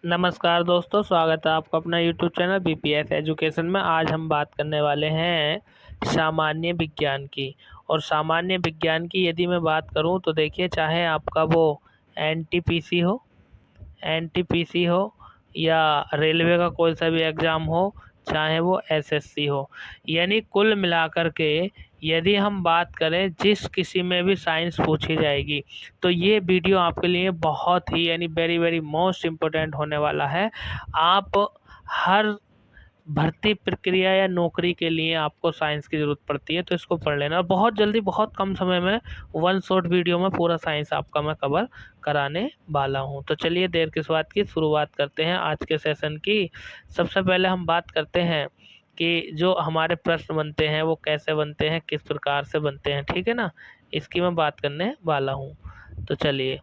नमस्कार दोस्तों, स्वागत है आपका अपना यूट्यूब चैनल बीपीएस एजुकेशन में। आज हम बात करने वाले हैं सामान्य विज्ञान की। और सामान्य विज्ञान की यदि मैं बात करूं तो देखिए, चाहे आपका वो एनटीपीसी हो एनटीपीसी हो या रेलवे का कोई सा भी एग्ज़ाम हो, चाहे वो एसएससी हो, यानी कुल मिलाकर के यदि हम बात करें जिस किसी में भी साइंस पूछी जाएगी तो ये वीडियो आपके लिए बहुत ही यानी वेरी वेरी मोस्ट इम्पोर्टेंट होने वाला है। आप हर भर्ती प्रक्रिया या नौकरी के लिए आपको साइंस की ज़रूरत पड़ती है, तो इसको पढ़ लेना। और बहुत जल्दी बहुत कम समय में वन शॉट वीडियो में पूरा साइंस आपका मैं कवर कराने वाला हूं। तो चलिए देर किस बात की, शुरुआत करते हैं आज के सेशन की। सबसे पहले हम बात करते हैं कि जो हमारे प्रश्न बनते हैं वो कैसे बनते हैं, किस प्रकार से बनते हैं, ठीक है ना। इसकी मैं बात करने वाला हूँ। तो चलिए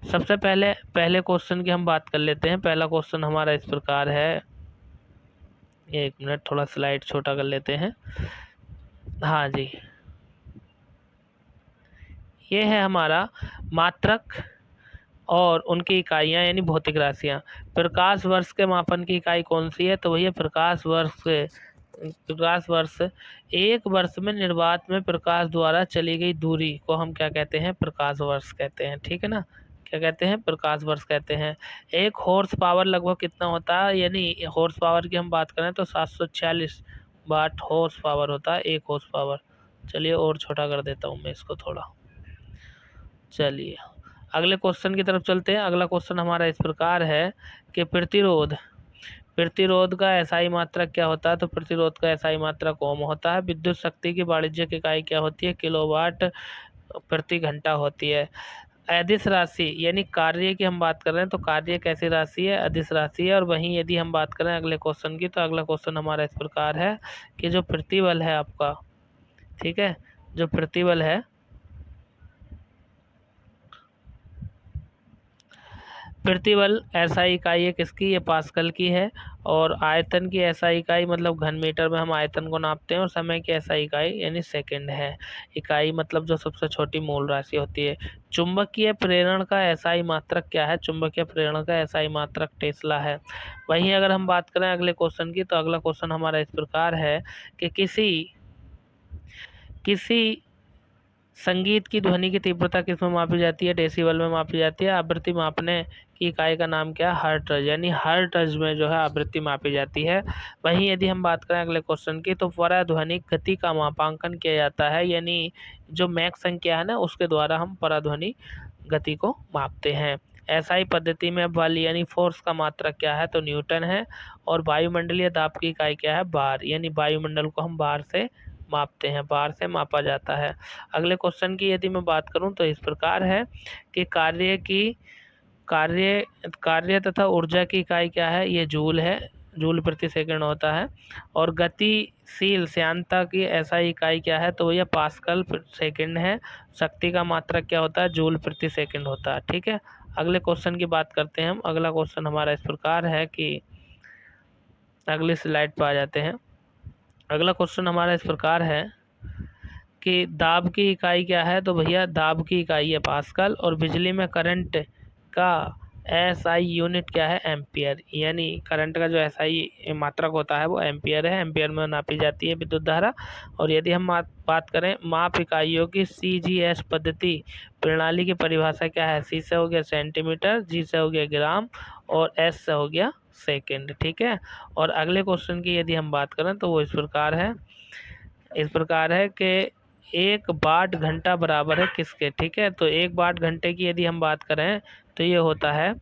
सबसे पहले पहले क्वेश्चन की हम बात कर लेते हैं। पहला क्वेश्चन हमारा इस प्रकार है, एक मिनट थोड़ा स्लाइड छोटा कर लेते हैं। हाँ जी, ये है हमारा मात्रक और उनकी इकाइयाँ यानी भौतिक राशियाँ। प्रकाश वर्ष के मापन की इकाई कौन सी है? तो भैया प्रकाश वर्ष एक वर्ष में निर्वात में प्रकाश द्वारा चली गई दूरी को हम क्या कहते हैं? प्रकाश वर्ष कहते हैं, ठीक है ना। क्या कहते हैं? प्रकाश वर्ष कहते हैं। एक हॉर्स पावर लगभग कितना होता है? यानी हॉर्स पावर की हम बात करें तो 746 वाट हॉर्स पावर होता है, एक हॉर्स पावर। चलिए और छोटा कर देता हूँ मैं इसको थोड़ा। चलिए अगले क्वेश्चन की तरफ चलते हैं। अगला क्वेश्चन हमारा इस प्रकार है कि प्रतिरोध प्रतिरोध का एसआई मात्रक क्या होता है? तो प्रतिरोध का एसआई मात्रक ओम होता है। विद्युत शक्ति की वाणिज्यिक इकाई क्या होती है? किलोवाट प्रति घंटा होती है। अदिश राशि यानी कार्य की हम बात कर रहे हैं तो कार्य कैसी राशि है? अदिश राशि है। और वहीं यदि हम बात करें अगले क्वेश्चन की, तो अगला क्वेश्चन हमारा इस प्रकार है कि जो प्रतिबल है आपका, ठीक है, जो प्रतिबल है, प्रतिबल एसआई इकाई है किसकी? ये पास्कल की है। और आयतन की एसआई इकाई मतलब घन मीटर में हम आयतन को नापते हैं। और समय की एसआई इकाई यानी सेकंड है। इकाई मतलब जो सबसे छोटी मूल राशि होती है। चुंबकीय प्रेरण का एसआई मात्रक क्या है? चुंबकीय प्रेरण का एसआई मात्रक टेस्ला है। वहीं अगर हम बात करें अगले क्वेश्चन की, तो अगला क्वेश्चन हमारा इस प्रकार है कि किसी किसी संगीत की ध्वनि की तीव्रता किसमें मापी जाती है? डेसिबल में मापी जाती है। आवृत्ति मापने की इकाई का नाम क्या है? हर्ट्ज, यानी हर्ट्ज में जो है आवृत्ति मापी जाती है। वहीं यदि हम बात करें अगले क्वेश्चन की, तो पराध्वनिक गति का मापांकन किया जाता है, यानी जो मैक संख्या है ना उसके द्वारा हम पराध्वनिक गति को मापते हैं। एसआई पद्धति में बल यानी फोर्स का मात्रक क्या है? तो न्यूटन है। और वायुमंडलीय दाब की इकाई क्या है? बार, यानी वायुमंडल को हम बार से मापते हैं, बार से मापा जाता है। अगले क्वेश्चन की यदि मैं बात करूं तो इस प्रकार है कि कार्य कार्य तथा ऊर्जा की इकाई क्या है? ये जूल है, जूल प्रति सेकंड होता है। और गतिशील श्यानता की ऐसा इकाई क्या है? तो ये पास्कल सेकंड है। शक्ति का मात्रक क्या होता है? जूल प्रति सेकंड होता है, ठीक है। अगले क्वेश्चन की बात करते हैं हम। अगला क्वेश्चन हमारा इस प्रकार है कि अगली स्लाइड पर आ जाते हैं। अगला क्वेश्चन हमारा इस प्रकार है कि दाब की इकाई क्या है? तो भैया दाब की इकाई है पास्कल। और बिजली में करंट का एसआई यूनिट क्या है? एम्पियर, यानी करंट का जो एसआई मात्रक होता है वो एम्पियर है। एम्पियर में नापी जाती है विद्युत धारा। और यदि हम बात करें माप इकाइयों की, सीजीएस पद्धति प्रणाली की परिभाषा क्या है? सी से हो गया सेंटीमीटर, जी से हो गया ग्राम, और एस से हो गया सेकेंड, ठीक है। और अगले क्वेश्चन की यदि हम बात करें तो वो इस प्रकार है कि एक वाट घंटा बराबर है किसके? ठीक है, तो एक वाट घंटे की यदि हम बात करें तो ये होता है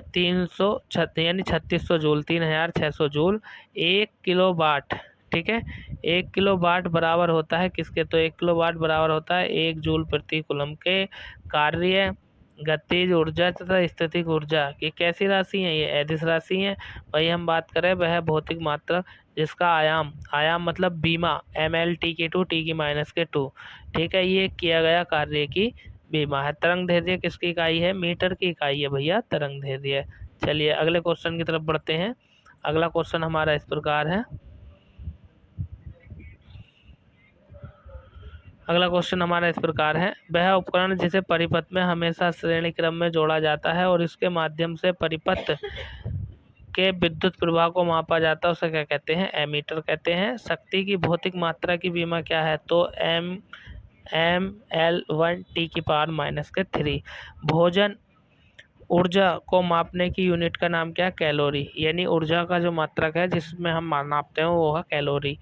300 यानी 3600 जूल, 3600 जूल। 1 किलो वाट, ठीक है, 1 किलो वाट बराबर होता है किसके? तो 1 किलो वाट बराबर होता है 1 जूल प्रति कूलम के। कार्य, गतिज ऊर्जा तथा स्थितिक ऊर्जा ये कैसी राशि है? ये अदिश राशि है। वही हम बात करें वह भौतिक मात्रा जिसका आयाम आयाम मतलब बीमा ml/t/2 t/-2, ठीक है, ये किया गया कार्य की बीमा है। तरंग दैर्ध्य किसकी इकाई है? मीटर की इकाई है भैया तरंग दैर्ध्य। चलिए अगले क्वेश्चन की तरफ बढ़ते हैं। अगला क्वेश्चन हमारा इस प्रकार है। अगला क्वेश्चन हमारा इस प्रकार है, वह उपकरण जिसे परिपथ में हमेशा श्रेणी क्रम में जोड़ा जाता है और इसके माध्यम से परिपथ के विद्युत प्रवाह को मापा जाता है उसे क्या कहते हैं? एमीटर कहते हैं। शक्ति की भौतिक मात्रा की विमा क्या है? तो ml1T⁻³ भोजन ऊर्जा को मापने की यूनिट का नाम क्या है? कैलोरी। यानी ऊर्जा का जो मात्रक है जिसमें हम नापते हैं वो है कैलोरी।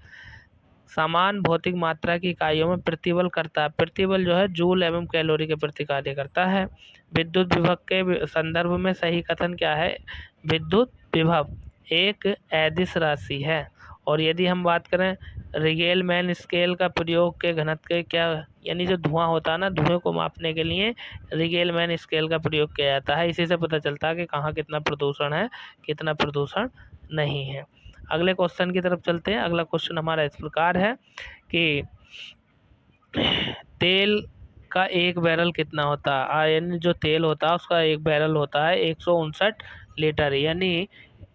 समान भौतिक मात्रा की इकाइयों में प्रतिबल करता है, प्रतिबल जो है जूल एवं कैलोरी के प्रति कार्य करता है। विद्युत विभव के संदर्भ में सही कथन क्या है? विद्युत विभव एक अदिश राशि है। और यदि हम बात करें रिगेलमैन स्केल का प्रयोग के घनत्व के क्या, यानी जो धुआं होता है ना, धुएं को मापने के लिए रिगेलमैन स्केल का प्रयोग किया जाता है। इसी से पता चलता है कि कहाँ कितना प्रदूषण है, कितना प्रदूषण नहीं है। अगले क्वेश्चन की तरफ चलते हैं। अगला क्वेश्चन हमारा इस प्रकार है कि तेल का एक बैरल कितना होता है? यानी जो तेल होता है उसका एक बैरल होता है 159 लीटर, यानी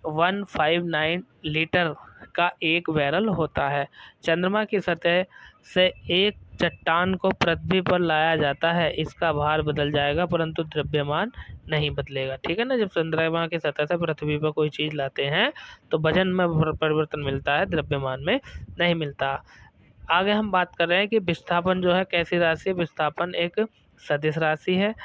159 लीटर का एक बैरल होता है। चंद्रमा की सतह से एक चट्टान को पृथ्वी पर लाया जाता है, इसका भार बदल जाएगा परंतु द्रव्यमान नहीं बदलेगा। ठीक है ना, जब चंद्रमा की सतह से पृथ्वी पर कोई चीज़ लाते हैं तो वजन में परिवर्तन मिलता है, द्रव्यमान में नहीं मिलता। आगे हम बात कर रहे हैं कि विस्थापन जो है कैसी राशि है? विस्थापन एक सदिश राशि है।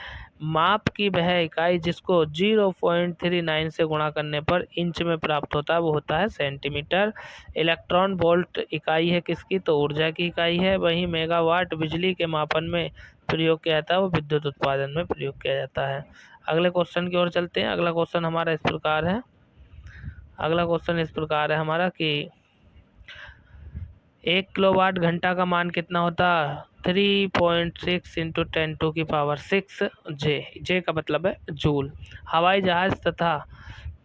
माप की वह इकाई जिसको 0.39 से गुणा करने पर इंच में प्राप्त होता है वो होता है सेंटीमीटर। इलेक्ट्रॉन वोल्ट इकाई है किसकी? तो ऊर्जा की इकाई है। वहीं मेगावाट बिजली के मापन में प्रयोग किया जाता है, वो विद्युत उत्पादन में प्रयोग किया जाता है। अगले क्वेश्चन की ओर चलते हैं। अगला क्वेश्चन हमारा इस प्रकार है, अगला क्वेश्चन इस प्रकार है हमारा कि 1 किलोवाट घंटा का मान कितना होता? 3.6 इंटू 10⁶ जे का मतलब है जूल। हवाई जहाज तथा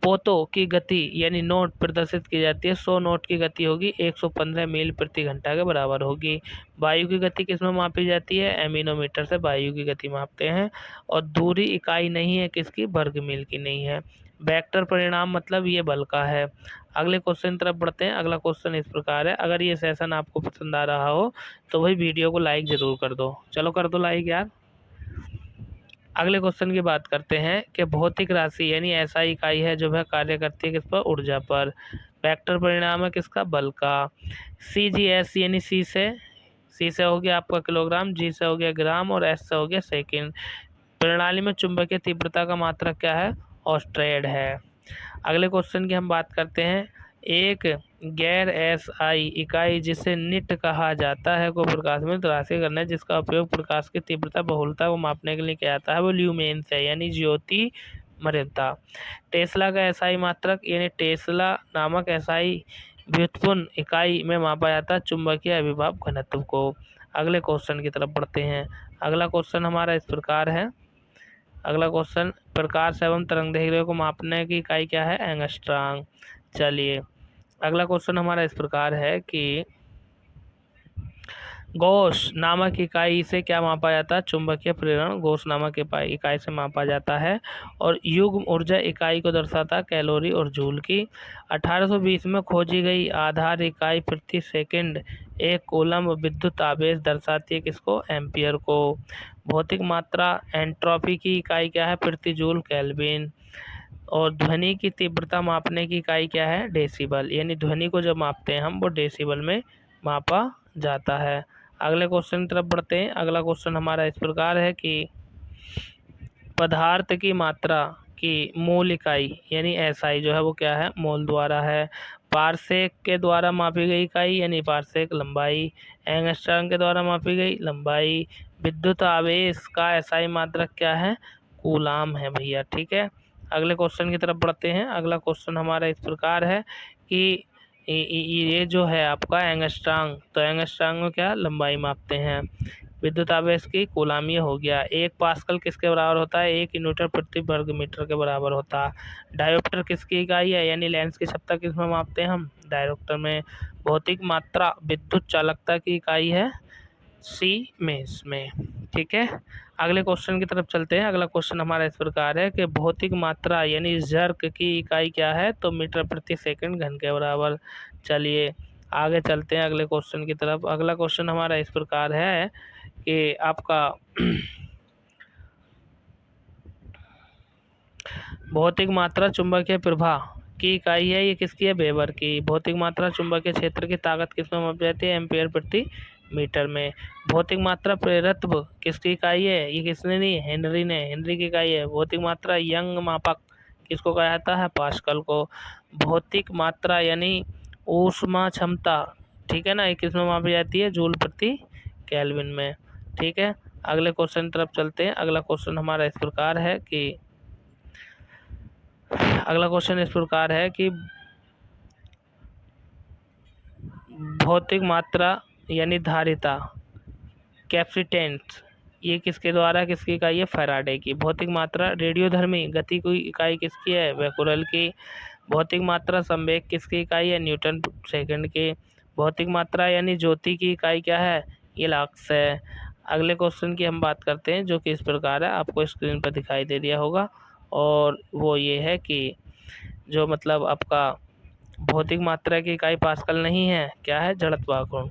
पोतों की गति यानी नोट प्रदर्शित की जाती है। 100 नोट की गति होगी 115 मील प्रति घंटा के बराबर होगी। वायु की गति किस में मापी जाती है? एमिनोमीटर से वायु की गति मापते हैं। और दूरी इकाई नहीं है किसकी? वर्ग मील की नहीं है। वेक्टर परिणाम मतलब ये बल का है। अगले क्वेश्चन तरफ बढ़ते हैं। अगला क्वेश्चन इस प्रकार है, अगर ये सेशन आपको पसंद आ रहा हो तो वही वीडियो को लाइक ज़रूर कर दो। चलो कर दो लाइक यार। अगले क्वेश्चन की बात करते हैं कि भौतिक राशि यानी ऐसा इकाई है जो वह कार्य करती है किस पर? ऊर्जा पर। वेक्टर परिणाम है किसका? बल का। CGS यानी सी से हो गया आपका किलोग्राम, जी से हो गया ग्राम और एस से हो गया सेकेंड। प्रणाली में चुंबकीय तीव्रता का मात्रक क्या है? ऑस्ट्रेड है। अगले क्वेश्चन की हम बात करते हैं। एक गैर SI इकाई जिसे निट कहा जाता है को प्रकाश में तलाशी करना है, जिसका उपयोग प्रकाश की तीव्रता बहुलता को मापने के लिए किया जाता है, वो ल्यूमेंस है यानी ज्योति मर्यादा। टेस्ला का SI मात्रक यानी टेस्ला नामक SI व्युत्पन्न इकाई में मापा जाता है चुंबकीय अभिभाव घनत्व को। अगले क्वेश्चन की तरफ बढ़ते हैं। अगला क्वेश्चन हमारा इस प्रकार है, अगला क्वेश्चन प्रकाश एवं तरंगदैर्घ्य को मापने की इकाई क्या है? एंगस्ट्रॉम। चलिए अगला क्वेश्चन हमारा इस प्रकार है कि गॉस नामक इकाई से क्या मापा जाता है? चुंबकीय प्रेरण गॉस नामक इकाई से मापा जाता है। और युग्म ऊर्जा इकाई को दर्शाता है कैलोरी और जूल की। 1820 में खोजी गई आधार इकाई प्रति सेकंड एक कूलम विद्युत आवेश दर्शाती है किसको? एम्पियर को। भौतिक मात्रा एंट्रोपी की इकाई क्या है? प्रति जूल केल्विन। और ध्वनि की तीव्रता मापने की इकाई क्या है? डेसिबल। यानी ध्वनि को जब मापते हैं हम वो डेसिबल में मापा जाता है। अगले क्वेश्चन की तरफ बढ़ते हैं। अगला क्वेश्चन हमारा इस प्रकार है कि पदार्थ की मात्रा की मूल इकाई यानी SI जो है वो क्या है? मोल द्वारा है। पारसेक के द्वारा मापी गई इकाई यानी पारसेक लंबाई। एंगस्ट्रॉम के द्वारा मापी गई लंबाई। विद्युत आवेश का SI मात्रक क्या है? कूलाम है भैया। ठीक है, अगले क्वेश्चन की तरफ बढ़ते हैं। अगला क्वेश्चन हमारा इस प्रकार है कि ये जो है आपका एंगस्ट्रॉम, तो एंगस्ट्रॉम में क्या लंबाई मापते हैं। विद्युत आवेश की कूलाम ये हो गया। 1 पास्कल किसके बराबर होता है? 1 न्यूटन प्रति वर्ग मीटर के बराबर होता है। डायोप्टर किसकी इकाई है? यानी लेंस की क्षमता किस में मापते हैं हम? डायोप्टर में। भौतिक मात्रा विद्युत चालकता की इकाई है सीमेंस में। ठीक है, अगले क्वेश्चन की तरफ चलते हैं। अगला क्वेश्चन हमारा इस प्रकार है कि भौतिक मात्रा यानी जर्क की इकाई क्या है? तो मीटर प्रति सेकंड घन के बराबर। चलिए आगे चलते हैं अगले क्वेश्चन की तरफ। अगला क्वेश्चन हमारा इस प्रकार है कि आपका भौतिक मात्रा चुंबकीय प्रवाह की इकाई है, ये किसकी है, वेबर की। भौतिक मात्रा चुंबकीय क्षेत्र की ताकत किसमें मापी जाती है, एम्पियर प्रति मीटर में। भौतिक मात्रा प्रेरत्व किसकी इकाई है, ये किसने दी, हेनरी ने, हेनरी की इकाई है। भौतिक मात्रा यंग मापक किसको कहा जाता है, पास्कल को। भौतिक मात्रा यानी ऊष्मा क्षमता, ठीक है ना, ये किसमें मापी जाती है, जूल प्रति केल्विन में। ठीक है, अगले क्वेश्चन तरफ चलते हैं। अगला क्वेश्चन हमारा इस प्रकार है कि भौतिक मात्रा यानी धारिता, कैपेसिटेंस, ये किसके द्वारा, किसकी इकाई है, फैराडे की। भौतिक मात्रा रेडियोधर्मी गति की इकाई किसकी है, बेकुरल की। भौतिक मात्रा संवेग किसकी इकाई है, न्यूटन सेकंड की। भौतिक मात्रा यानी ज्योति की इकाई क्या है, ये लक्स है। अगले क्वेश्चन की हम बात करते हैं, जो कि इस प्रकार है, आपको स्क्रीन पर दिखाई दे रहा होगा, और वो ये है कि जो मतलब आपका भौतिक मात्रा की इकाई पास्कल नहीं है, क्या है, जड़त्वाघूर्ण।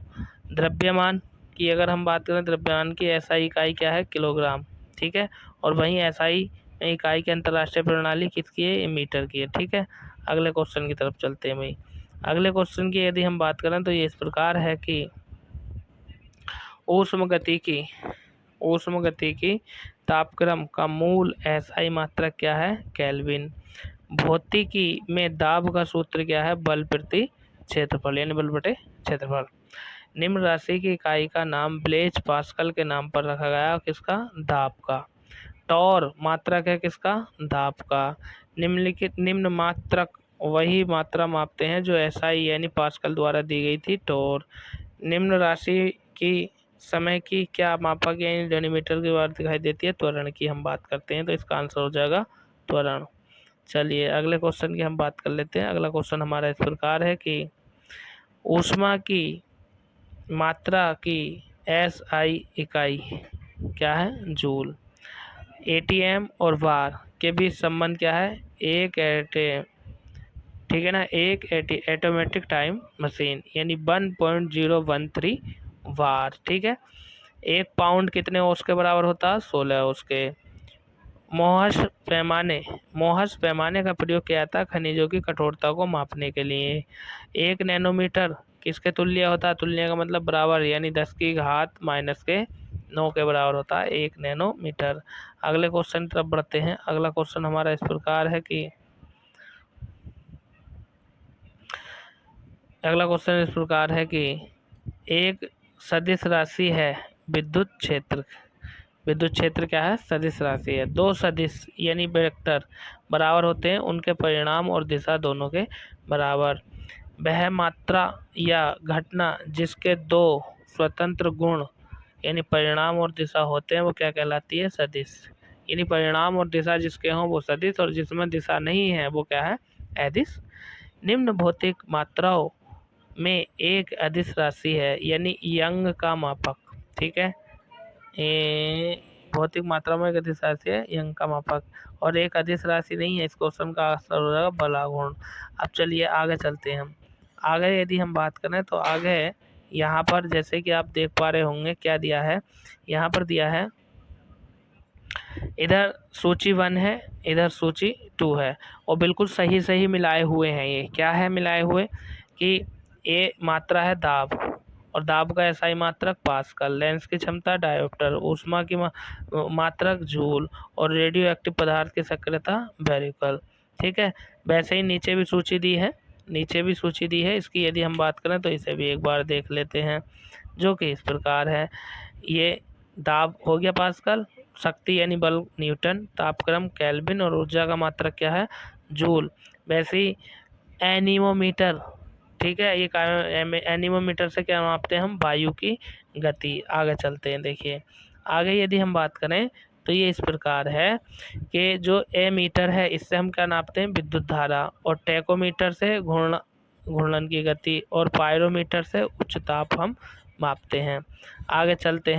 द्रव्यमान की अगर हम बात करें, द्रव्यमान की एसआई इकाई क्या है, किलोग्राम। ठीक है, और वहीं एसआई इकाई की अंतर्राष्ट्रीय प्रणाली किसकी है, ये मीटर की है। ठीक है, अगले क्वेश्चन की तरफ चलते हैं भाई। अगले क्वेश्चन की यदि हम बात करें तो ये इस प्रकार है कि ऊष्म गति की तापक्रम का मूल एसआई मात्रक क्या है, केल्विन। भौतिकी में दाब का सूत्र क्या है, बल प्रति क्षेत्रफल, यानी बल बटे क्षेत्रफल। निम्न राशि की इकाई का नाम ब्लेज पास्कल के नाम पर रखा गया, किसका, दाब का। टॉर मात्रक है किसका, दाब का। निम्नलिखित निम्न मात्रक वही मात्रा मापते हैं जो एसआई यानी पास्कल द्वारा दी गई थी, टॉर। निम्न राशि की समय की क्या मापक यानी डेसीमीटर की बार दिखाई देती है, त्वरण की हम बात करते हैं, तो इसका आंसर हो जाएगा त्वरण। चलिए अगले क्वेश्चन की हम बात कर लेते हैं। अगला क्वेश्चन हमारा इस प्रकार है कि ऊष्मा की मात्रा की एसआई इकाई क्या है, जूल। एटीएम और वार के बीच संबंध क्या है, एक एटीएम, ठीक है ना, एक एटोमेटिक टाइम मशीन यानी 1.013 वार। ठीक है, 1 पाउंड कितने ओस के बराबर होता है, 16 ओस के। मोहस पैमाने का प्रयोग किया जाता है खनिजों की कठोरता को मापने के लिए। 1 नैनोमीटर किसके तुल्य होता है, तुल्य का मतलब बराबर, यानी 10 की घात -9 के बराबर होता है 1 नैनोमीटर। अगले क्वेश्चन तरफ बढ़ते हैं। अगला क्वेश्चन हमारा इस प्रकार है कि एक सदिश राशि है विद्युत क्षेत्र क्या है, सदिश राशि है। 2 सदिश यानी वेक्टर बराबर होते हैं, उनके परिणाम और दिशा दोनों के बराबर। वह मात्रा या घटना जिसके 2 स्वतंत्र गुण यानी परिणाम और दिशा होते हैं, वो क्या कहलाती है, सदिश। यानी परिणाम और दिशा जिसके हों वो सदिश, और जिसमें दिशा नहीं है वो क्या है, अदिश। निम्न भौतिक मात्राओं में एक अदिश राशि है, यानी यंग का मापक। ठीक है, भौतिक मात्रा में एक अदिश राशि है, यंग का मापक, और एक अदिश राशि नहीं है। इस क्वेश्चन का आंसर हो जाएगा बलागुण। अब चलिए आगे चलते हैं हम। आगे यदि हम बात करें तो आगे यहाँ पर जैसे कि आप देख पा रहे होंगे क्या दिया है, यहाँ पर दिया है, इधर सूची 1 है, इधर सूची 2 है, और बिल्कुल सही मिलाए हुए हैं। ये क्या है, मिलाए हुए कि ये मात्रा है दाब, और दाब का एसआई मात्रक पास्कल, लेंस की क्षमता डायोप्टर, ऊष्मा की मात्रक जूल, और रेडियो एक्टिव पदार्थ की सक्रियता बेरिकल। ठीक है, वैसे ही नीचे भी सूची दी है इसकी। यदि हम बात करें तो इसे भी एक बार देख लेते हैं, जो कि इस प्रकार है। ये दाब हो गया पास्कल, शक्ति यानी बल न्यूटन, तापक्रम केल्विन, और ऊर्जा का मात्रक क्या है, जूल। वैसे ही एनीमोमीटर, ठीक है, ये एनीमोमीटर से क्या मापते हैं हम, वायु की गति। आगे चलते हैं, देखिए आगे यदि हम बात करें तो ये इस प्रकार है कि जो एमीटर है इससे हम क्या नापते हैं, विद्युत धारा, और टैकोमीटर से घूर्णन की गति, और पायरोमीटर से उच्च ताप हम मापते हैं। आगे चलते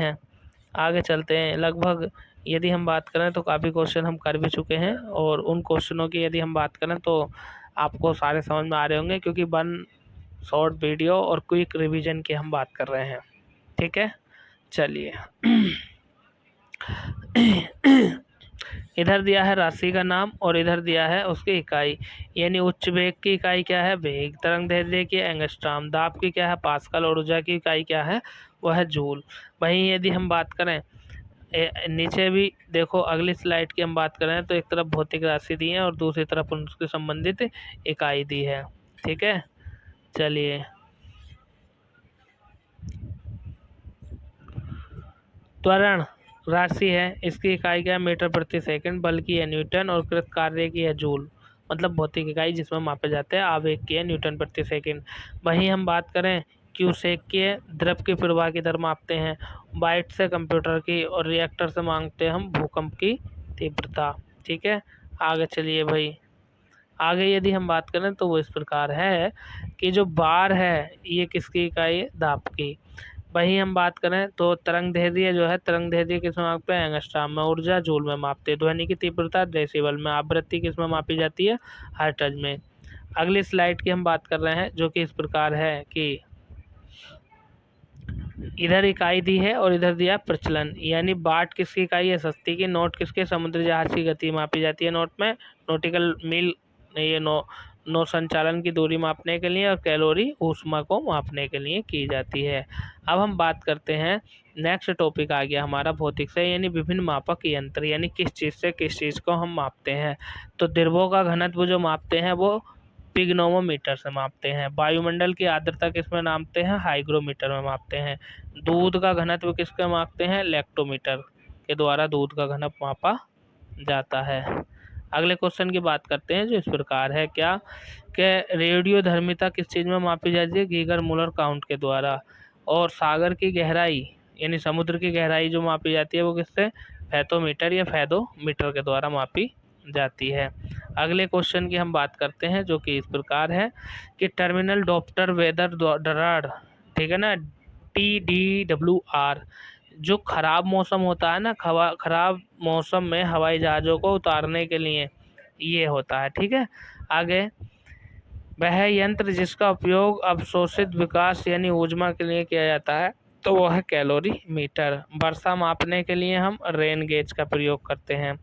हैं लगभग यदि हम बात करें तो काफ़ी क्वेश्चन हम कर भी चुके हैं, और उन क्वेश्चनों की यदि हम बात करें तो आपको सारे समझ में आ रहे होंगे, क्योंकि 1 शॉर्ट वीडियो और क्विक रिवीजन की हम बात कर रहे हैं। ठीक है, चलिए इधर दिया है राशि का नाम और इधर दिया है उसकी इकाई। यानी उच्च वेग की इकाई क्या है, वेग। तरंग दैर्ध्य की एंगस्ट्रॉम। दाब की क्या है, पास्कल। और ऊर्जा की इकाई क्या है, वह है जूल। वहीं यदि हम बात करें नीचे भी देखो, अगली स्लाइड की हम बात करें तो एक तरफ भौतिक राशि दी है और दूसरी तरफ उसके संबंधित इकाई दी है। ठीक है, चलिए त्वरण राशि है, इसकी इकाई क्या है, मीटर प्रति सेकंड। बल की है न्यूटन और कृत कार्य की है जूल। मतलब भौतिक इकाई जिसमें मापे जाते हैं आवेग की है न्यूटन प्रति सेकंड। वहीं हम बात करें क्यूसेक की है, द्रव के प्रवाह की दर मापते हैं। बाइट से कंप्यूटर की और रिएक्टर से मांगते हैं हम भूकंप की तीव्रता। ठीक है, आगे चलिए भाई। आगे यदि हम बात करें तो वो इस प्रकार है कि जो बार है ये किसकी इकाई है, दाब की। वहीं हम बात करें तो तरंग दैर्ध्य जो है, तरंग दैर्ध्य किस में मापते हैं, एंगस्ट्रॉम में। ऊर्जा जूल में मापते हैं। ध्वनि की तीव्रता डेसिबल में। आवृत्ति किस में मापी जाती है, हर्ट्ज में। अगली स्लाइड की हम बात कर रहे हैं जो कि इस प्रकार है कि इधर इकाई दी है और इधर दिया प्रचलन। यानी बाट किसकी इकाई है, सस्ती की। नोट किसके, समुद्री जहाज की गति मापी जाती है नोट में। नोटिकल मील ये नौ संचालन की दूरी मापने के लिए। और कैलोरी ऊष्मा को मापने के लिए की जाती है। अब हम बात करते हैं, नेक्स्ट टॉपिक आ गया हमारा भौतिक से, यानी विभिन्न मापक यंत्र। यानी किस चीज़ से किस चीज़ को हम मापते हैं। तो द्रव्यों का घनत्व जो मापते हैं वो पिग्नोमोमीटर से मापते हैं। वायुमंडल की आर्द्रता किसमें नापते हैं, हाइग्रोमीटर में मापते हैं। दूध का घनत्व किसके मापते हैं, लैक्टोमीटर के द्वारा दूध का घनत्व मापा जाता है। अगले क्वेश्चन की बात करते हैं जो इस प्रकार है क्या कि रेडियोधर्मिता किस चीज़ में मापी जाती है, गीगर मुलर काउंट के द्वारा। और सागर की गहराई यानी समुद्र की गहराई जो मापी जाती है वो किससे, फैथोमीटर या फैदोमीटर के द्वारा मापी जाती है। अगले क्वेश्चन की हम बात करते हैं जो कि इस प्रकार है कि टर्मिनल डॉप्टर वेदर डरार, ठीक है ना, TDWR, जो खराब मौसम होता है ना, खराब मौसम में हवाई जहाज़ों को उतारने के लिए ये होता है। ठीक है, आगे वह यंत्र जिसका उपयोग अवशोषित विकास यानी ऊर्जा के लिए किया जाता है तो वह है कैलोरी मीटर। वर्षा मापने के लिए हम रेन गेज का प्रयोग करते हैं।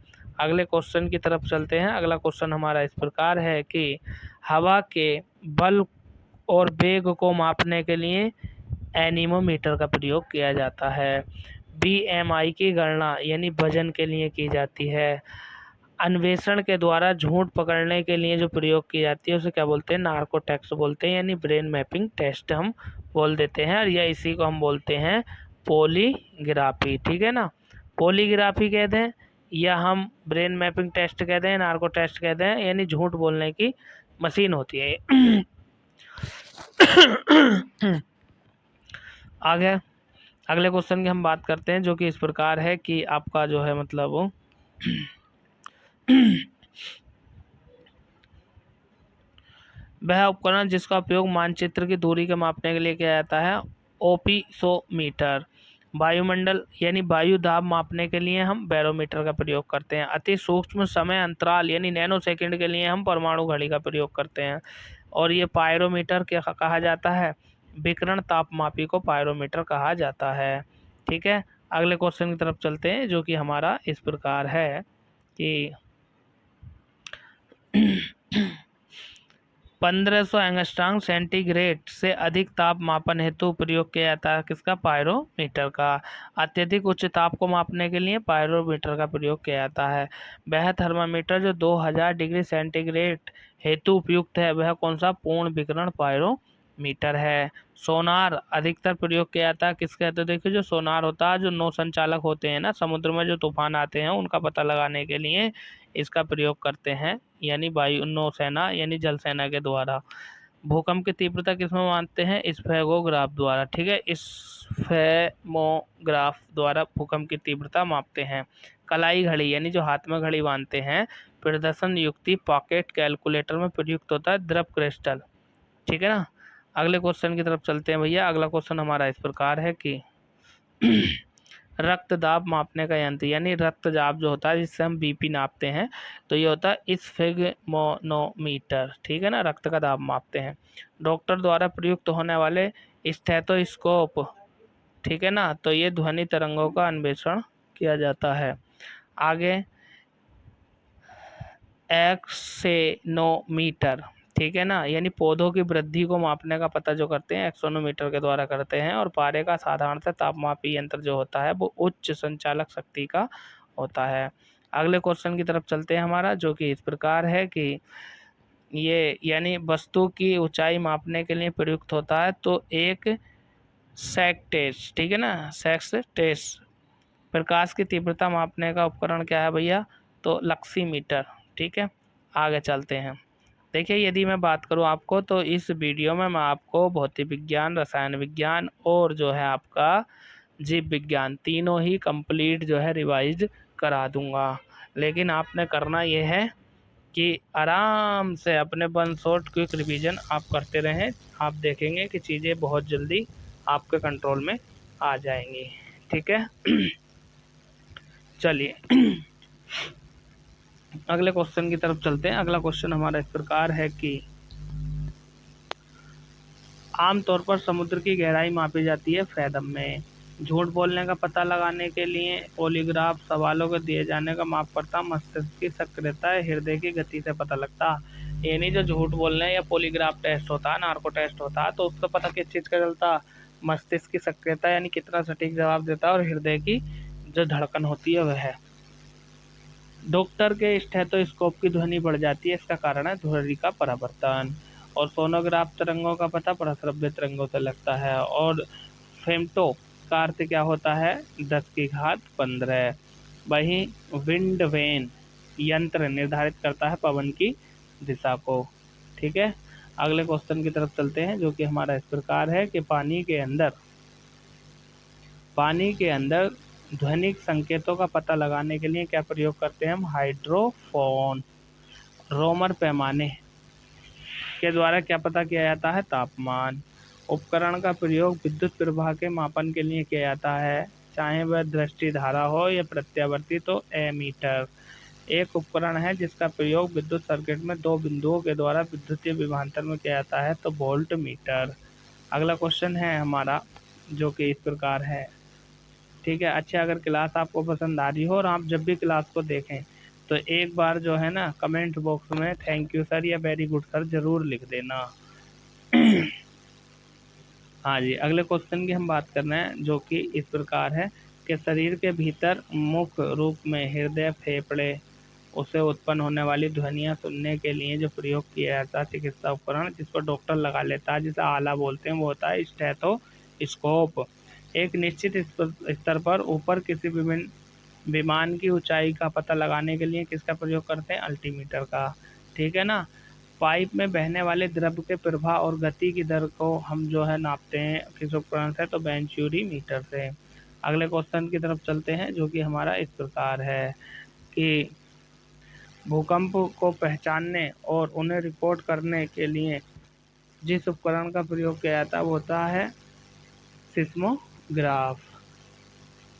अगले क्वेश्चन की तरफ चलते हैं। अगला क्वेश्चन हमारा इस प्रकार है कि हवा के बल और वेग को मापने के लिए एनीमोमीटर का प्रयोग किया जाता है। BMI की गणना यानी वजन के लिए की जाती है। अन्वेषण के द्वारा झूठ पकड़ने के लिए जो प्रयोग की जाती है उसे क्या बोलते हैं, नार्को टेस्ट बोलते हैं, यानी ब्रेन मैपिंग टेस्ट हम बोल देते हैं। और या इसी को हम बोलते हैं पॉलीग्राफी। ठीक है ना, पॉलीग्राफी कहते हैं या हम ब्रेन मैपिंग टेस्ट कहते हैं, नार्को टेस्ट कहते हैं, यानी झूठ बोलने की मशीन होती है। आगे अगले क्वेश्चन की हम बात करते हैं जो कि इस प्रकार है कि आपका जो है मतलब वह उपकरण जिसका उपयोग मानचित्र की दूरी के मापने के लिए किया जाता है, ओपिसोमीटर। वायुमंडल यानी वायु दाब मापने के लिए हम बैरोमीटर का प्रयोग करते हैं। अति सूक्ष्म समय अंतराल यानी नैनो सेकंड के लिए हम परमाणु घड़ी का प्रयोग करते हैं। और ये पायरोमीटर क्या कहा जाता है, विकिरण तापमापी को पायरोमीटर कहा जाता है। ठीक है, अगले क्वेश्चन की तरफ चलते हैं जो कि हमारा इस प्रकार है कि 1500 एंगस्ट्रॉम सेंटीग्रेड से अधिक ताप मापन हेतु प्रयोग किया जाता है किसका, पायरोमीटर का। अत्यधिक उच्च ताप को मापने के लिए पायरोमीटर का प्रयोग किया जाता है। वह थर्मामीटर जो 2000 डिग्री सेंटीग्रेड हेतु उपयुक्त है वह कौन सा, पूर्ण विकिरण पायरोमीटर है। सोनार अधिकतर प्रयोग किया जाता है किसके, तो देखिए जो सोनार होता है, जो नौ संचालक होते हैं ना, समुद्र में जो तूफान आते हैं उनका पता लगाने के लिए इसका प्रयोग करते हैं, यानी वायु नौसेना यानी जल सेना के द्वारा। भूकंप की तीव्रता किसमें मानते हैं, स्फेगोग्राफ द्वारा। ठीक है, स्फेमोग्राफ द्वारा भूकंप की तीव्रता मापते हैं। कलाई घड़ी यानी जो हाथ में घड़ी बांधते हैं, प्रदर्शन युक्ति पॉकेट कैलकुलेटर में प्रयुक्त होता है द्रव क्रिस्टल। ठीक है ना, अगले क्वेश्चन की तरफ चलते हैं भैया। अगला क्वेश्चन हमारा इस प्रकार है कि रक्त दाब मापने का यंत्र, यानी रक्त दाब जो होता है जिससे हम BP नापते हैं तो ये होता है स्फिग्मोनोमीटर। ठीक है ना, रक्त का दाब मापते हैं। डॉक्टर द्वारा प्रयुक्त होने वाले स्टेथोस्कोप ठीक है ना। तो ये ध्वनि तरंगों का अन्वेषण किया जाता है। आगे एक्सेनोमीटर, ठीक है ना, यानी पौधों की वृद्धि को मापने का पता जो करते हैं एक्सोनोमीटर के द्वारा करते हैं। और पारे का साधारणतः तापमापी यंत्र जो होता है वो उच्च संचालक शक्ति का होता है। अगले क्वेश्चन की तरफ चलते हैं हमारा, जो कि इस प्रकार है कि ये यानी वस्तु की ऊंचाई मापने के लिए प्रयुक्त होता है। तो एक सैक टेस्ट, ठीक है ना, सैक्स टेस्ट। प्रकाश की तीव्रता मापने का उपकरण क्या है भैया? तो लक्सीमीटर, ठीक है। आगे चलते हैं। देखिए, यदि मैं बात करूं आपको, तो इस वीडियो में मैं आपको भौतिक विज्ञान, रसायन विज्ञान और जो है आपका जीव विज्ञान तीनों ही कंप्लीट जो है रिवाइज करा दूंगा। लेकिन आपने करना यह है कि आराम से अपने वन शॉट क्विक रिवीजन आप करते रहें। आप देखेंगे कि चीज़ें बहुत जल्दी आपके कंट्रोल में आ जाएंगी, ठीक है। चलिए अगले क्वेश्चन की तरफ चलते हैं। अगला क्वेश्चन हमारा इस प्रकार है कि आमतौर पर समुद्र की गहराई मापी जाती है फैथम में। झूठ बोलने का पता लगाने के लिए पॉलीग्राफ सवालों को दिए जाने का मापकर्ता मस्तिष्क की सक्रियता है, हृदय की गति से पता लगता। यानी जो झूठ बोलने या पॉलीग्राफ टेस्ट होता है, नार्को टेस्ट होता है, तो उसका पता किस चीज़ का चलता? मस्तिष्क की सक्रियता, यानी कितना सटीक जवाब देता है, और हृदय की जो धड़कन होती है वह है। डॉक्टर के स्टेथोस्कोप की ध्वनि बढ़ जाती है, इसका कारण है ध्वनि का परावर्तन। और सोनोग्राफ तरंगों का पता प्रस्रव्य तरंगों से लगता है। और फेम्टो का अर्थ क्या होता है? 10⁻15। वहीं विंड वेन यंत्र निर्धारित करता है पवन की दिशा को, ठीक है। अगले क्वेश्चन की तरफ चलते हैं, जो कि हमारा इस प्रकार है कि पानी के अंदर ध्वनिक संकेतों का पता लगाने के लिए क्या प्रयोग करते हैं हम? हाइड्रोफोन। रोमर पैमाने के द्वारा क्या पता किया जाता है? तापमान। उपकरण का प्रयोग विद्युत प्रवाह के मापन के लिए किया जाता है, चाहे वह दृष्टि धारा हो या प्रत्यावर्ती। तो एमीटर एक उपकरण है जिसका प्रयोग विद्युत सर्किट में दो बिंदुओं के द्वारा विद्युतीय विभवांतर में किया जाता है। तो वोल्ट मीटर। अगला क्वेश्चन है हमारा, जो कि इस प्रकार है, ठीक है। अच्छा, अगर क्लास आपको पसंद आ रही हो और आप जब भी क्लास को देखें तो एक बार जो है ना कमेंट बॉक्स में थैंक यू सर या वेरी गुड सर जरूर लिख देना। हाँ जी, अगले क्वेश्चन की हम बात कर रहे हैं, जो कि इस प्रकार है कि शरीर के भीतर मुख्य रूप में हृदय, फेफड़े, उससे उत्पन्न होने वाली ध्वनियाँ सुनने के लिए जो प्रयोग किया जाता है चिकित्सा उपकरण जिसको डॉक्टर लगा लेता है, जिसे आला बोलते हैं, वो होता है स्टेथोस्कोप। एक निश्चित स्तर पर ऊपर किसी विमान की ऊंचाई का पता लगाने के लिए किसका प्रयोग करते हैं? अल्टीमीटर का, ठीक है ना। पाइप में बहने वाले द्रव के प्रवाह और गति की दर को हम जो है नापते हैं किस उपकरण से? तो बेंचुरीमीटर से। अगले क्वेश्चन की तरफ चलते हैं, जो कि हमारा इस प्रकार है कि भूकंप को पहचानने और उन्हें रिकॉर्ड करने के लिए जिस उपकरण का प्रयोग किया जाता है वो होता है सिस्मोग्राफ।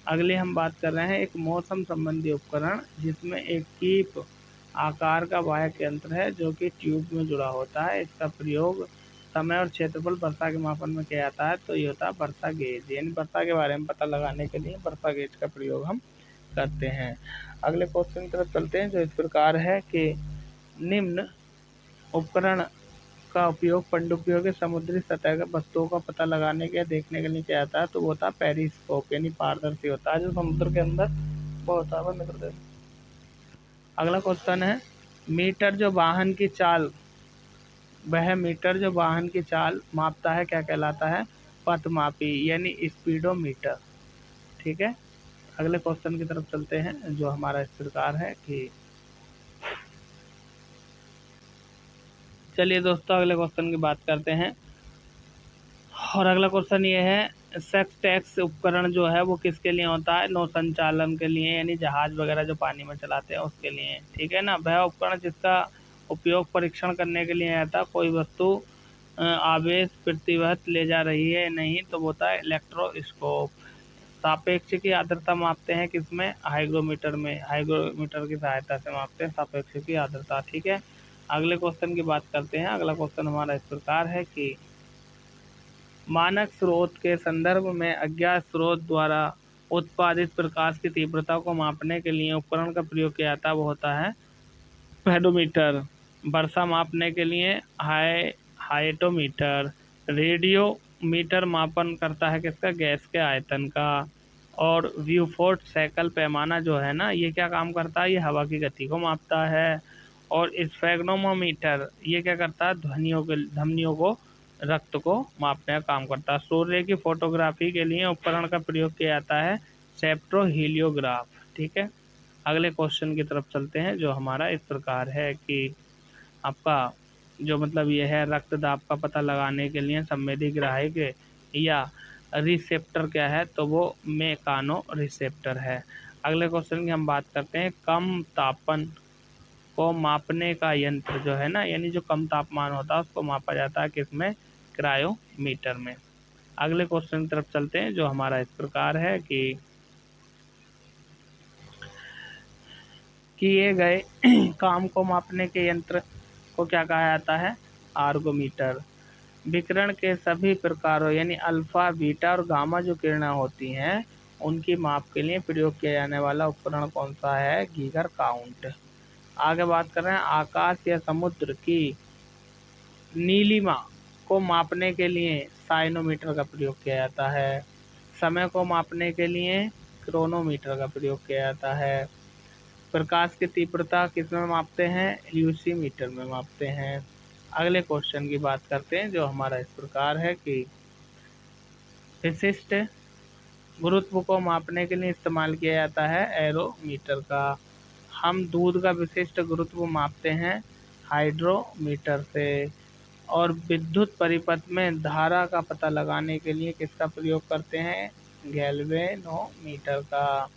अगले हम बात कर रहे हैं एक मौसम संबंधी उपकरण जिसमें एक कीप आकार का वाहक यंत्र है जो कि ट्यूब में जुड़ा होता है। इसका प्रयोग समय और क्षेत्रफल वर्षा के मापन में किया जाता है। तो ये होता है वर्षा गेज, यानी वर्षा के बारे में पता लगाने के लिए वर्षा गेज का प्रयोग हम करते हैं। अगले क्वेश्चन की तरफ चलते हैं, जो इस प्रकार है कि निम्न उपकरण का उपयोग पनडुब्बियों के समुद्री सतह के वस्तुओं का पता लगाने के देखने के लिए किया जाता है। तो वो होता है पेरिस्कोप, यानी पारदर्शी होता है जो समुद्र के अंदर बहुत है निकलते हैं। अगला क्वेश्चन है मीटर जो वाहन की चाल मापता है क्या कहलाता है? पथमापी, यानी स्पीडोमीटर, ठीक है। अगले क्वेश्चन की तरफ चलते हैं, जो हमारा इस प्रकार है कि चलिए दोस्तों अगले क्वेश्चन की बात करते हैं। और अगला क्वेश्चन ये है सेक्स टैक्स उपकरण जो है वो किसके लिए होता है? नौ संचालन के लिए, यानी जहाज वगैरह जो पानी में चलाते हैं उसके लिए, ठीक है ना। वह उपकरण जिसका उपयोग परीक्षण करने के लिए आता है कोई वस्तु आवेश प्रतिवत ले जा रही है नहीं, तो वो होता है इलेक्ट्रोस्कोप। सापेक्ष की आर्द्रता मापते हैं किसमें? हाइग्रोमीटर में। हाइग्रोमीटर की सहायता से मापते हैं सापेक्ष की आर्द्रता, ठीक है। अगले क्वेश्चन की बात करते हैं। अगला क्वेश्चन हमारा इस प्रकार है कि मानक स्रोत के संदर्भ में अज्ञात स्रोत द्वारा उत्पादित प्रकाश की तीव्रता को मापने के लिए उपकरण का प्रयोग किया जाता है वो होता है पेडोमीटर। वर्षा मापने के लिए हाइटोमीटर। रेडियोमीटर मापन करता है किसका, गैस के आयतन का। और व्यूफोर्ड सैकल पैमाना जो है ना, ये क्या काम करता है, ये हवा की गति को मापता है। और स्फेग्नोमीटर ये क्या करता है, धमनियों को रक्त को मापने का काम करता है। सूर्य की फोटोग्राफी के लिए उपकरण का प्रयोग किया जाता है स्पेक्ट्रोहीलियोग्राफ। ठीक है, अगले क्वेश्चन की तरफ चलते हैं जो हमारा इस प्रकार है कि आपका जो मतलब ये है रक्त दाब का पता लगाने के लिए संवेदी ग्राहक या रिसेप्टर क्या है, तो वो मेकानो रिसेप्टर है। अगले क्वेश्चन की हम बात करते हैं कम तापमान को मापने का यंत्र जो है ना, यानी जो कम तापमान होता है उसको मापा जाता है किसमें, क्रायोमीटर में। अगले क्वेश्चन की तरफ चलते हैं जो हमारा इस प्रकार है कि किए गए काम को मापने के यंत्र को क्या कहा जाता है, आर्गोमीटर। विकिरण के सभी प्रकारों यानी अल्फा, बीटा और गामा जो किरणें होती हैं उनकी माप के लिए प्रयोग किया जाने वाला उपकरण कौन सा है, गीगर काउंट। आगे बात कर रहे हैं आकाश या समुद्र की नीलिमा को मापने के लिए साइनोमीटर का प्रयोग किया जाता है। समय को मापने के लिए क्रोनोमीटर का प्रयोग किया जाता है। प्रकाश की तीव्रता किसमें मापते हैं, ल्यूसीमीटर में मापते हैं। अगले क्वेश्चन की बात करते हैं जो हमारा इस प्रकार है कि विशिष्ट गुरुत्व को मापने के लिए इस्तेमाल किया जाता है एरोमीटर का। हम दूध का विशिष्ट गुरुत्व मापते हैं हाइड्रोमीटर से। और विद्युत परिपथ में धारा का पता लगाने के लिए किसका प्रयोग करते हैं, गैल्वेनोमीटर का।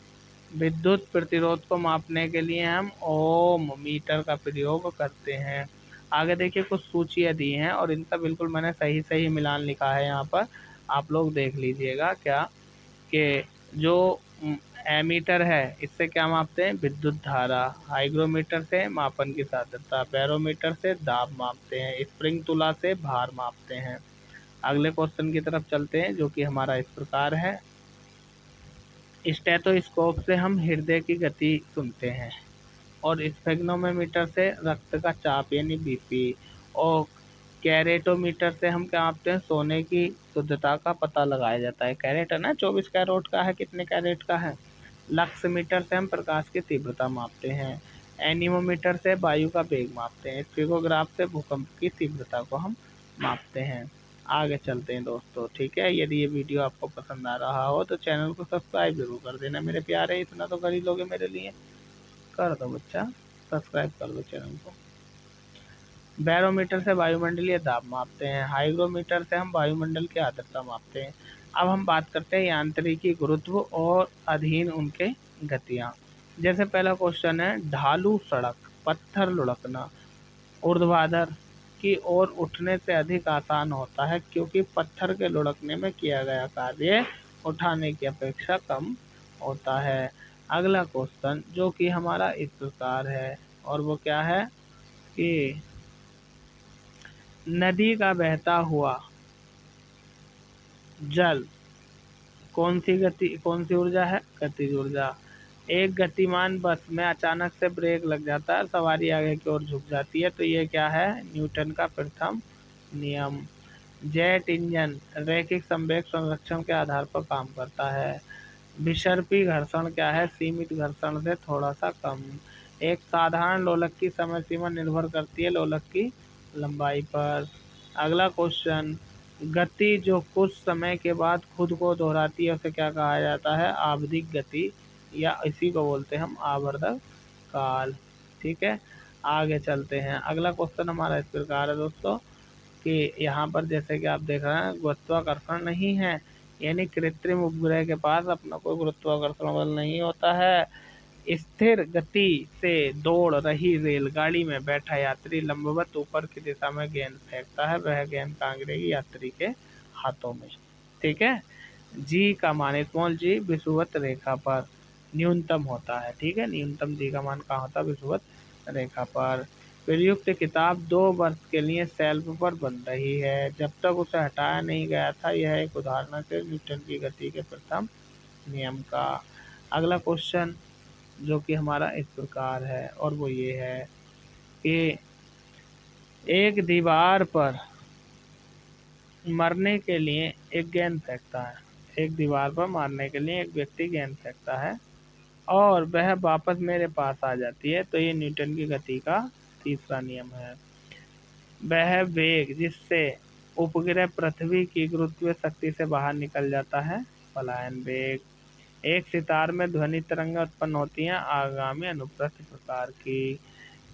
विद्युत प्रतिरोध को मापने के लिए हम ओम मीटर का प्रयोग करते हैं। आगे देखिए कुछ सूचियाँ दी हैं और इनका बिल्कुल मैंने सही सही मिलान लिखा है यहाँ पर, आप लोग देख लीजिएगा क्या कि जो एमीटर है इससे क्या मापते हैं, विद्युत धारा। हाइग्रोमीटर से मापन की साध्यता। बैरोमीटर से दाब मापते हैं। स्प्रिंग तुला से भार मापते हैं। अगले क्वेश्चन की तरफ चलते हैं जो कि हमारा इस प्रकार है स्टेथोस्कोप से हम हृदय की गति सुनते हैं। और स्फेग्नोमीटर से रक्त का चाप यानी बीपी। और कैरेटोमीटर से हम क्या मापते हैं, सोने की शुद्धता का पता लगाया जाता है। कैरेट है ना, 24 कैरेट का है, कितने कैरेट का है। लक्स मीटर से हम प्रकाश की तीव्रता मापते हैं। एनीमोमीटर से वायु का वेग मापते हैं। स्फेगोग्राफ से भूकंप की तीव्रता को हम मापते हैं। आगे चलते हैं दोस्तों, ठीक है। यदि ये वीडियो आपको पसंद आ रहा हो तो चैनल को सब्सक्राइब जरूर कर देना मेरे प्यारे, इतना तो कर ही लोगे मेरे लिए, कर दो बच्चा, सब्सक्राइब कर दो चैनल को। बैरोमीटर से वायुमंडलीय दाब मापते हैं। हाइग्रोमीटर से हम वायुमंडल की आर्द्रता मापते हैं। अब हम बात करते हैं यांत्रिकी गुरुत्व और अधीन उनके गतियाँ। जैसे पहला क्वेश्चन है ढालू सड़क, पत्थर लुढ़कना ऊर्ध्वाधर की ओर उठने से अधिक आसान होता है क्योंकि पत्थर के लुढ़कने में किया गया कार्य उठाने की अपेक्षा कम होता है। अगला क्वेश्चन जो कि हमारा इस प्रकार है और वो क्या है कि नदी का बहता हुआ जल कौन सी ऊर्जा है, गतिज ऊर्जा। एक गतिमान बस में अचानक से ब्रेक लग जाता है, सवारी आगे की ओर झुक जाती है, तो ये क्या है, न्यूटन का प्रथम नियम। जेट इंजन रैखिक संवेग संरक्षण के आधार पर काम करता है। विसर्पी घर्षण क्या है, सीमित घर्षण से थोड़ा सा कम। एक साधारण लोलक की समय सीमा निर्भर करती है लोलक की लंबाई पर। अगला क्वेश्चन गति जो कुछ समय के बाद खुद को दोहराती है उसे क्या कहा जाता है, आवधिक गति, या इसी को बोलते हैं हम आवर्धक काल। ठीक है, आगे चलते हैं। अगला क्वेश्चन हमारा इस प्रकार है दोस्तों कि यहाँ पर जैसे कि आप देख रहे हैं गुरुत्वाकर्षण नहीं है, यानी कृत्रिम उपग्रह के पास अपना कोई गुरुत्वाकर्षण बल नहीं होता है। स्थिर गति से दौड़ रही रेलगाड़ी में बैठा यात्री लंबवत ऊपर की दिशा में गेंद फेंकता है, वह गेंद कहाँ गिरेगी, यात्री के हाथों में। ठीक है, जी का मान स्मॉल जी विषुवत रेखा पर न्यूनतम होता है। ठीक है, न्यूनतम जी का मान कहाँ होता है, विषुवत रेखा पर। प्रयुक्त किताब 2 वर्ष के लिए शेल्फ पर बन रही है, जब तक उसे हटाया नहीं गया था। यह एक उदाहरण है न्यूटन की गति के प्रथम नियम का। अगला क्वेश्चन जो कि हमारा इस प्रकार है, और वो ये है कि एक दीवार पर मरने के लिए एक गेंद फेंकता है। एक दीवार पर मारने के लिए एक व्यक्ति गेंद फेंकता है और वह वापस मेरे पास आ जाती है, तो ये न्यूटन की गति का तीसरा नियम है। वह वेग जिससे उपग्रह पृथ्वी की गुरुत्वीय शक्ति से बाहर निकल जाता है, पलायन वेग। एक सितार में ध्वनि तरंगें उत्पन्न होती हैं आगामी अनुप्रस्थ प्रकार की।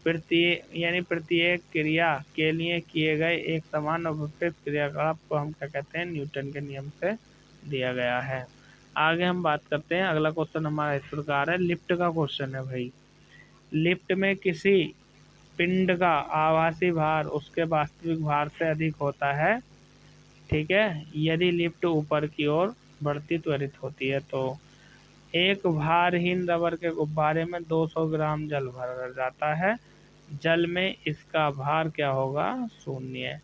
प्रत्येक क्रिया के लिए किए गए एक समान और विपरीत क्रियाकलाप को हम क्या कहते हैं, न्यूटन के नियम से दिया गया है। आगे हम बात करते हैं। अगला क्वेश्चन हमारा इस प्रकार है, लिफ्ट का क्वेश्चन है भाई। लिफ्ट में किसी पिंड का आभासी भार उसके वास्तविक भार से अधिक होता है, ठीक है, यदि लिफ्ट ऊपर की ओर बढ़ती त्वरित होती है। तो एक भारहीन रबर के गुब्बारे में 200 ग्राम जल भर जाता है। जल में इसका भार क्या होगा, 0।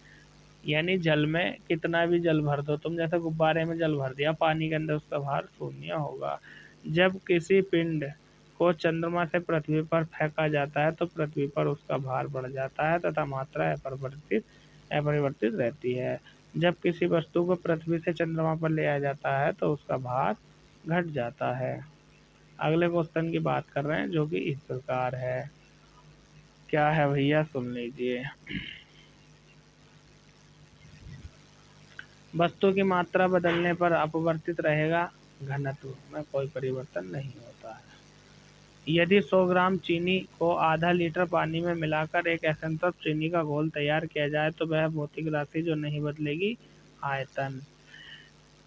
यानी जल में कितना भी जल भर दो तुम, जैसे गुब्बारे में जल भर दिया पानी के अंदर, उसका भार 0 होगा। जब किसी पिंड को चंद्रमा से पृथ्वी पर फेंका जाता है तो पृथ्वी पर उसका भार बढ़ जाता है तथा मात्रा अपरिवर्तित रहती है। जब किसी वस्तु को पृथ्वी से चंद्रमा पर ले आया जाता है तो उसका भार घट जाता है। अगले क्वेश्चन की बात कर रहे हैं जो कि इस प्रकार है। क्या है भैया, सुन लीजिए। वस्तु की मात्रा बदलने पर अपवर्तित रहेगा, घनत्व में कोई परिवर्तन नहीं होता है। यदि 100 ग्राम चीनी को आधा लीटर पानी में मिलाकर एक असंतृप्त चीनी का घोल तैयार किया जाए तो वह भौतिक राशि जो नहीं बदलेगी, आयतन।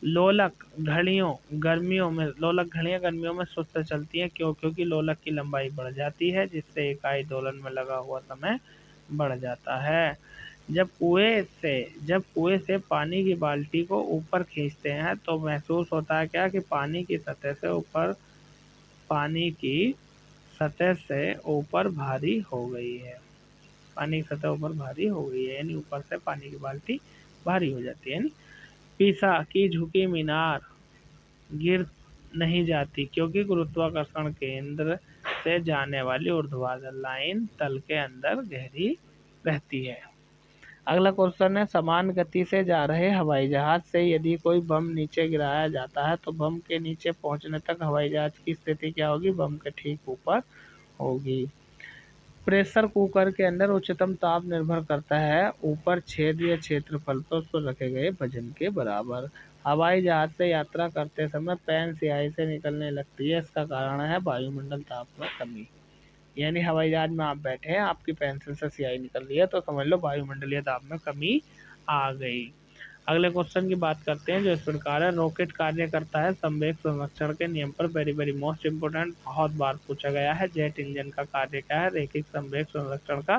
लोलक घड़ियां गर्मियों में सुस्त चलती हैं, क्योंकि लोलक की लंबाई बढ़ जाती है जिससे इकाई दोलन में लगा हुआ समय बढ़ जाता है। जब कुएं से पानी की बाल्टी को ऊपर खींचते हैं तो महसूस होता है क्या, कि पानी की सतह से ऊपर भारी हो गई है। पानी की सतह ऊपर भारी हो गई है, यानी ऊपर से पानी की बाल्टी भारी हो जाती है। यानी पीसा की झुकी मीनार गिर नहीं जाती क्योंकि गुरुत्वाकर्षण केंद्र से जाने वाली ऊर्ध्वाधर लाइन तल के अंदर गहरी रहती है। अगला क्वेश्चन है, समान गति से जा रहे हवाई जहाज से यदि कोई बम नीचे गिराया जाता है तो बम के नीचे पहुंचने तक हवाई जहाज की स्थिति क्या होगी, बम के ठीक ऊपर होगी। प्रेशर कुकर के अंदर उच्चतम ताप निर्भर करता है ऊपर छेद या क्षेत्रफल पर उस पर रखे गए वजन के बराबर। हवाई जहाज से यात्रा करते समय पेन स्याही से निकलने लगती है, इसका कारण है वायुमंडल ताप में कमी। यानी हवाई जहाज में आप बैठे हैं, आपकी पेंसिल से स्याही निकल रही है तो समझ लो वायुमंडलीय दाब में कमी आ गई। अगले क्वेश्चन की बात करते हैं जो इस प्रकार है। रॉकेट कार्य करता है संवेग संरक्षण के नियम पर। वेरी मोस्ट इम्पोर्टेंट, बहुत बार पूछा गया है। जेट इंजन का कार्य क्या है, रैखिक संवेग संरक्षण का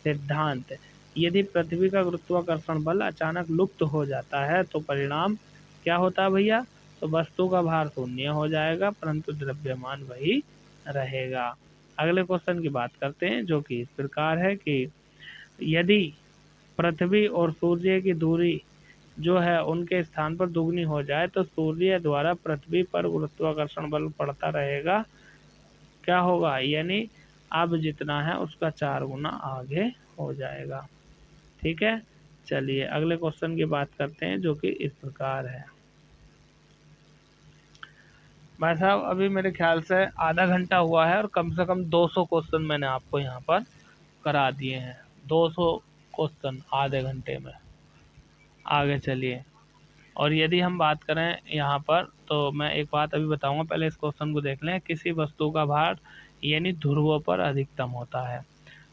सिद्धांत। यदि पृथ्वी का गुरुत्वाकर्षण बल अचानक लुप्त हो जाता है तो परिणाम क्या होता है भैया, तो वस्तु का भार 0 हो जाएगा परंतु द्रव्यमान वही रहेगा। अगले क्वेश्चन की बात करते हैं जो कि इस प्रकार है कि यदि पृथ्वी और सूर्य की दूरी जो है उनके स्थान पर दुगनी हो जाए तो सूर्य द्वारा पृथ्वी पर गुरुत्वाकर्षण बल पड़ता रहेगा, क्या होगा, यानी अब जितना है उसका 4 गुना आगे हो जाएगा। ठीक है, चलिए अगले क्वेश्चन की बात करते हैं जो कि इस प्रकार है। भाई साहब अभी मेरे ख्याल से आधा घंटा हुआ है और कम से कम 200 क्वेश्चन मैंने आपको यहाँ पर करा दिए हैं। 200 क्वेश्चन आधे घंटे में। आगे चलिए, और यदि हम बात करें यहाँ पर तो मैं एक बात अभी बताऊंगा, पहले इस क्वेश्चन को देख लें। किसी वस्तु का भार यानी ध्रुवों पर अधिकतम होता है।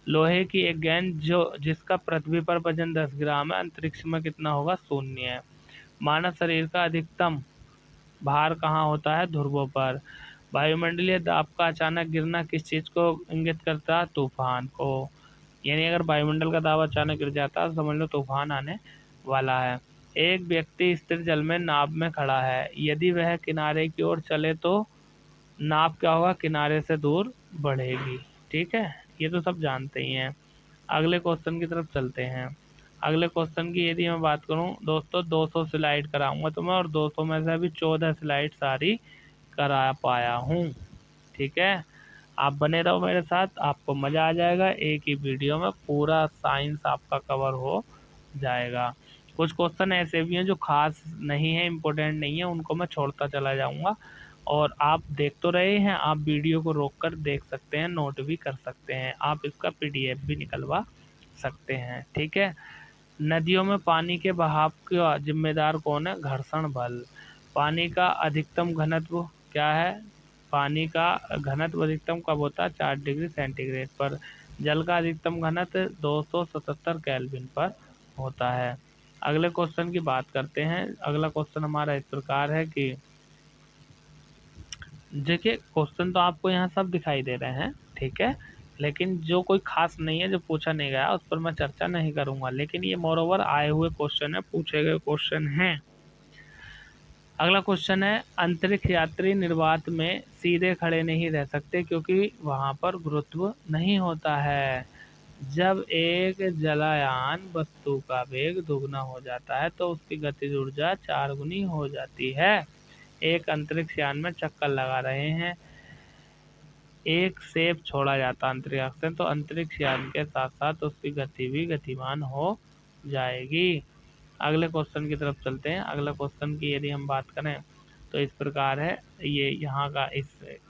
लोहे की एक गेंद जिसका पृथ्वी पर वजन 10 ग्राम है, अंतरिक्ष में कितना होगा, 0 है। मानव शरीर का अधिकतम भार कहाँ होता है, ध्रुवों पर। वायुमंडलीय दाब का अचानक गिरना किस चीज को इंगित करता है, तूफान को। यानी अगर वायुमंडल का दाब अचानक गिर जाता है तो समझ लो तूफान आने वाला है। एक व्यक्ति स्थिर जल में नाव में खड़ा है, यदि वह किनारे की ओर चले तो नाव क्या होगा, किनारे से दूर बढ़ेगी। ठीक है, ये तो सब जानते ही हैं। अगले क्वेश्चन की तरफ चलते हैं। अगले क्वेश्चन की यदि मैं बात करूं दोस्तों, 200 स्लाइड कराऊंगा तो मैं, और 200 में से अभी 14 स्लाइड सारी करा पाया हूं। ठीक है, आप बने रहो मेरे साथ, आपको मज़ा आ जाएगा। एक ही वीडियो में पूरा साइंस आपका कवर हो जाएगा। कुछ क्वेश्चन ऐसे भी हैं जो खास नहीं है, इम्पोर्टेंट नहीं है, उनको मैं छोड़ता चला जाऊंगा। और आप देख तो रहे हैं, आप वीडियो को रोककर देख सकते हैं, नोट भी कर सकते हैं, आप इसका पीडीएफ भी निकलवा सकते हैं। ठीक है। नदियों में पानी के बहाव का जिम्मेदार कौन है? घर्षण बल। पानी का अधिकतम घनत्व क्या है? पानी का घनत्व अधिकतम कब होता है? 4 डिग्री सेंटीग्रेड पर। जल का अधिकतम घनत्व 277 केल्विन पर होता है। अगले क्वेश्चन की बात करते हैं। अगला क्वेश्चन हमारा इस प्रकार है कि देखिए, क्वेश्चन तो आपको यहाँ सब दिखाई दे रहे हैं, ठीक है, लेकिन जो कोई खास नहीं है, जो पूछा नहीं गया, उस पर मैं चर्चा नहीं करूंगा। लेकिन ये मोरोवर आए हुए क्वेश्चन है, पूछे गए क्वेश्चन हैं। अगला क्वेश्चन है, अंतरिक्ष यात्री निर्वात में सीधे खड़े नहीं रह सकते क्योंकि वहां पर गुरुत्व नहीं होता है। जब एक जलायान वस्तु का वेग दुगना हो जाता है तो उसकी गतिज ऊर्जा 4 गुनी हो जाती है। एक अंतरिक्ष यान में चक्कर लगा रहे हैं, एक सेब छोड़ा जाता अंतरिक्ष से, तो अंतरिक्ष यान के साथ साथ उसकी गति भी गतिमान हो जाएगी। अगले क्वेश्चन की तरफ चलते हैं। अगला क्वेश्चन की यदि हम बात करें तो इस प्रकार है, ये यहाँ का इस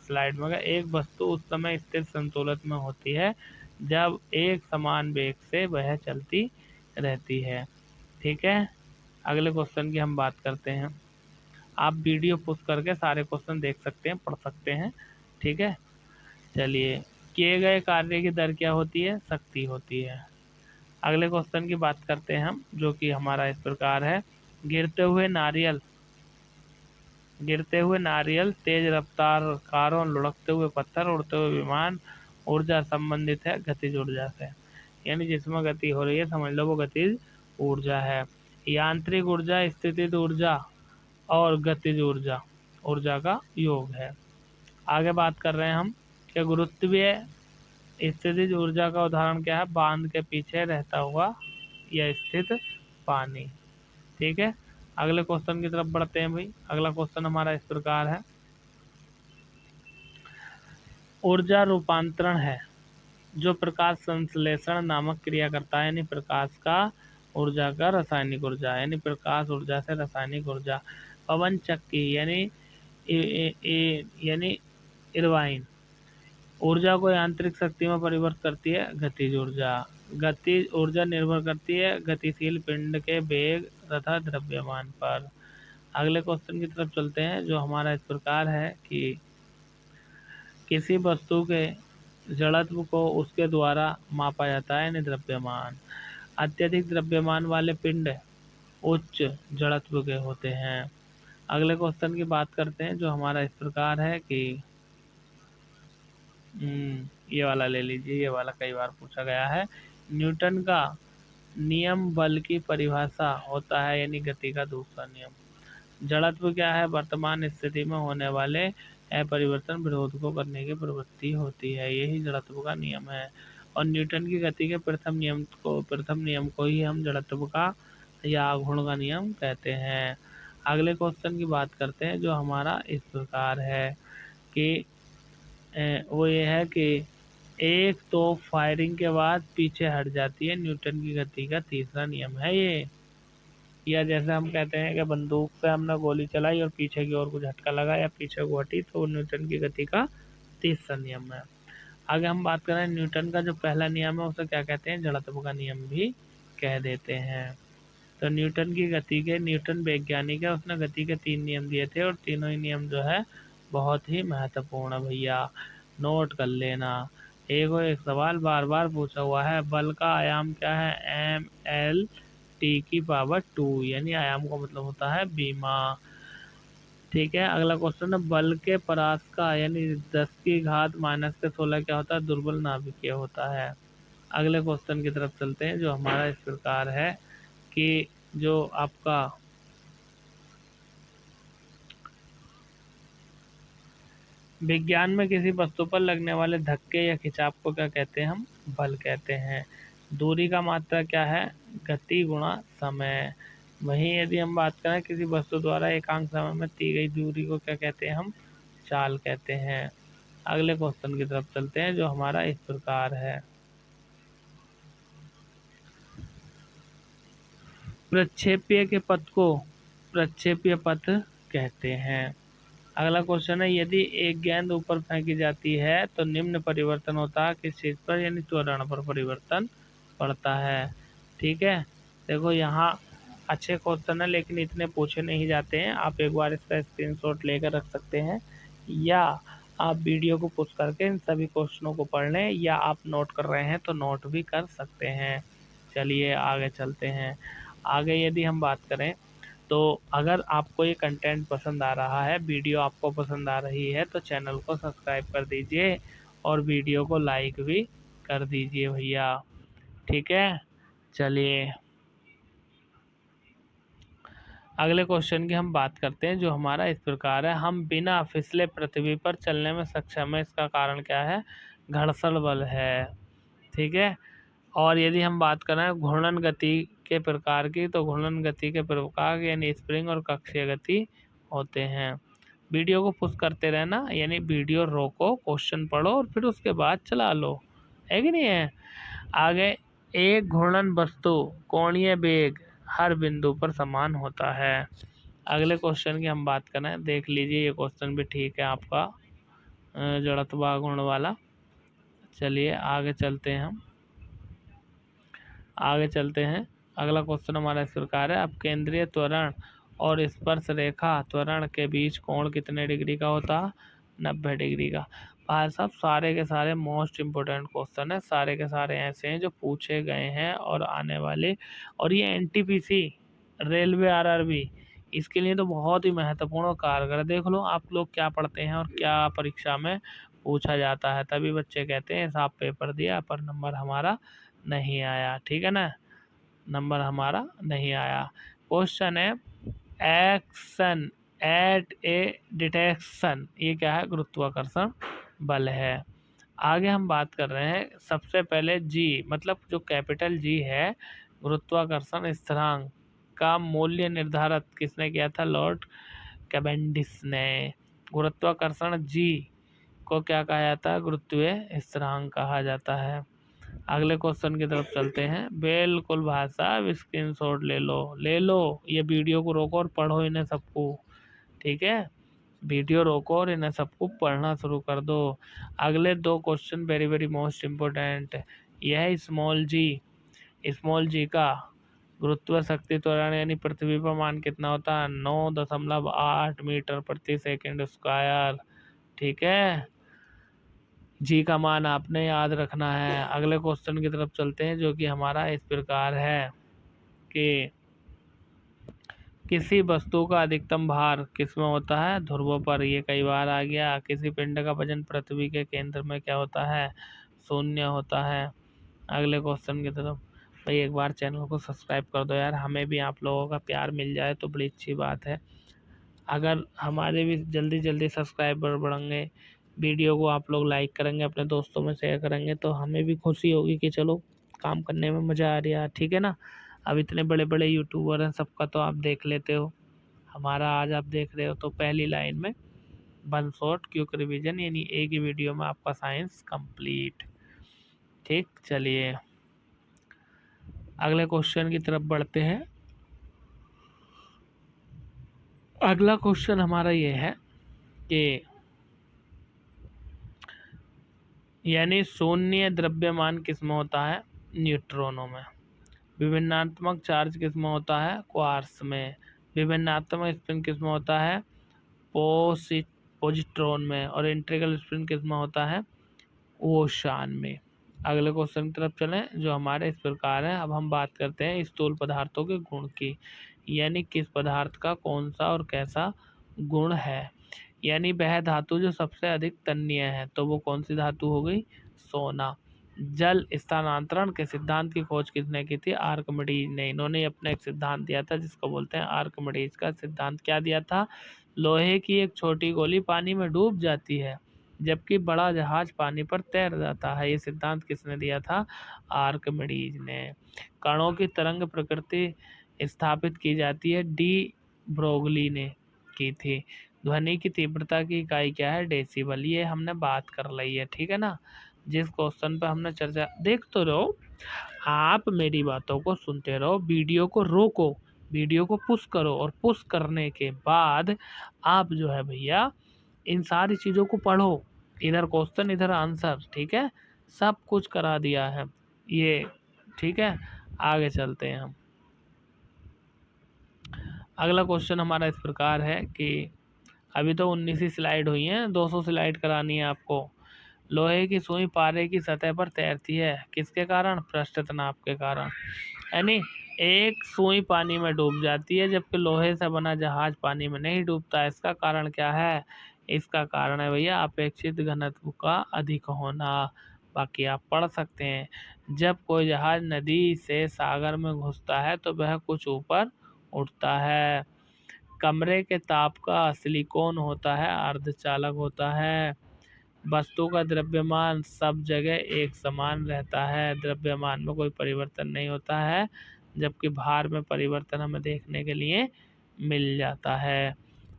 स्लाइड में, एक वस्तु उस समय स्थिर संतुलन में होती है जब एक समान वेग से वह चलती रहती है। ठीक है। अगले क्वेश्चन की हम बात करते हैं। आप वीडियो पुश करके सारे क्वेश्चन देख सकते हैं, पढ़ सकते हैं। ठीक है, चलिए। किए गए कार्य की दर क्या होती है? शक्ति होती है। अगले क्वेश्चन की बात करते हैं हम, जो कि हमारा इस प्रकार है, गिरते हुए नारियल, तेज रफ्तार कारों, लुढ़कते हुए पत्थर, उड़ते हुए विमान, ऊर्जा संबंधित है गतिज ऊर्जा से। यानी जिसमें गति हो रही है समझ लो वो गतिज ऊर्जा है। यांत्रिक ऊर्जा, स्थितिज ऊर्जा और गतिज ऊर्जा, ऊर्जा का योग है। आगे बात कर रहे हैं हम कि गुरुत्वीय स्थितिज ऊर्जा का उदाहरण क्या है? बांध के पीछे रहता हुआ या स्थित पानी। ठीक है। अगले क्वेश्चन की तरफ बढ़ते हैं भाई। अगला क्वेश्चन हमारा इस प्रकार है, ऊर्जा रूपांतरण है जो प्रकाश संश्लेषण नामक क्रिया करता है, यानी प्रकाश का ऊर्जा का रासायनिक ऊर्जा, यानी प्रकाश ऊर्जा से रासायनिक ऊर्जा। पवन चक्की यानी इरवाइन ऊर्जा को यांत्रिक शक्ति में परिवर्तित करती है, गतिज ऊर्जा। गतिज ऊर्जा निर्भर करती है गतिशील पिंड के वेग तथा द्रव्यमान पर। अगले क्वेश्चन की तरफ चलते हैं, जो हमारा इस प्रकार है कि किसी वस्तु के जड़त्व को उसके द्वारा मापा जाता है, यानी द्रव्यमान। अत्यधिक द्रव्यमान वाले पिंड उच्च जड़त्व के होते हैं। अगले क्वेश्चन की बात करते हैं, जो हमारा इस प्रकार है कि ये वाला ले लीजिए, ये वाला कई बार पूछा गया है। न्यूटन का नियम बल की परिभाषा होता है, यानी गति का दूसरा नियम। जड़त्व क्या है? वर्तमान स्थिति में होने वाले अपरिवर्तन विरोध को करने की प्रवृत्ति होती है, यही जड़त्व का नियम है। और न्यूटन की गति के प्रथम नियम को ही हम जड़त्व का या आघूर्ण का नियम कहते हैं। अगले क्वेश्चन की बात करते हैं, जो हमारा इस प्रकार है कि वो ये है कि एक तो फायरिंग के बाद पीछे हट जाती है, न्यूटन की गति का तीसरा नियम है ये। या जैसे हम कहते हैं कि बंदूक से हमने गोली चलाई और पीछे की ओर को झटका लगा या पीछे को हटी, तो न्यूटन की गति का तीसरा नियम है। आगे हम बात करें न्यूटन का जो पहला नियम है उसे क्या कहते हैं? जड़त्व का नियम भी कह देते हैं। तो न्यूटन की गति के, न्यूटन वैज्ञानिक है, उसने गति के 3 नियम दिए थे और तीनों ही नियम जो है बहुत ही महत्वपूर्ण है भैया, नोट कर लेना। एक सवाल बार बार पूछा हुआ है, बल का आयाम क्या है? mL/T⁴, यानी आयाम का मतलब होता है बीमा। ठीक है। अगला क्वेश्चन है, बल के परास का यानी 10⁻⁻16 क्या होता है? दुर्बल नाभिकीय होता है। अगले क्वेश्चन की तरफ चलते हैं, जो हमारा इस प्रकार है कि जो आपका विज्ञान में किसी वस्तु पर लगने वाले धक्के या खिंचाव को क्या कहते हैं? हम बल कहते हैं। दूरी का मात्रा क्या है? गति गुणा समय। वहीं यदि हम बात करें किसी वस्तु द्वारा एकांक समय में दी गई दूरी को क्या कहते हैं? हम चाल कहते हैं। अगले क्वेश्चन की तरफ चलते हैं जो हमारा इस प्रकार है। प्रक्षेप्य के पथ को प्रक्षेप्य पथ कहते हैं। अगला क्वेश्चन है, यदि एक गेंद ऊपर फेंकी जाती है तो निम्न परिवर्तन होता है किस चीज पर, यानी त्वरण पर परिवर्तन पड़ता है। ठीक है, देखो यहाँ अच्छे क्वेश्चन है लेकिन इतने पूछे नहीं जाते हैं। आप एक बार इसका स्क्रीनशॉट लेकर रख सकते हैं, या आप वीडियो को पॉज करके इन सभी क्वेश्चनों को पढ़ लें, या आप नोट कर रहे हैं तो नोट भी कर सकते हैं। चलिए आगे चलते हैं। आगे यदि हम बात करें तो अगर आपको ये कंटेंट पसंद आ रहा है, वीडियो आपको पसंद आ रही है, तो चैनल को सब्सक्राइब कर दीजिए और वीडियो को लाइक भी कर दीजिए भैया। ठीक है, चलिए अगले क्वेश्चन की हम बात करते हैं जो हमारा इस प्रकार है। हम बिना फिसले पृथ्वी पर चलने में सक्षम है, इसका कारण क्या है? घर्षण बल है। ठीक है, और यदि हम बात करें घूर्णन गति के प्रकार की, तो घूर्णन गति के प्रकार यानी स्प्रिंग और कक्षीय गति होते हैं। वीडियो को पुश करते रहना, यानी वीडियो रोको, क्वेश्चन पढ़ो और फिर उसके बाद चला लो, है कि नहीं है। आगे, एक घूर्णन वस्तु कोणीय वेग हर बिंदु पर समान होता है। अगले क्वेश्चन की हम बात करें, देख लीजिए ये क्वेश्चन भी ठीक है आपका, जड़त्वा गुण वाला। चलिए आगे चलते हैं अगला क्वेश्चन हमारा इस प्रकार है। अब केंद्रीय त्वरण और स्पर्श रेखा त्वरण के बीच कोण कितने डिग्री का होता है? 90 डिग्री का। भाई साहब सारे के सारे मोस्ट इम्पोर्टेंट क्वेश्चन है, सारे के सारे ऐसे हैं जो पूछे गए हैं और आने वाले, और ये एनटीपीसी रेलवे आरआरबी इसके लिए तो बहुत ही महत्वपूर्ण और कारगर है। देख लो आप लोग क्या पढ़ते हैं और क्या परीक्षा में पूछा जाता है, तभी बच्चे कहते हैं साहब पेपर दिया पर नंबर हमारा नहीं आया। ठीक है ना, नंबर हमारा नहीं आया। क्वेश्चन है, एक्शन एट ए डिटेक्शन, ये क्या है? गुरुत्वाकर्षण बल है। आगे हम बात कर रहे हैं, सबसे पहले जी मतलब जो कैपिटल जी है, गुरुत्वाकर्षण स्थिरांक का मूल्य निर्धारित किसने किया था? लॉर्ड कैवेंडिश ने। गुरुत्वाकर्षण जी को क्या कहा जाता है? गुरुत्वीय स्थिरांक कहा जाता है। अगले क्वेश्चन की तरफ चलते हैं। बिल्कुल भाई साहब स्क्रीनशॉट ले लो, ये वीडियो को रोको और पढ़ो इन्हें सबको। ठीक है, वीडियो रोको और इन्हें सबको पढ़ना शुरू कर दो। अगले दो question very very most important. यह है स्मॉल जी का गुरुत्व शक्ति त्वरण यानी पृथ्वी पर मान कितना होता है? 9.8 मीटर प्रति सेकंड स्क्वायर। ठीक है, जी का मान आपने याद रखना है। अगले क्वेश्चन की तरफ चलते हैं जो कि हमारा इस प्रकार है कि किसी वस्तु का अधिकतम भार किसमें होता है? ध्रुवों पर। ये कई बार आ गया। किसी पिंड का वजन पृथ्वी के केंद्र में क्या होता है? शून्य होता है। अगले क्वेश्चन की तरफ, भाई एक बार चैनल को सब्सक्राइब कर दो यार, हमें भी आप लोगों का प्यार मिल जाए तो बड़ी अच्छी बात है। अगर हमारे भी जल्दी जल्दी सब्सक्राइबर बढ़ेंगे, वीडियो को आप लोग लाइक करेंगे, अपने दोस्तों में शेयर करेंगे, तो हमें भी खुशी होगी कि चलो काम करने में मज़ा आ रहा है। ठीक है ना, अब इतने बड़े बड़े यूट्यूबर हैं, सबका तो आप देख लेते हो, हमारा आज आप देख रहे हो, तो पहली लाइन में वन शॉट क्विक रिवीजन, यानी एक ही वीडियो में आपका साइंस कंप्लीट। ठीक, चलिए अगले क्वेश्चन की तरफ बढ़ते हैं। अगला क्वेश्चन हमारा ये है कि यानी शून्य द्रव्यमान किसमें होता है? न्यूट्रॉनों में। विभिन्नात्मक चार्ज किसमें होता है? क्वार्ट्ज में। विभिन्नात्मक स्पिन किसमें होता है? पॉजिट्रॉन में। और इंटीग्रल स्पिन किसमें होता है? ओशान में। अगले क्वेश्चन की तरफ चलें जो हमारे इस प्रकार है। अब हम बात करते हैं स्थूल पदार्थों के गुण की, यानी किस पदार्थ का कौन सा और कैसा गुण है। यानी वह धातु जो सबसे अधिक तन्य है, तो वो कौन सी धातु हो गई? सोना। जल स्थानांतरण के सिद्धांत की खोज किसने की थी? आर्किमिडीज ने। इन्होंने अपना एक सिद्धांत दिया था जिसको बोलते हैं आर्किमिडीज का सिद्धांत। क्या दिया था? लोहे की एक छोटी गोली पानी में डूब जाती है जबकि बड़ा जहाज पानी पर तैर जाता है। ये सिद्धांत किसने दिया था? आर्किमिडीज ने। कणों की तरंग प्रकृति स्थापित की जाती है, डी ब्रोगली ने की थी। ध्वनि की तीव्रता की इकाई क्या है? डेसिबल। ये हमने बात कर ली है, ठीक है ना। जिस क्वेश्चन पे हमने चर्चा, देख तो रहो, आप मेरी बातों को सुनते रहो, वीडियो को रोको, वीडियो को पुश करो, और पुश करने के बाद आप जो है भैया इन सारी चीज़ों को पढ़ो, इधर क्वेश्चन इधर आंसर, ठीक है, सब कुछ करा दिया है ये, ठीक है। आगे चलते हैं हम। अगला क्वेश्चन हमारा इस प्रकार है कि अभी तो 19 ही स्लाइड हुई हैं, 200 स्लाइड करानी है आपको। लोहे की सुई पारे की सतह पर तैरती है, किसके कारण? पृष्ठ तनाव के कारण। यानी एक सुई पानी में डूब जाती है, जबकि लोहे से बना जहाज पानी में नहीं डूबता। इसका कारण क्या है? इसका कारण है भैया अपेक्षित घनत्व का अधिक होना। बाकी आप पढ़ सकते हैं। जब कोई जहाज नदी से सागर में घुसता है तो वह कुछ ऊपर उठता है। कमरे के ताप का असली कौन होता है? अर्धचालक होता है। वस्तु का द्रव्यमान सब जगह एक समान रहता है, द्रव्यमान में कोई परिवर्तन नहीं होता है, जबकि भार में परिवर्तन हमें देखने के लिए मिल जाता है।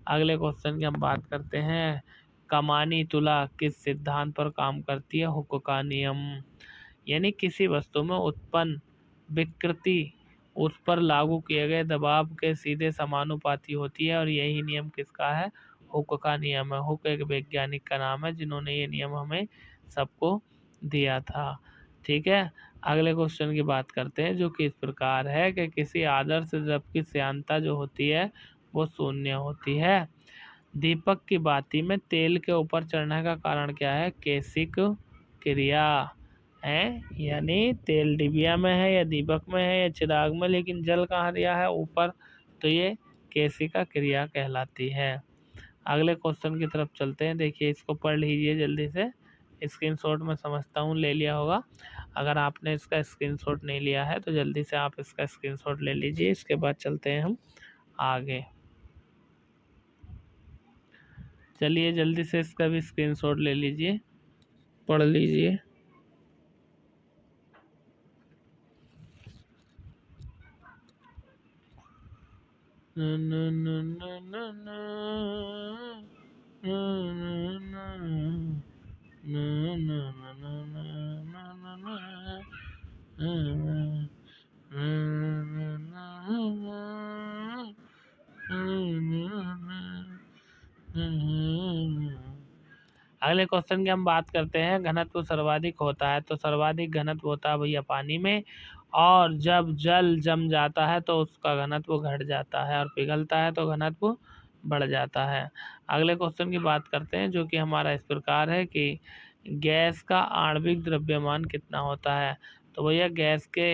अगले क्वेश्चन की हम बात करते हैं। कमानी तुला किस सिद्धांत पर काम करती है? हुक का नियम। यानी किसी वस्तु में उत्पन्न विकृति उस पर लागू किए गए दबाव के सीधे समानुपाती होती है, और यही नियम किसका है? हुक का नियम है। हुक एक वैज्ञानिक का नाम है जिन्होंने ये नियम हमें सबको दिया था, ठीक है। अगले क्वेश्चन की बात करते हैं, जो कि इस प्रकार है कि किसी आदर्श द्रव की श्यानता जो होती है वो शून्य होती है। दीपक की बाती में तेल के ऊपर चढ़ने का कारण क्या है? केशिक क्रिया है। यानी तेल डिबिया में है या दीपक में है या चिराग में, लेकिन जल कहाँ रिया है? ऊपर। तो ये केशिका क्रिया कहलाती है। अगले क्वेश्चन की तरफ चलते हैं। देखिए, इसको पढ़ लीजिए जल्दी से। स्क्रीनशॉट में समझता हूँ ले लिया होगा। अगर आपने इसका स्क्रीनशॉट नहीं लिया है तो जल्दी से आप इसका स्क्रीनशॉट ले लीजिए। इसके बाद चलते हैं हम आगे। चलिए जल्दी से इसका भी स्क्रीनशॉट ले लीजिए, पढ़ लीजिए। अगले क्वेश्चन की हम बात करते हैं। घनत्व सर्वाधिक होता है, तो सर्वाधिक घनत्व होता है भैया पानी में, और जब जल जम जाता है तो उसका घनत्व घट जाता है, और पिघलता है तो घनत्व बढ़ जाता है। अगले क्वेश्चन की बात करते हैं, जो कि हमारा इस प्रकार है कि गैस का आणविक द्रव्यमान कितना होता है? तो भैया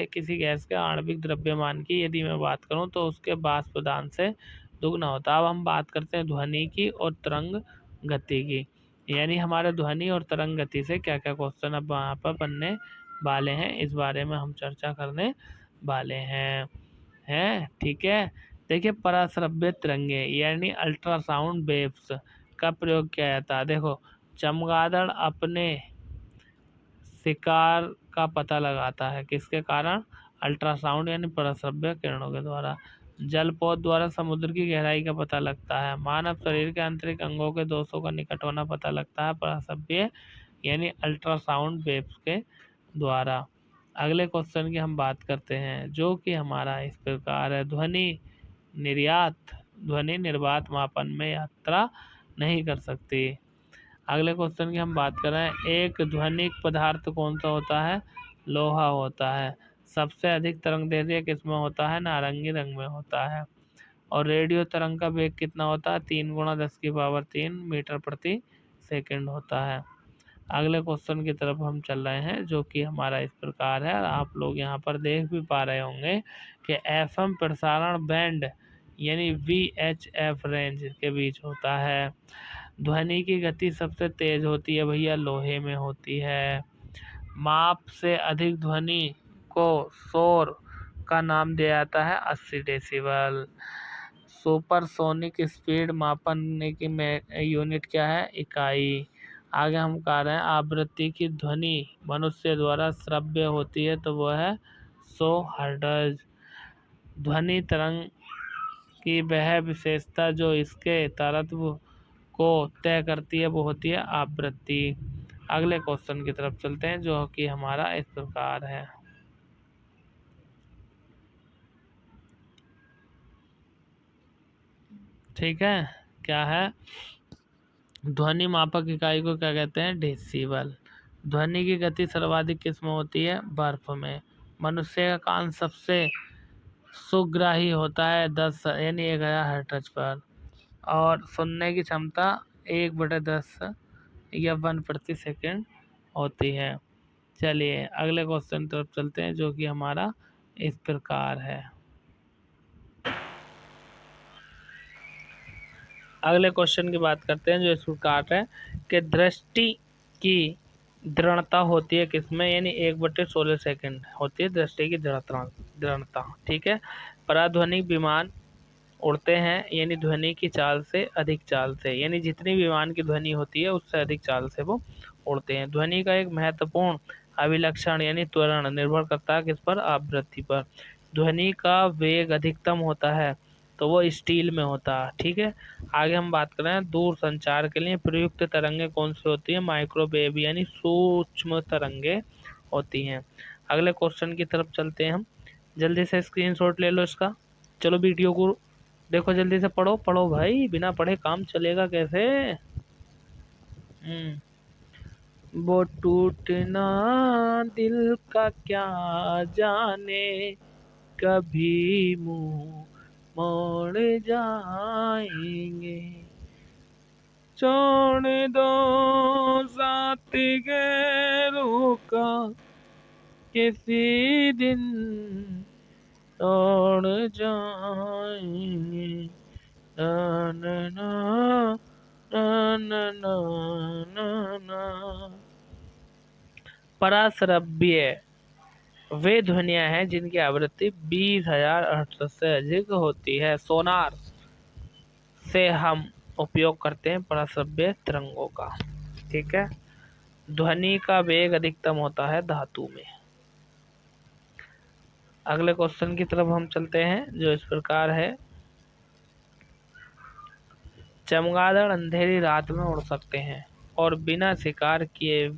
किसी गैस के आणविक द्रव्यमान की यदि मैं बात करूं तो उसके बाष्पदान से दुगना होता है। अब हम बात करते हैं ध्वनि की और तरंग गति की। यानी हमारे ध्वनि और तरंग गति से क्या क्या क्वेश्चन अब वहाँ पर बनने वाले हैं, इस बारे में हम चर्चा करने वाले हैं, ठीक है। देखिए, पराश्रव्य तरंगे यानी अल्ट्रासाउंड वेव्स का प्रयोग किया जाता है। देखो, चमगादड़ अपने शिकार का पता लगाता है, किसके कारण? अल्ट्रासाउंड यानी पराश्रव्य किरणों के द्वारा। जलपोत द्वारा समुद्र की गहराई का पता लगता है। मानव शरीर के आंतरिक अंगों के दोषों का निकट होना पता लगता है पराश्रव्य यानी अल्ट्रासाउंड वेव्स के द्वारा। अगले क्वेश्चन की हम बात करते हैं, जो कि हमारा इस प्रकार है। ध्वनि निर्वात मापन में यात्रा नहीं कर सकती। अगले क्वेश्चन की हम बात कर रहे हैं। एक ध्वनिक पदार्थ कौन सा होता है? लोहा होता है। सबसे अधिक तरंग दैर्ध्य किसमें होता है? नारंगी रंग में होता है। और रेडियो तरंग का वेग कितना होता है? 3 × 10⁻³ मीटर प्रति सेकंड होता है। अगले क्वेश्चन की तरफ हम चल रहे हैं, जो कि हमारा इस प्रकार है। आप लोग यहाँ पर देख भी पा रहे होंगे कि FM प्रसारण बैंड यानी VHF रेंज के बीच होता है। ध्वनि की गति सबसे तेज होती है भैया, लोहे में होती है। माप से अधिक ध्वनि को शोर का नाम दिया जाता है 80 डेसिबल। सुपरसोनिक स्पीड मापने की यूनिट क्या है? इकाई। आगे हम कह रहे हैं आवृत्ति की ध्वनि मनुष्य द्वारा श्रव्य होती है, तो वो है 100 हर्ट्ज। ध्वनि तरंग की वह विशेषता जो इसके तरत्व को तय करती है वो होती है आवृत्ति। अगले क्वेश्चन की तरफ चलते हैं जो कि हमारा इस प्रकार है। ठीक है, क्या है? ध्वनि मापक इकाई को क्या कहते हैं? डेसिबल। ध्वनि की गति सर्वाधिक किस में होती है? बर्फ में। मनुष्य का कान सबसे सुग्राही होता है 10 यानी 1000 हर्ट्ज पर, और सुनने की क्षमता 1/10 या 1/सेकंड होती है। चलिए अगले क्वेश्चन तरफ चलते हैं जो कि हमारा इस प्रकार है। अगले क्वेश्चन की बात करते हैं जो इस प्रकार है कि दृष्टि की दृढ़ता होती है किसमें? यानी 1/16 सेकंड होती है दृष्टि की दृढ़ता। ठीक है। पराध्वनिक विमान उड़ते हैं यानी ध्वनि की चाल से अधिक चाल से, यानी जितनी विमान की ध्वनि होती है उससे अधिक चाल से वो उड़ते हैं। ध्वनि का एक महत्वपूर्ण अभिलक्षण यानी त्वरण निर्भर करता है किस पर? आवृत्ति पर। ध्वनि का वेग अधिकतम होता है तो वो स्टील में होता है। ठीक है। आगे हम बात करें दूर संचार के लिए प्रयुक्त तरंगे कौन सी होती है? माइक्रोवेव यानी सूक्ष्म तरंगे होती हैं। अगले क्वेश्चन की तरफ चलते हैं हम। जल्दी से स्क्रीनशॉट ले लो इसका। चलो वीडियो को देखो, जल्दी से पढ़ो पढ़ो भाई, बिना पढ़े काम चलेगा कैसे? वो टूटना दिल का क्या जाने, कभी मुंह मोड़ जाएंगे, छोड़ दो साथ गैरों का किसी दिन तोड़ जाएंगे। ना ना ना ना ना ना ना ना। पराश्रव्य वे ध्वनियाँ हैं जिनकी आवृत्ति 20,000 हर्ट्ज से अधिक होती है। सोनार से हम उपयोग करते हैं पराश्रव्य तरंगों का। ठीक है। ध्वनि का वेग अधिकतम होता है धातु में। अगले क्वेश्चन की तरफ हम चलते हैं जो इस प्रकार है। चमगादड़ अंधेरी रात में उड़ सकते हैं और बिना शिकार किए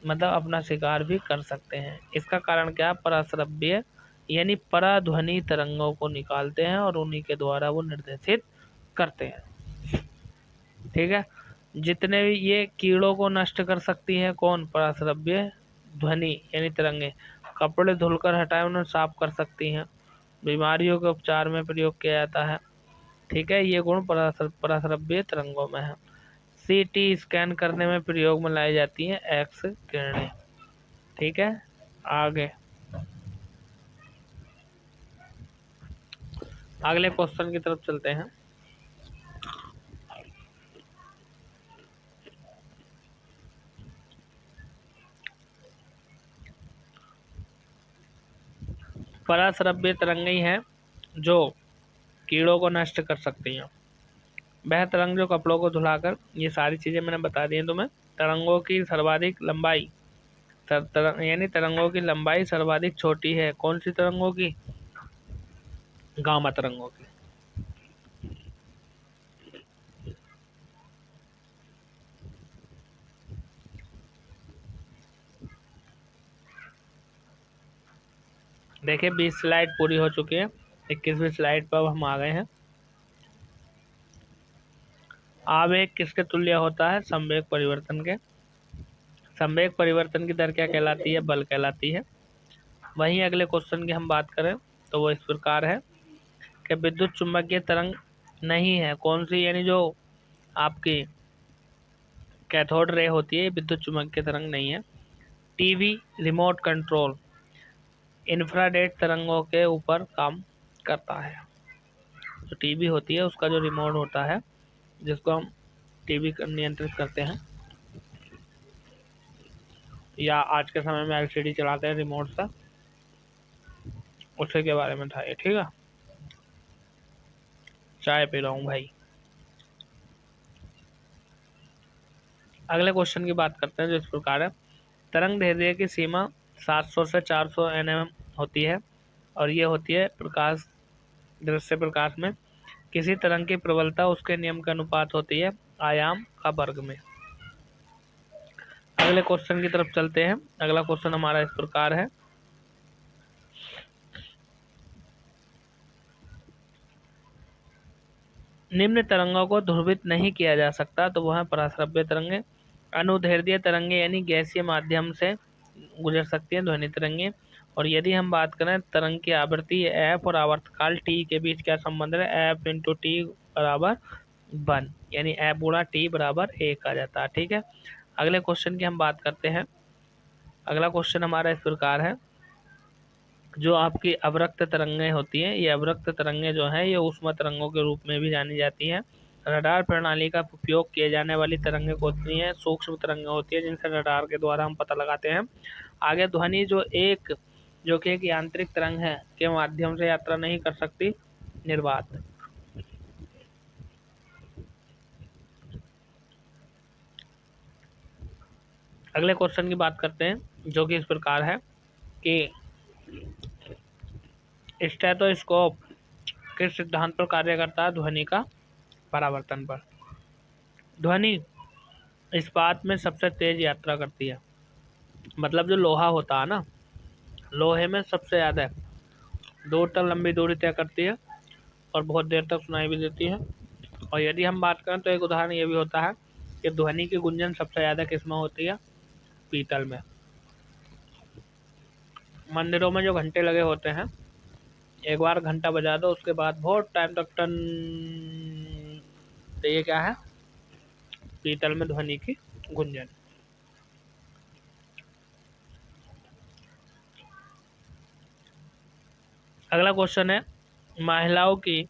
मतलब अपना शिकार भी कर सकते हैं। इसका कारण क्या? पराश्रव्य यानी पराध्वनि तरंगों को निकालते हैं और उन्हीं के द्वारा वो निर्देशित करते हैं। ठीक है। जितने भी ये कीड़ों को नष्ट कर सकती है कौन? पराश्रव्य ध्वनि यानी तरंगे। कपड़े धुलकर हटाए उन्हें साफ कर सकती हैं। बीमारियों के उपचार में प्रयोग किया जाता है। ठीक है। ये गुण पराश्रव्य तरंगों में है। सीटी स्कैन करने में प्रयोग में लाई जाती हैं एक्स किरणें। ठीक है। आगे अगले क्वेश्चन की तरफ चलते हैं। पराश्रव्य तरंगें हैं जो कीड़ों को नष्ट कर सकती हैं। वह तरंग जो कपड़ों को धुलाकर, ये सारी चीजें मैंने बता दी हैं तुम्हें। तरंगों की सर्वाधिक लंबाई यानी तरंगों की लंबाई सर्वाधिक छोटी है कौन सी तरंगों की? गामा तरंगों की। देखिए 20 स्लाइड पूरी हो चुकी है। 21वीं स्लाइड पर हम आ गए हैं। आवेग किसके तुल्य होता है? संवेग परिवर्तन के। संवेग परिवर्तन की दर क्या कहलाती है? बल कहलाती है। वहीं अगले क्वेश्चन की हम बात करें तो वो इस प्रकार है कि विद्युत चुम्बकीय तरंग नहीं है कौन सी? यानी जो आपकी कैथोड रे होती है विद्युत चुम्बकीय तरंग नहीं है। टीवी रिमोट कंट्रोल इंफ्रारेड तरंगों के ऊपर काम करता है। जो टीवी होती है उसका जो रिमोट होता है जिसको हम टीवी नियंत्रित करते हैं, या आज के समय में एलसीडी चलाते हैं रिमोट से, उसी के बारे में था ये। ठीक है। चाय पी रहा हूँ भाई। अगले क्वेश्चन की बात करते हैं जो इस प्रकार है। तरंग दैर्ध्य की सीमा 700 से 400 nm होती है और ये होती है प्रकाश, दृश्य प्रकाश में। किसी तरंग की प्रबलता उसके नियम के अनुपात होती है आयाम का वर्ग में। अगले क्वेश्चन की तरफ चलते हैं। अगला क्वेश्चन हमारा इस प्रकार है। निम्न तरंगों को ध्रुवित नहीं किया जा सकता तो वह पराश्रव्य तरंगे। अनुदैर्ध्य तरंगे यानी गैसीय माध्यम से गुजर सकती है ध्वनि तरंगे। और यदि हम बात करें तरंग की आवृत्ति एफ और आवर्तकाल टी के बीच क्या संबंध है, एफ इंटू टी बराबर 1, यानी एफ गुणा टी बराबर 1 आ जाता है। ठीक है, अगले क्वेश्चन की हम बात करते हैं। अगला क्वेश्चन हमारा इस प्रकार है। जो आपकी अवरक्त तरंगें होती हैं, ये अवरक्त तरंगें जो हैं ये ऊष्मा तरंगों के रूप में भी जानी जाती हैं। रडार प्रणाली का उपयोग किए जाने वाली तरंगें होती हैं सूक्ष्म तरंगें होती है जिनसे रडार के द्वारा हम पता लगाते हैं। आगे ध्वनि जो कि एक यांत्रिक तरंग है के माध्यम से यात्रा नहीं कर सकती, निर्वात। अगले क्वेश्चन की बात करते हैं जो कि इस प्रकार है कि स्टेथोस्कोप किस सिद्धांत पर कार्य करता है, ध्वनि का परावर्तन पर। ध्वनि इस्पात में सबसे तेज यात्रा करती है। मतलब जो लोहा होता है ना, लोहे में सबसे ज़्यादा दूर तक लंबी दूरी तय करती है और बहुत देर तक सुनाई भी देती है। और यदि हम बात करें तो एक उदाहरण ये भी होता है कि ध्वनि की गुंजन सबसे ज़्यादा किसमें होती है, पीतल में। मंदिरों में जो घंटे लगे होते हैं, एक बार घंटा बजा दो उसके बाद बहुत टाइम तक टन, तो ये क्या है, पीतल में ध्वनि की गुंजन। अगला क्वेश्चन है। महिलाओं की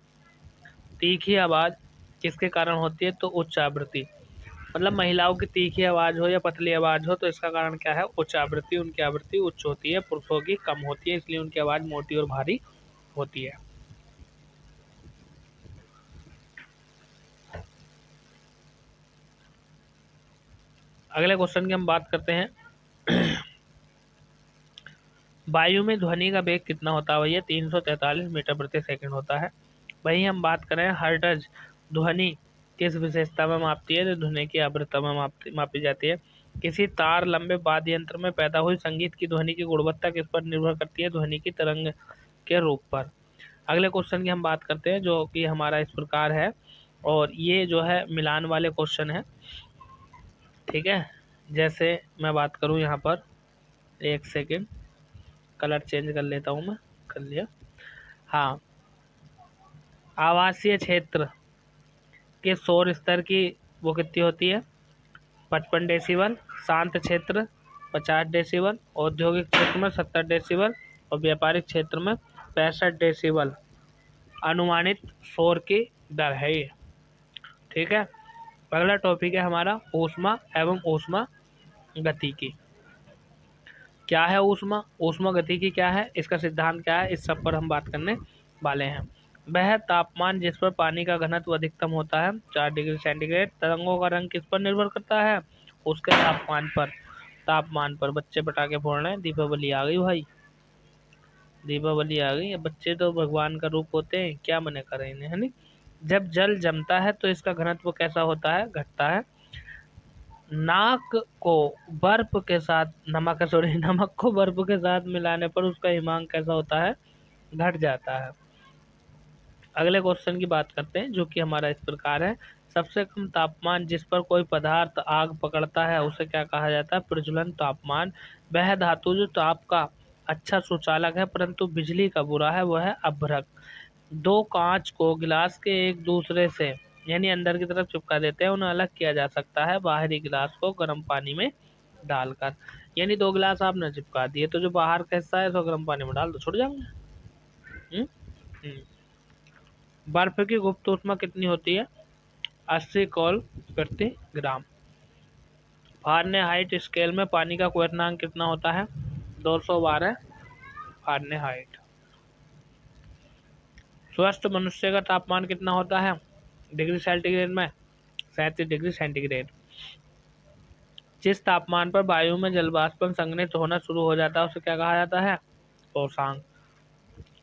तीखी आवाज़ किसके कारण होती है, तो उच्च आवृत्ति। मतलब महिलाओं की तीखी आवाज़ हो या पतली आवाज़ हो तो इसका कारण क्या है, उच्च आवृत्ति। उनकी आवृत्ति उच्च होती है, पुरुषों की कम होती है, इसलिए उनकी आवाज़ मोटी और भारी होती है। अगले क्वेश्चन की हम बात करते हैं। वायु में ध्वनि का वेग कितना होता है, भैया 343 मीटर प्रति सेकंड होता है। वहीं हम बात करें हर्ट्ज ध्वनि किस विशेषता में मापती है, तो ध्वनि की आवृत्ति में मापी जाती है। किसी तार लंबे वाद्य यंत्र में पैदा हुई संगीत की ध्वनि की गुणवत्ता किस पर निर्भर करती है, ध्वनि की तरंग के रूप पर। अगले क्वेश्चन की हम बात करते हैं जो कि हमारा इस प्रकार है और ये जो है मिलान वाले क्वेश्चन है। ठीक है, जैसे मैं बात करूं यहाँ पर, एक सेकेंड कलर चेंज कर लेता हूँ मैं, कर लिया। हाँ, आवासीय क्षेत्र के शोर स्तर की वो कितनी होती है, 55 डेसिबल। शांत क्षेत्र 50 डेसिबल, औद्योगिक क्षेत्र में 70 डेसिबल और व्यापारिक क्षेत्र में 65 डेसिबल अनुमानित शोर की दर है ये। ठीक है, अगला टॉपिक है हमारा ऊष्मा एवं ऊष्मा गतिकी। क्या है ऊष्मा, ऊष्मा गतिकी क्या है, इसका सिद्धांत क्या है, इस सब पर हम बात करने वाले हैं। वह तापमान जिस पर पानी का घनत्व अधिकतम होता है 4 डिग्री सेंटीग्रेड। तरंगों का रंग किस पर निर्भर करता है, उसके तापमान पर। बच्चे पटाखे फोड़ रहे हैं, दीपावली आ गई भाई, दीपावली आ गई। बच्चे तो भगवान का रूप होते हैं, क्या मने करें इन्हें, है नी। जब जल जमता है तो इसका घनत्व कैसा होता है, घटता है। नाक को बर्फ के साथ नमक को बर्फ के साथ मिलाने पर उसका हिमांक कैसा होता है, घट जाता है। अगले क्वेश्चन की बात करते हैं जो कि हमारा इस प्रकार है। सबसे कम तापमान जिस पर कोई पदार्थ आग पकड़ता है उसे क्या कहा जाता है, प्रज्वलन तापमान। वह धातु जो ताप का अच्छा सुचालक है परंतु बिजली का बुरा है, वह है अभ्रक। दो कांच को गिलास के एक दूसरे से यानी अंदर की तरफ चिपका देते हैं, उन्हें अलग किया जा सकता है बाहरी गिलास को गर्म पानी में डालकर। यानी दो गिलास आपने चिपका दिए तो जो बाहर का हिस्सा है तो गर्म पानी में डाल दो, छुट जाएंगे। हम्म? बर्फ की गुप्त ऊष्मा कितनी होती है, 80 कॉल प्रति ग्राम। फारेनहाइट स्केल में पानी का क्वथनांक कितना होता है, 212 फारेनहाइट। स्वस्थ मनुष्य का तापमान कितना होता है डिग्री सेंटीग्रेड में, 37 डिग्री सेंटीग्रेड। जिस तापमान पर वायु में जल वाष्प संघनित होना शुरू हो जाता है उसे क्या कहा जाता है? कोशांक।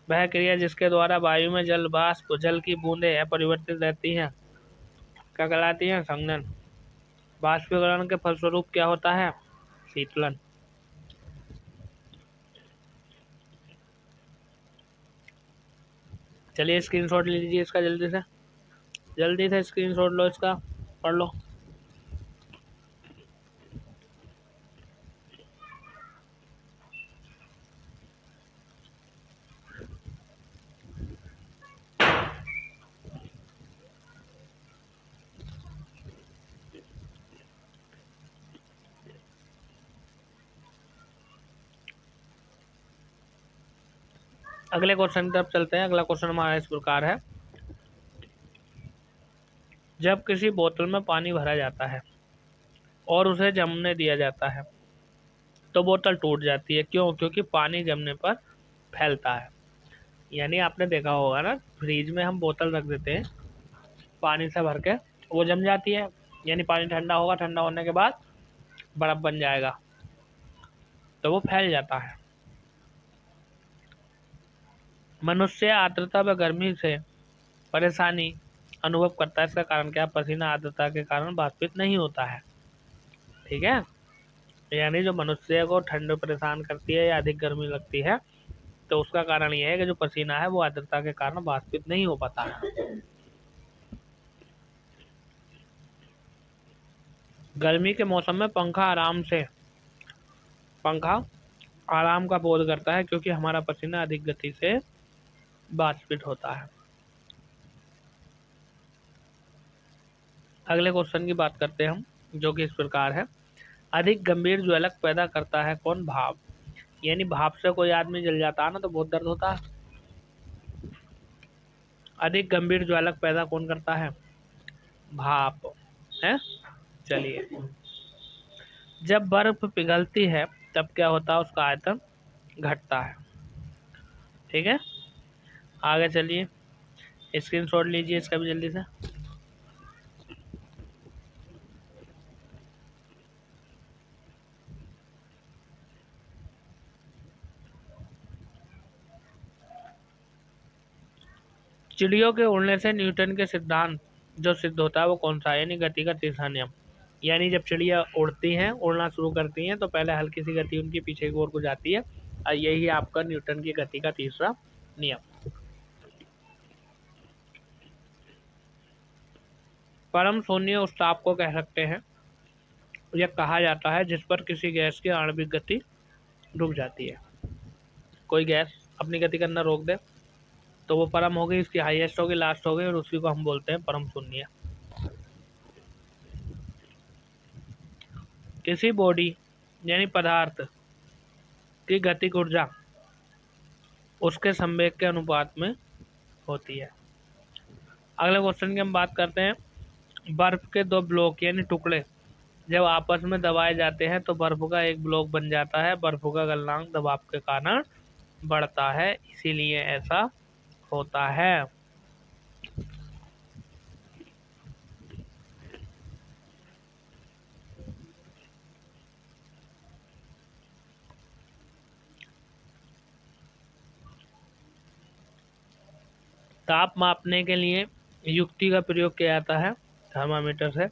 वह क्रिया जिसके द्वारा वायु में जल वाष्प जल की बूंदें अपरिवर्तित रहती हैं क्या कहलाती है? संघनन। बाष्पीकरण के फलस्वरूप क्या होता है? शीतलन। चलिए स्क्रीनशॉट ले लीजिए इसका, जल्दी से स्क्रीनशॉट लो इसका, पढ़ लो। अगले क्वेश्चन की तरफ चलते हैं। अगला क्वेश्चन हमारा इस प्रकार है, जब किसी बोतल में पानी भरा जाता है और उसे जमने दिया जाता है तो बोतल टूट जाती है। क्यों? क्योंकि पानी जमने पर फैलता है। यानी आपने देखा होगा ना, फ्रिज में हम बोतल रख देते हैं पानी से भर के, वो जम जाती है, यानी पानी ठंडा होगा, ठंडा होने के बाद बर्फ बन जाएगा तो वो फैल जाता है। मनुष्य आर्द्रता व गर्मी से परेशानी अनुभव करता है। इसका कारण क्या? पसीना आर्द्रता के कारण वाष्पित नहीं होता है। ठीक है, यानी जो मनुष्य को ठंड परेशान करती है या अधिक गर्मी लगती है तो उसका कारण यह है कि जो पसीना है वो आर्द्रता के कारण वाष्पित नहीं हो पाता है। गर्मी के मौसम में पंखा आराम का बोध करता है क्योंकि हमारा पसीना अधिक गति से वाष्पित होता है। अगले क्वेश्चन की बात करते हैं हम, जो कि इस प्रकार है, अधिक गंभीर ज्वलक पैदा करता है कौन? भाप। यानी भाप से कोई आदमी जल जाता है ना तो बहुत दर्द होता है। अधिक गंभीर ज्वालक पैदा कौन करता है? भाप है। चलिए, जब बर्फ पिघलती है तब क्या होता है? उसका आयतन घटता है। ठीक है, आगे चलिए, स्क्रीनशॉट लीजिए इसका भी जल्दी से। चिड़ियों के उड़ने से न्यूटन के सिद्धांत जो सिद्ध होता है वो कौन सा है? यानी गति का तीसरा नियम। यानी जब चिड़िया उड़ती हैं, उड़ना शुरू करती हैं तो पहले हल्की सी गति उनकी पीछे की ओर को जाती है और यही आपका न्यूटन की गति का तीसरा नियम। परम शून्य उस ताप को कह सकते हैं, यह कहा जाता है जिस पर किसी गैस की आणविक गति रुक जाती है। कोई गैस अपनी गति करना रोक दे तो वो परम हो गई, इसकी हाईएस्ट हो गई, लास्ट हो गई, और उसी को हम बोलते हैं परम शून्य। किसी बॉडी यानी पदार्थ की गतिक ऊर्जा उसके संवेग के अनुपात में होती है। अगले क्वेश्चन की हम बात करते हैं, बर्फ के दो ब्लॉक यानी टुकड़े जब आपस में दबाए जाते हैं तो बर्फ का एक ब्लॉक बन जाता है। बर्फ का गलनांक दबाव के कारण बढ़ता है, इसीलिए ऐसा होता है। ताप मापने के लिए युक्ति का प्रयोग किया जाता है थर्मामीटर से।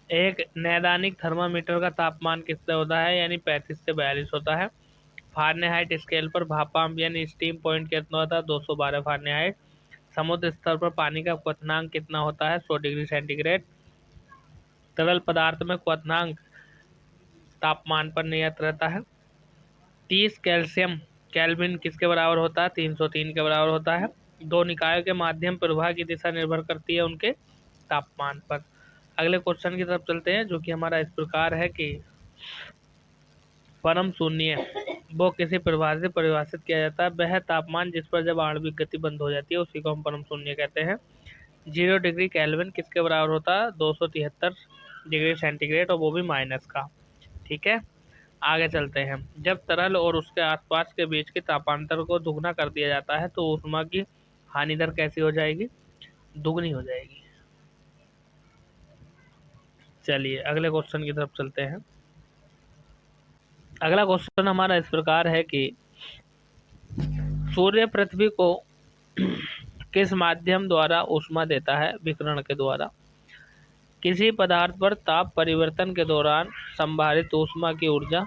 एक नैदानिक थर्मामीटर का तापमान कितना होता है? यानी 35 से 42 होता है। फारेनहाइट स्केल पर भापांक यानी स्टीम पॉइंट कितना होता है? 212 फारेनहाइट। समुद्र स्तर पर पानी का क्वथनांक कितना होता है? 100 डिग्री सेंटीग्रेड। तरल पदार्थ में क्वथनांक तापमान पर नियत रहता है। 30 कैल्शियम केल्विन किसके बराबर होता है? 303 के बराबर होता है। दो निकायों के माध्यम प्रवाह की दिशा निर्भर करती है उनके तापमान पर। अगले क्वेश्चन की तरफ चलते हैं, जो कि हमारा इस प्रकार है कि परम शून्य वो किसी प्रवाह से परिभाषित किया जाता है। वह तापमान जिस पर जब आणविक गति बंद हो जाती है उसी को हम परम शून्य कहते हैं। 0 डिग्री केल्विन किसके बराबर होता है? 273 डिग्री सेंटीग्रेड, और वो भी माइनस का। ठीक है, आगे चलते हैं। जब तरल और उसके आसपास के बीच के तापांतर को दुगना कर दिया जाता है तो ऊष्मा की हानि दर कैसी हो जाएगी? दुगनी हो जाएगी। चलिए अगले क्वेश्चन की तरफ चलते हैं। अगला क्वेश्चन हमारा इस प्रकार है कि सूर्य पृथ्वी को किस माध्यम द्वारा ऊष्मा देता है? विकिरण के द्वारा। किसी पदार्थ पर ताप परिवर्तन के दौरान संभारित ऊष्मा की ऊर्जा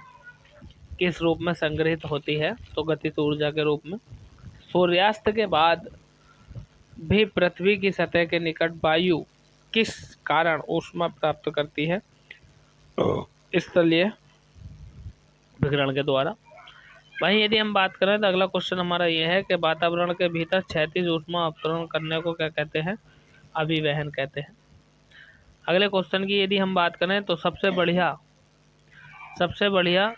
किस रूप में संग्रहित होती है? तो गतिज ऊर्जा के रूप में। सूर्यास्त के बाद भी पृथ्वी की सतह के निकट वायु किस कारण ऊष्मा प्राप्त करती है? स्थलीय विकिरण के द्वारा। वहीं यदि हम बात करें तो अगला क्वेश्चन हमारा यह है कि वातावरण के भीतर क्षैतिज ऊष्मा अवतरण करने को क्या कहते हैं? अभिवहन कहते हैं। अगले क्वेश्चन की यदि हम बात करें तो सबसे बढ़िया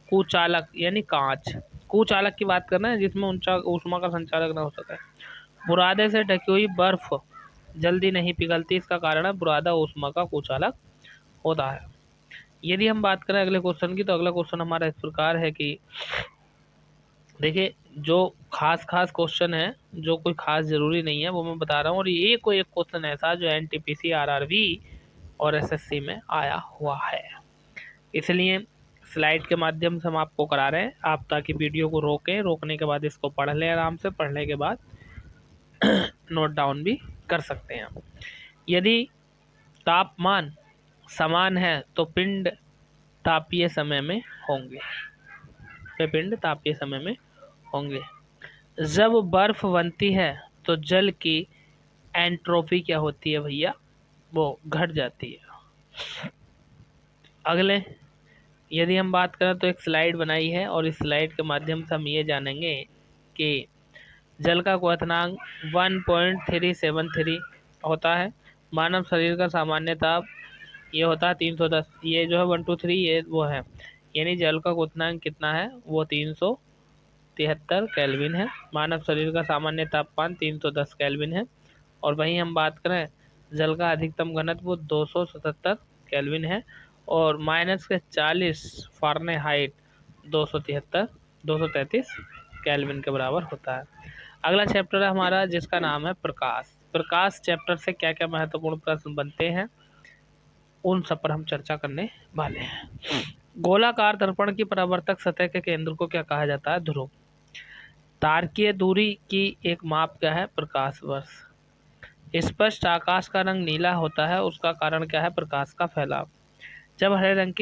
कुचालक यानी कांच, कुचालक की बात करना है जिसमें ऊष्मा का संचालक न हो सके। बुरादे से ढकी हुई बर्फ जल्दी नहीं पिघलती, इसका कारण है बुरादा ऊष्मा का कुचालक होता है। यदि हम बात करें अगले क्वेश्चन की तो अगला क्वेश्चन हमारा इस प्रकार है कि देखिए जो खास क्वेश्चन है, जो कोई खास जरूरी नहीं है वो मैं बता रहा हूँ, और ये कोई एक क्वेश्चन ऐसा जो एनटीपीसी आरआरबी और एसएससी में आया हुआ है, इसलिए स्लाइड के माध्यम से हम आपको करा रहे हैं। आप ताकि वीडियो को रोकने के बाद इसको पढ़ लें आराम से, पढ़ने के बाद नोट डाउन भी कर सकते हैं। यदि तापमान समान है तो पिंड तापीय समय में होंगे। जब बर्फ बनती है तो जल की एंट्रोपी क्या होती है भैया? वो घट जाती है। अगले यदि हम बात करें तो एक स्लाइड बनाई है और इस स्लाइड के माध्यम से हम ये जानेंगे कि जल का क्वथनांक 1.373 होता है। मानव शरीर का सामान्य ताप ये होता है 310, ये जो है 123 ये वो है, यानी जल का क्वथनांक कितना है? वो 373 केल्विन है। मानव शरीर का सामान्य तापमान 310 केल्विन है। और वहीं हम बात करें जल का अधिकतम घनत्व 277 केल्विन है और -40 फ़ारेनहाइट 233 केल्विन के बराबर होता है। अगला चैप्टर है हमारा जिसका नाम है प्रकाश चैप्टर से क्या क्या महत्वपूर्ण प्रश्न बनते हैं उन सब पर हम चर्चा करने वाले हैं। गोलाकार दर्पण की परावर्तक सतह के केंद्र को क्या कहा जाता है? ध्रुव। तारकीय दूरी की एक माप क्या है? प्रकाश वर्ष। स्पष्ट आकाश का रंग नीला होता है, उसका कारण क्या है? प्रकाश का फैलाव। जब हरे रंग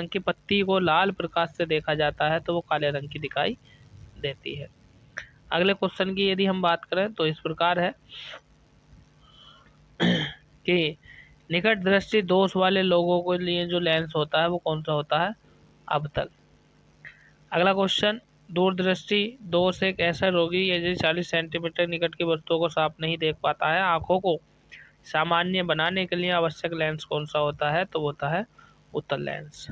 की पत्ती को लाल प्रकाश से देखा जाता है तो वो काले रंग की दिखाई देती है। अगले क्वेश्चन की यदि हम बात करें तो इस प्रकार है कि निकट दृष्टि दोष वाले लोगों के लिए जो लेंस होता है वो कौन सा होता है? अवतल। अगला क्वेश्चन, दूरदृष्टि दोष एक ऐसा रोगी यदि 40 सेंटीमीटर निकट की वस्तुओं को साफ नहीं देख पाता है, आंखों को सामान्य बनाने के लिए आवश्यक लेंस कौन सा होता है? तो होता है उत्तल लेंस।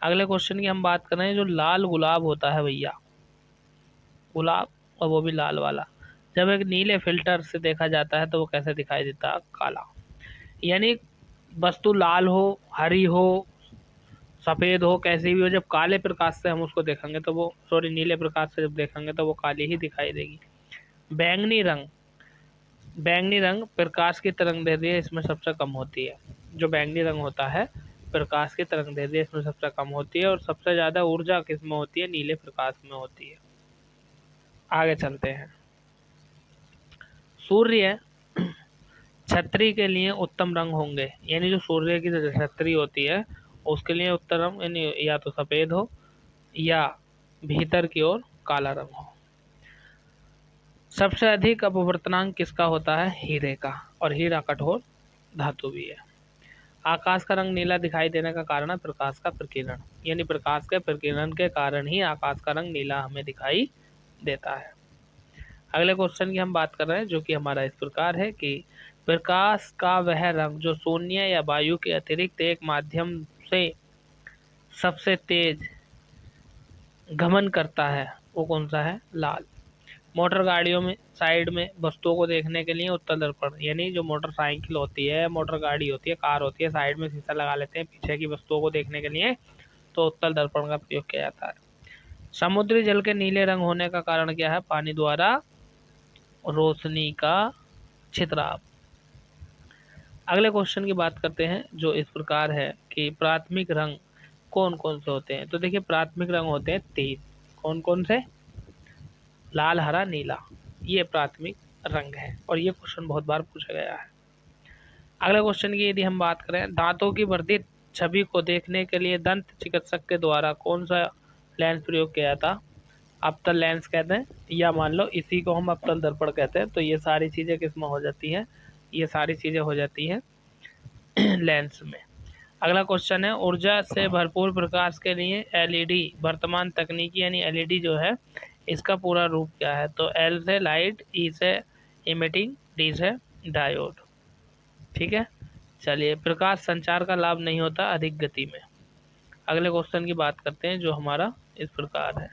अगले क्वेश्चन की हम बात कर रहे हैं जो लाल गुलाब होता है भैया, गुलाब, और वो भी लाल वाला, जब एक नीले फिल्टर से देखा जाता है तो वो कैसे दिखाई देता है? काला। यानी वस्तु लाल हो, हरी हो, सफ़ेद हो, कैसी भी हो, जब काले प्रकाश से हम उसको देखेंगे तो वो नीले प्रकाश से जब देखेंगे तो वो काली ही दिखाई देगी। बैंगनी रंग प्रकाश की तरंगदैर्ध्य इसमें सबसे कम होती है। जो बैंगनी रंग होता है प्रकाश की तरंगदैर्ध्य इसमें सबसे कम होती है और सबसे ज़्यादा ऊर्जा किसमें होती है? नीले प्रकाश में होती है। आगे चलते हैं। सूर्य छतरी के लिए उत्तम रंग होंगे, यानी जो सूर्य की जो छतरी होती है उसके लिए उत्तम रंग यानी या तो सफ़ेद हो या भीतर की ओर काला रंग हो। सबसे अधिक अपवर्तनांक किसका होता है? हीरे का, और हीरा कठोर धातु भी है। आकाश का रंग नीला दिखाई देने का कारण है प्रकाश का प्रकीर्णन, यानी प्रकाश के प्रकीर्णन के कारण ही आकाश का रंग नीला हमें दिखाई देता है। अगले क्वेश्चन की हम बात कर रहे हैं जो कि हमारा इस प्रकार है कि प्रकाश का वह रंग जो शून्य या वायु के अतिरिक्त एक माध्यम से सबसे तेज गमन करता है वो कौन सा है? लाल। मोटर गाड़ियों में साइड में वस्तुओं को देखने के लिए उत्तल दर्पण, यानी जो मोटरसाइकिल होती है, मोटर गाड़ी होती है, कार होती है, साइड में शीशा लगा लेते हैं पीछे की वस्तुओं को देखने के लिए, तो उत्तल दर्पण का प्रयोग किया जाता है। समुद्री जल के नीले रंग होने का कारण क्या है? पानी द्वारा रोशनी का छितराव। अगले क्वेश्चन की बात करते हैं जो इस प्रकार है कि प्राथमिक रंग कौन कौन से होते हैं। तो देखिए प्राथमिक रंग होते हैं 3। कौन कौन से? लाल, हरा, नीला, ये प्राथमिक रंग है और ये क्वेश्चन बहुत बार पूछा गया है। अगले क्वेश्चन की यदि हम बात करें, दांतों की वर्धित छवि को देखने के लिए दंत चिकित्सक के द्वारा कौन सा लेंस प्रयोग किया था? अवतल लेंस कहते हैं, या मान लो इसी को हम अवतल दर्पण कहते हैं। तो ये सारी चीजें किसमें हो जाती हैं? ये सारी चीजें हो जाती हैं लेंस में। अगला क्वेश्चन है, ऊर्जा से भरपूर प्रकाश के लिए एलईडी वर्तमान तकनीकी यानी एलईडी जो है इसका पूरा रूप क्या है? तो एल से लाइट, ई से इमिटिंग, डी से डायोड। ठीक है, चलिए। प्रकाश संचार का लाभ नहीं होता अधिक गति में। अगले क्वेश्चन की बात करते हैं जो हमारा इस प्रकार है।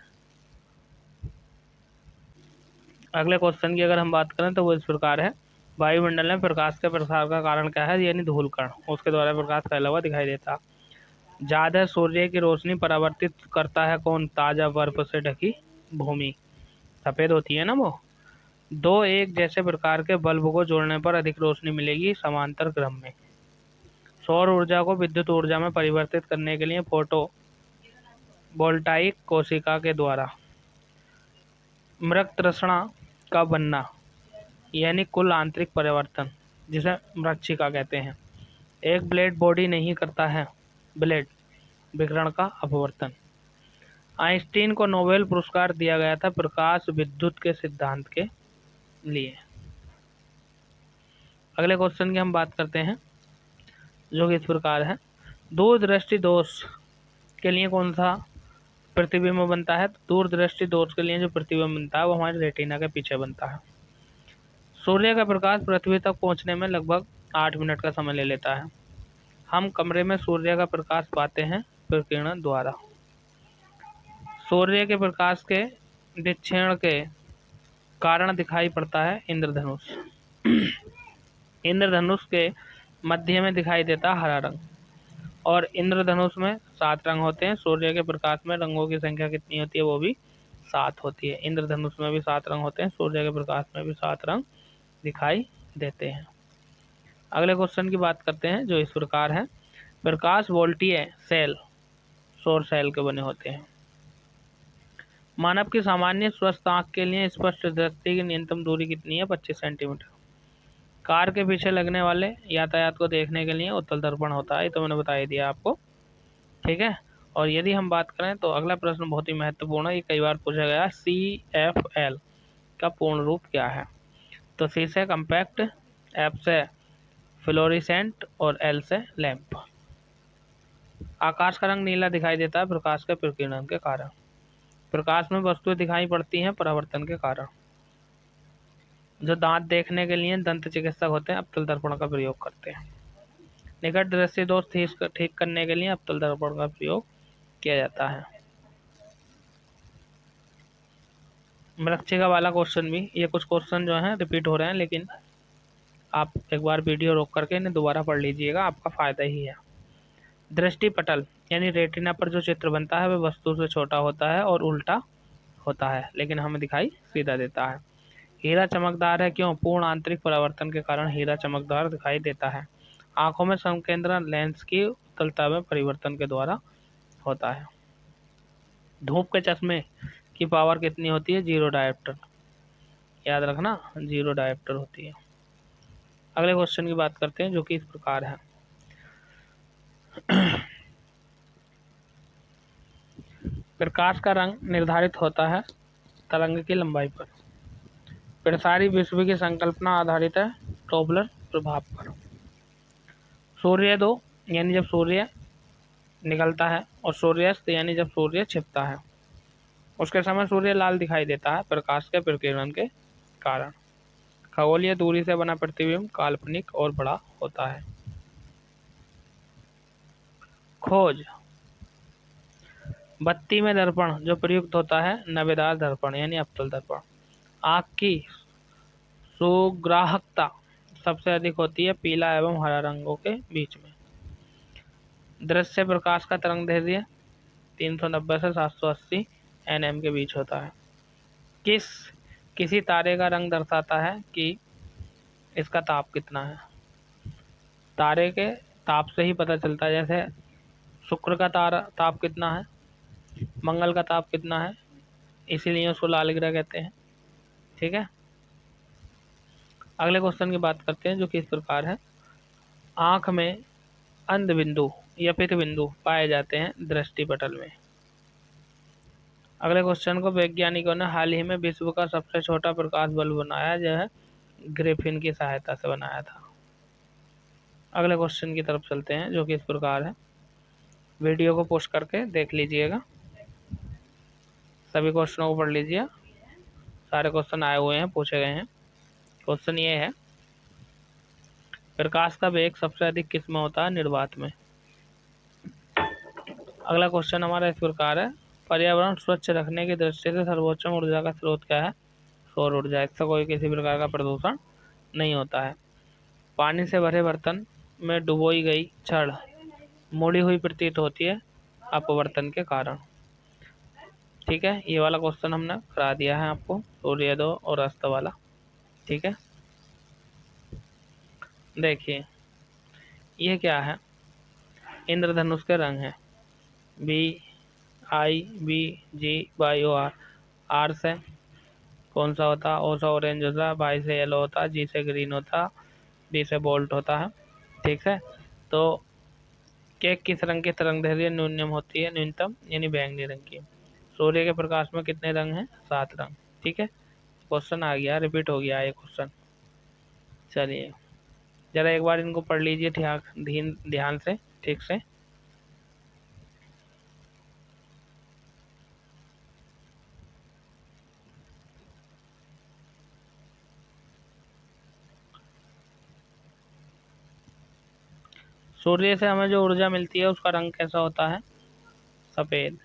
अगले क्वेश्चन की अगर हम बात करें तो वो इस प्रकार है, वायुमंडल में प्रकाश के प्रसार का कारण क्या है? यानी धूल कण, उसके द्वारा प्रकाश फैला हुआ दिखाई देता। ज्यादा सूर्य की रोशनी परावर्तित करता है कौन? ताजा बर्फ से ढकी भूमि, सफेद होती है ना वो। दो एक जैसे प्रकार के बल्ब को जोड़ने पर अधिक रोशनी मिलेगी समांतर क्रम में। सौर ऊर्जा को विद्युत ऊर्जा में परिवर्तित करने के लिए फोटो वोल्टाइक कोशिका के द्वारा मृत तृष्णा का बनना यानी कुल आंतरिक परिवर्तन, जिसे मृच्छिका कहते हैं। एक ब्लेड बॉडी नहीं करता है ब्लेड विकिरण का अपवर्तन। आइंस्टीन को नोबेल पुरस्कार दिया गया था प्रकाश विद्युत के सिद्धांत के लिए। अगले क्वेश्चन की हम बात करते हैं जो कि इस प्रकार है, दूरदृष्टि दोष के लिए कौन सा प्रतिबिंब बनता है? तो दूरदृष्टि दोष के लिए जो प्रतिबिंब बनता है वो हमारे रेटिना के पीछे बनता है। सूर्य का प्रकाश पृथ्वी तक पहुंचने में लगभग 8 मिनट का समय ले लेता है। हम कमरे में सूर्य का प्रकाश पाते हैं प्रकीर्णन द्वारा। सूर्य के प्रकाश के विक्षेपण के कारण दिखाई पड़ता है इंद्रधनुष। इंद्रधनुष के मध्य में दिखाई देता है हरा रंग और इंद्रधनुष में 7 रंग होते हैं। सूर्य के प्रकाश में रंगों की संख्या कितनी होती है? वो भी 7 होती है। इंद्रधनुष में भी 7 रंग होते हैं, सूर्य के प्रकाश में भी 7 रंग दिखाई देते हैं। अगले क्वेश्चन की बात करते हैं जो इस प्रकार है, प्रकाश वोल्टीय सेल सौर सेल के बने होते हैं। मानव की सामान्य स्वस्थ आंख के लिए स्पष्ट दृष्टि की न्यूनतम दूरी कितनी है? 25 सेंटीमीटर। कार के पीछे लगने वाले यातायात को देखने के लिए उत्तल दर्पण होता है, तो मैंने बता ही दिया आपको। ठीक है, और यदि हम बात करें तो अगला प्रश्न बहुत ही महत्वपूर्ण है, ये कई बार पूछा गया। CFL का पूर्ण रूप क्या है? तो C से कम्पैक्ट, F से फ्लोरिसेंट और L से लैंप। आकाश का रंग नीला दिखाई देता है प्रकाश के प्रकीर्णन के कारण। प्रकाश में वस्तुएं दिखाई पड़ती हैं परावर्तन के कारण। जो दांत देखने के लिए दंत चिकित्सक होते हैं अवतल दर्पण का प्रयोग करते हैं। निकट दृष्टि दोष ठीक करने के लिए अवतल दर्पण का प्रयोग किया जाता है। मृच्छिका वाला क्वेश्चन भी, ये कुछ क्वेश्चन जो हैं रिपीट हो रहे हैं, लेकिन आप एक बार वीडियो रोक करके इन्हें दोबारा पढ़ लीजिएगा, आपका फायदा ही है। दृष्टि पटल यानी रेटिना पर जो चित्र बनता है वह वस्तु से छोटा होता है और उल्टा होता है, लेकिन हमें दिखाई सीधा देता है। हीरा चमकदार है क्यों? पूर्ण आंतरिक परावर्तन के कारण हीरा चमकदार दिखाई देता है। आंखों में समकेंद्र लेंस की उत्तलता में परिवर्तन के द्वारा होता है। धूप के चश्मे की पावर कितनी होती है? 0 डायोप्टर। याद रखना, 0 डायोप्टर होती है। अगले क्वेश्चन की बात करते हैं जो कि इस प्रकार है। प्रकाश का रंग निर्धारित होता है तरंग की लंबाई पर। प्रसारी विश्व की संकल्पना आधारित है डॉपलर प्रभाव पर। सूर्य दो यानी जब सूर्य निकलता है और सूर्यास्त यानी जब सूर्य छिपता है, उसके समय सूर्य लाल दिखाई देता है प्रकाश के प्रकीर्णन के कारण। खगोलीय दूरी से बना प्रतिबिंब काल्पनिक और बड़ा होता है। खोज। बत्ती में दर्पण जो प्रयुक्त होता है नवेदार दर्पण यानी अवतल दर्पण। आँख की सुग्राहकता सबसे अधिक होती है पीला एवं हरा रंगों के बीच में। दृश्य प्रकाश का तरंग दैर्ध्य 390 से 780 nm के बीच होता है। किसी तारे का रंग दर्शाता है कि इसका ताप कितना है? तारे के ताप से ही पता चलता है। जैसे शुक्र का ताप कितना है, मंगल का ताप कितना है, इसीलिए उसको लाल ग्रह कहते हैं। ठीक है, अगले क्वेश्चन की बात करते हैं जो कि इस प्रकार है। आँख में अंध बिंदु या पित बिंदु पाए जाते हैं दृष्टि पटल में। अगले क्वेश्चन को, वैज्ञानिकों ने हाल ही में विश्व का सबसे छोटा प्रकाश बल्ब बनाया, जो है ग्रिफिन की सहायता से बनाया था। अगले क्वेश्चन की तरफ चलते हैं जो कि इस प्रकार है। वीडियो को पोस्ट करके देख लीजिएगा, सभी क्वेश्चनों को पढ़ लीजिए। सारे क्वेश्चन आए हुए हैं, पूछे गए हैं। क्वेश्चन ये है, प्रकाश का वेग सबसे अधिक किस में होता है? निर्वात में। अगला क्वेश्चन हमारा इस प्रकार है, पर्यावरण स्वच्छ रखने की दृष्टि से सर्वोत्तम ऊर्जा का स्रोत क्या है? सौर ऊर्जा। इससे कोई किसी प्रकार का प्रदूषण नहीं होता है। पानी से भरे बर्तन में डुबोई गई छड़ मुड़ी हुई प्रतीत होती है अपवर्तन के कारण। ठीक है, ये वाला क्वेश्चन हमने करा दिया है आपको, सूर्योदय और अस्त वाला। ठीक है, देखिए ये क्या है, इंद्रधनुष के रंग है, BIBG आर से कौन सा होता? ओ से ऑरेंज होता, बाई से येलो होता, जी से ग्रीन होता, बी से बोल्ट होता है। ठीक है, तो केक किस रंग की तरंग दैर्घ्य न्यूनतम होती है? न्यूनतम यानी बैंगनी रंग की। सूर्य के प्रकाश में कितने रंग हैं? 7 रंग। ठीक है, क्वेश्चन आ गया, रिपीट हो गया ये क्वेश्चन। चलिए जरा एक बार इनको पढ़ लीजिए ध्यान से, ठीक से। सूर्य से हमें जो ऊर्जा मिलती है उसका रंग कैसा होता है? सफेद।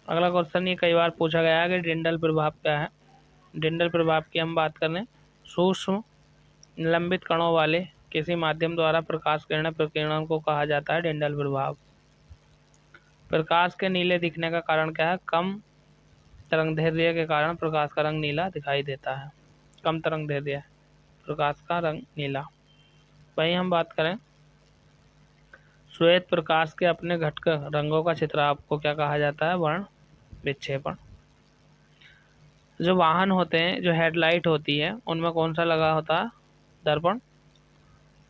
अगला क्वेश्चन ये कई बार पूछा गया है कि डिंडल प्रभाव क्या है? डिंडल प्रभाव की हम बात करें, सूक्ष्म निलंबित कणों वाले किसी माध्यम द्वारा प्रकाश किरण प्रकीर्णन को कहा जाता है डिंडल प्रभाव। प्रकाश के नीले दिखने का कारण क्या है? कम तरंगदैर्घ्य के कारण प्रकाश का रंग नीला दिखाई देता है। कम तरंगदैर्घ्य, प्रकाश का रंग नीला। वहीं हम बात करें श्वेत प्रकाश के अपने घटक रंगों का चित्राव को क्या कहा जाता है? वर्ण विक्षेपण। जो वाहन होते हैं, जो हेडलाइट होती है, उनमें कौन सा लगा होता है? दर्पण।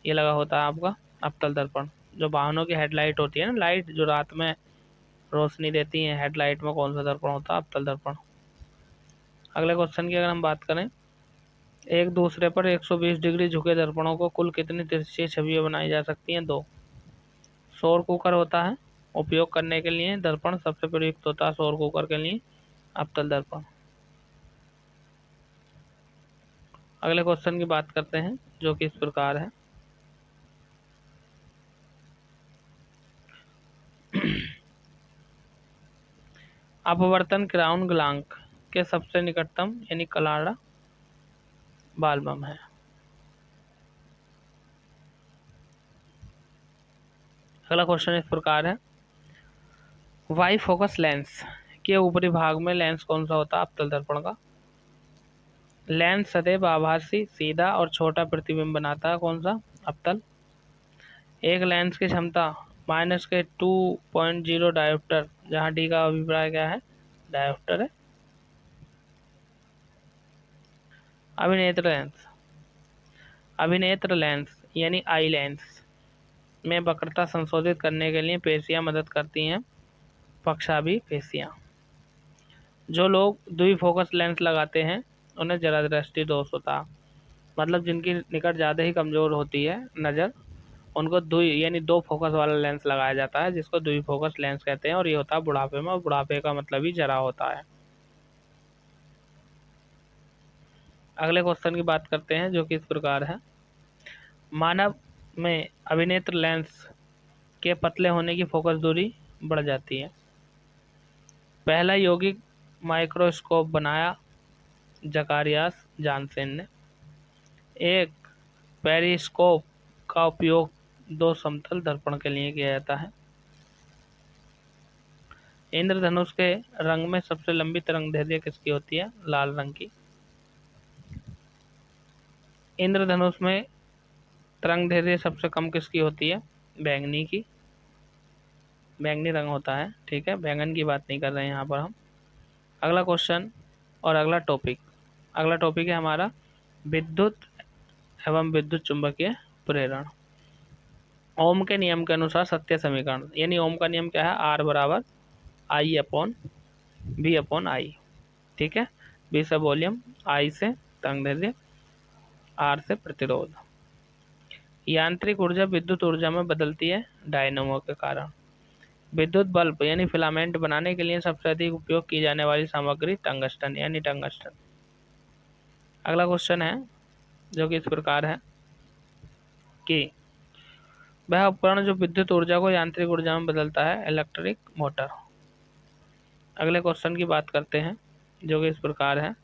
ये लगा होता है आपका अवतल दर्पण। जो वाहनों की हेडलाइट होती है ना, लाइट जो रात में रोशनी देती है, हेडलाइट में कौन सा दर्पण होता है? अवतल दर्पण। अगले क्वेश्चन की अगर हम बात करें, एक दूसरे पर 120 डिग्री झुके दर्पणों को कुल कितनी तिरछी छवियां बनाई जा सकती हैं? 2। सौर कुकर होता है उपयोग करने के लिए दर्पण सबसे प्रयुक्त होता है सौर कुकर के लिए अवतल दर्पण। अगले क्वेश्चन की बात करते हैं जो कि इस प्रकार है। अपवर्तन क्राउन गलांक के सबसे निकटतम यानी कलाड़ा बालबम है। अगला क्वेश्चन इस प्रकार है, वाई फोकस लेंस के ऊपरी भाग में लेंस कौन सा होता है? अवतल दर्पण का। लेंस सदैव आभासी, सीधा और छोटा प्रतिबिंब बनाता है, कौन सा? अवतल। एक लेंस की क्षमता -2.0 डायोप्टर, जहाँ डी का अभिप्राय क्या है? डायोप्टर है। अभिनेत्र लेंस यानी आई लेंस में वक्रता संशोधित करने के लिए पेशियां मदद करती हैं, पक्षाभि पेशियां। जो लोग द्विफोकस लेंस लगाते हैं उन्हें जरा दृष्टि दोष होता, मतलब जिनकी निकट ज़्यादा ही कमज़ोर होती है नज़र, उनको द्वि यानी 2 फोकस वाला लेंस लगाया जाता है, जिसको द्विफोकस लेंस कहते हैं। और ये होता है बुढ़ापे में, और बुढ़ापे का मतलब ही जरा होता है। अगले क्वेश्चन की बात करते हैं जो कि इस प्रकार है, मानव में अभिनेत्र लेंस के पतले होने की फोकस दूरी बढ़ जाती है। पहला यौगिक माइक्रोस्कोप बनाया जकारियास जानसेन ने। एक पेरिस्कोप का उपयोग 2 समतल दर्पण के लिए किया जाता है। इंद्रधनुष के रंग में सबसे लंबी तरंगदैर्घ्य किसकी होती है? लाल रंग की। इंद्रधनुष में तरंग दैर्ध्य सबसे कम किसकी होती है? बैंगनी की। बैंगनी रंग होता है, ठीक है, बैंगन की बात नहीं कर रहे हैं यहाँ पर हम। अगला क्वेश्चन और अगला टॉपिक है हमारा विद्युत एवं विद्युत चुंबकीय प्रेरण। ओम के नियम के अनुसार सत्य समीकरण, यानी ओम का नियम क्या है? आर बराबर आई अपॉन बी अपॉन आई, ठीक है। बी से वॉल्यूम, आई से तरंग दैर्ध्य, आर से प्रतिरोध। यांत्रिक ऊर्जा विद्युत ऊर्जा में बदलती है डायनेमो के कारण। विद्युत बल्ब यानी फिलामेंट बनाने के लिए सबसे अधिक उपयोग की जाने वाली सामग्री टंगस्टन यानी टंगस्टन। अगला क्वेश्चन है जो कि इस प्रकार है कि वह उपकरण जो विद्युत ऊर्जा को यांत्रिक ऊर्जा में बदलता है, इलेक्ट्रिक मोटर। अगले क्वेश्चन की बात करते हैं जो कि इस प्रकार है,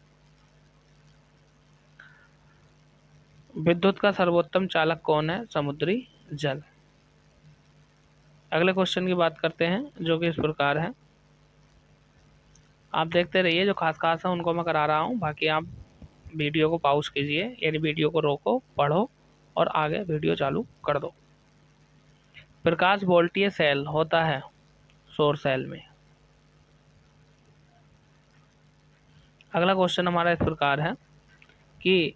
विद्युत का सर्वोत्तम चालक कौन है? समुद्री जल। अगले क्वेश्चन की बात करते हैं जो कि इस प्रकार है, आप देखते रहिए, जो खास खास है उनको मैं करा रहा हूँ, बाकी आप वीडियो को पॉज कीजिए, यानी वीडियो को रोको, पढ़ो और आगे वीडियो चालू कर दो। प्रकाश वोल्टीय सेल होता है सौर सेल में। अगला क्वेश्चन हमारा इस प्रकार है कि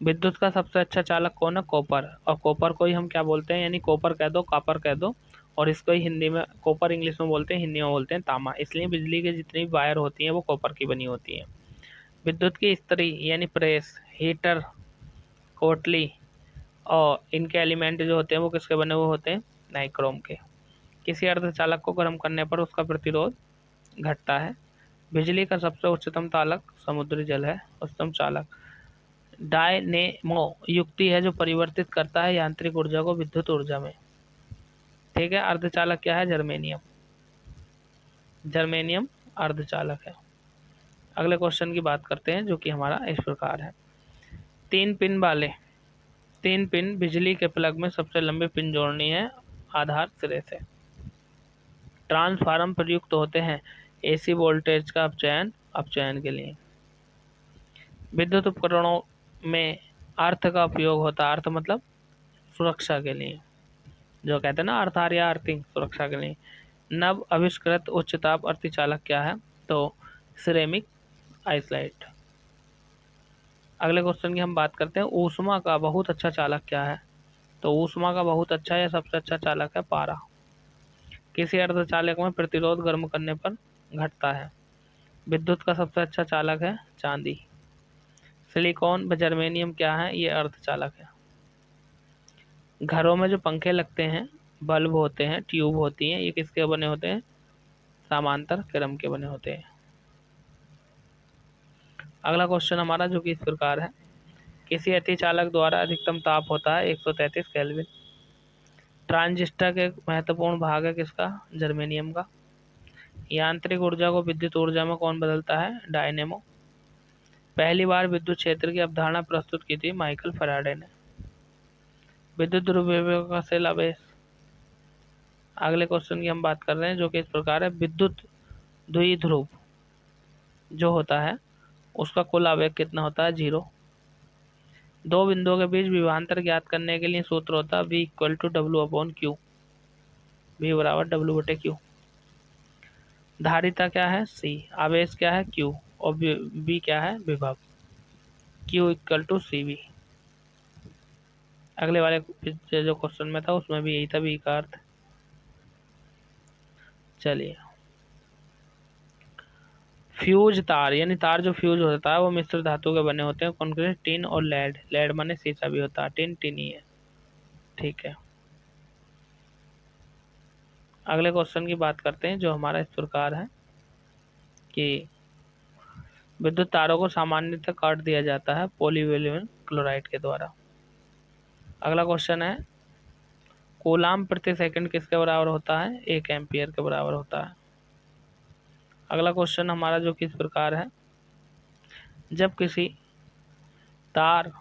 विद्युत का सबसे अच्छा चालक कौन है? कॉपर। और कॉपर को ही हम क्या बोलते हैं? यानी कॉपर कह दो, कॉपर कह दो, और इसको ही हिंदी में कॉपर इंग्लिश में बोलते हैं, हिंदी में बोलते हैं तांबा। इसलिए बिजली की जितनी भी वायर होती हैं वो कॉपर की बनी होती हैं। विद्युत की इस्त्री यानी प्रेस, हीटर, कोटली और इनके एलिमेंट जो होते हैं वो किसके बने हुए होते हैं? नाइक्रोम के। किसी अर्धचालक को गर्म करने पर उसका प्रतिरोध घटता है। बिजली का सबसे उच्चतम चालक समुद्री जल है उच्चतम चालक। डायनेमो युक्ति है जो परिवर्तित करता है यांत्रिक ऊर्जा को विद्युत ऊर्जा में, ठीक है। अर्धचालक क्या है? जर्मेनियम। जर्मेनियम अर्धचालक है। अगले क्वेश्चन की बात करते हैं जो कि हमारा इस प्रकार है, तीन पिन बिजली के प्लग में सबसे लंबी पिन जोड़नी है आधार सिरे से। ट्रांसफार्मर प्रयुक्त होते हैं एसी वोल्टेज का अपचयन के लिए। विद्युत उपकरणों में अर्थ का उपयोग होता है, अर्थ मतलब सुरक्षा के लिए, जो कहते हैं ना अर्थ या अर्थिंग, सुरक्षा के लिए। नव आविष्कृत उच्च ताप अर्धचालक क्या है? तो सिरेमिक आइसलाइट। अगले क्वेश्चन की हम बात करते हैं, ऊष्मा का बहुत अच्छा चालक क्या है? तो ऊष्मा का बहुत अच्छा या सबसे अच्छा चालक है पारा। किसी अर्धचालक में प्रतिरोध गर्म करने पर घटता है। विद्युत का सबसे अच्छा चालक है चांदी। सिलिकॉन व जर्मेनियम क्या है? ये अर्धचालक है। घरों में जो पंखे लगते हैं, बल्ब होते हैं, ट्यूब होती हैं, ये किसके बने होते हैं? समांतर क्रम के बने होते हैं। अगला क्वेश्चन हमारा जो कि इस प्रकार है, किसी अतिचालक द्वारा अधिकतम ताप होता है 133 केल्विन। ट्रांजिस्टर के महत्वपूर्ण भाग है किसका? जर्मेनियम का। यांत्रिक ऊर्जा को विद्युत ऊर्जा में कौन बदलता है? डायनेमो। पहली बार विद्युत क्षेत्र की अवधारणा प्रस्तुत की थी माइकल फैराडे ने। विद्युत ध्रुवीय का सेल आवेश। अगले क्वेश्चन की हम बात कर रहे हैं जो कि इस प्रकार है, विद्युत द्विध्रुव जो होता है उसका कुल आवेग कितना होता है? 0। दो बिंदुओं के बीच विभवांतर ज्ञात करने के लिए सूत्र होता है V equal to W upon Q। V बराबर W बटे Q। धारिता क्या है? C। आवेश क्या है? Q। और V क्या है? विभव। Q equal to CV। अगले वाले जो क्वेश्चन में था उसमें भी यही था V का अर्थ। चलिए, फ्यूज तार यानी तार जो फ्यूज होता है वो मिश्र धातु के बने होते हैं, कंक्रीट, टिन और लेड। लेड माने शीशा भी होता है, टिन टिन ही है, ठीक है। अगले क्वेश्चन की बात करते हैं जो हमारा इस प्रकार है कि विद्युत तारों को सामान्यतः काट दिया जाता है पॉलीविनाइल क्लोराइड के द्वारा। अगला क्वेश्चन है, कूलाम प्रति सेकंड किसके बराबर होता है? 1 एम्पियर के बराबर होता है। अगला क्वेश्चन हमारा जो कि इस प्रकार है, जब किसी तार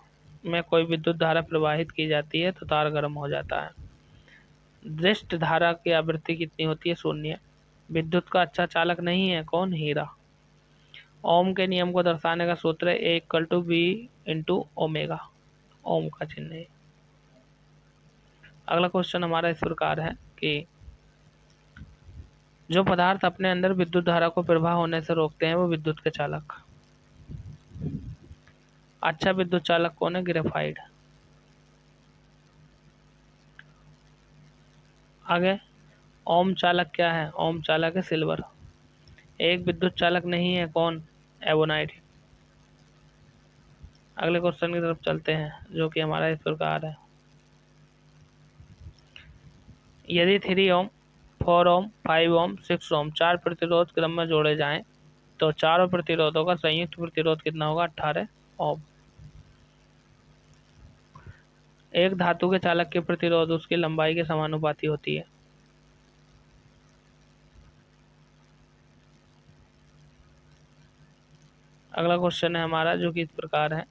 में कोई विद्युत धारा प्रवाहित की जाती है तो तार गर्म हो जाता है। दृष्ट धारा की आवृत्ति कितनी होती है? 0। विद्युत का अच्छा चालक नहीं है कौन? हीरा। ओम के नियम को दर्शाने का सूत्र है A equal to B into omega. Ohm का चिन्ह है। अगला क्वेश्चन हमारा इस प्रकार है कि जो पदार्थ अपने अंदर विद्युत धारा को प्रवाह होने से रोकते हैं वो विद्युत के चालक। अच्छा विद्युत चालक कौन है? ग्रेफाइट। आगे ओम चालक क्या है? ओम चालक है सिल्वर। एक विद्युत चालक नहीं है, कौन? एबोनाइट। अगले क्वेश्चन की तरफ चलते हैं जो कि हमारा इस प्रकार है। यदि 3 ओम, 4 ओम, 5 ओम, 6 ओम चार प्रतिरोध क्रम में जोड़े जाएं तो चारों प्रतिरोधों का संयुक्त प्रतिरोध कितना होगा? 18 ओम। एक धातु के चालक की प्रतिरोध उसकी लंबाई के समानुपाती होती है। अगला क्वेश्चन है हमारा जो कि इस प्रकार है।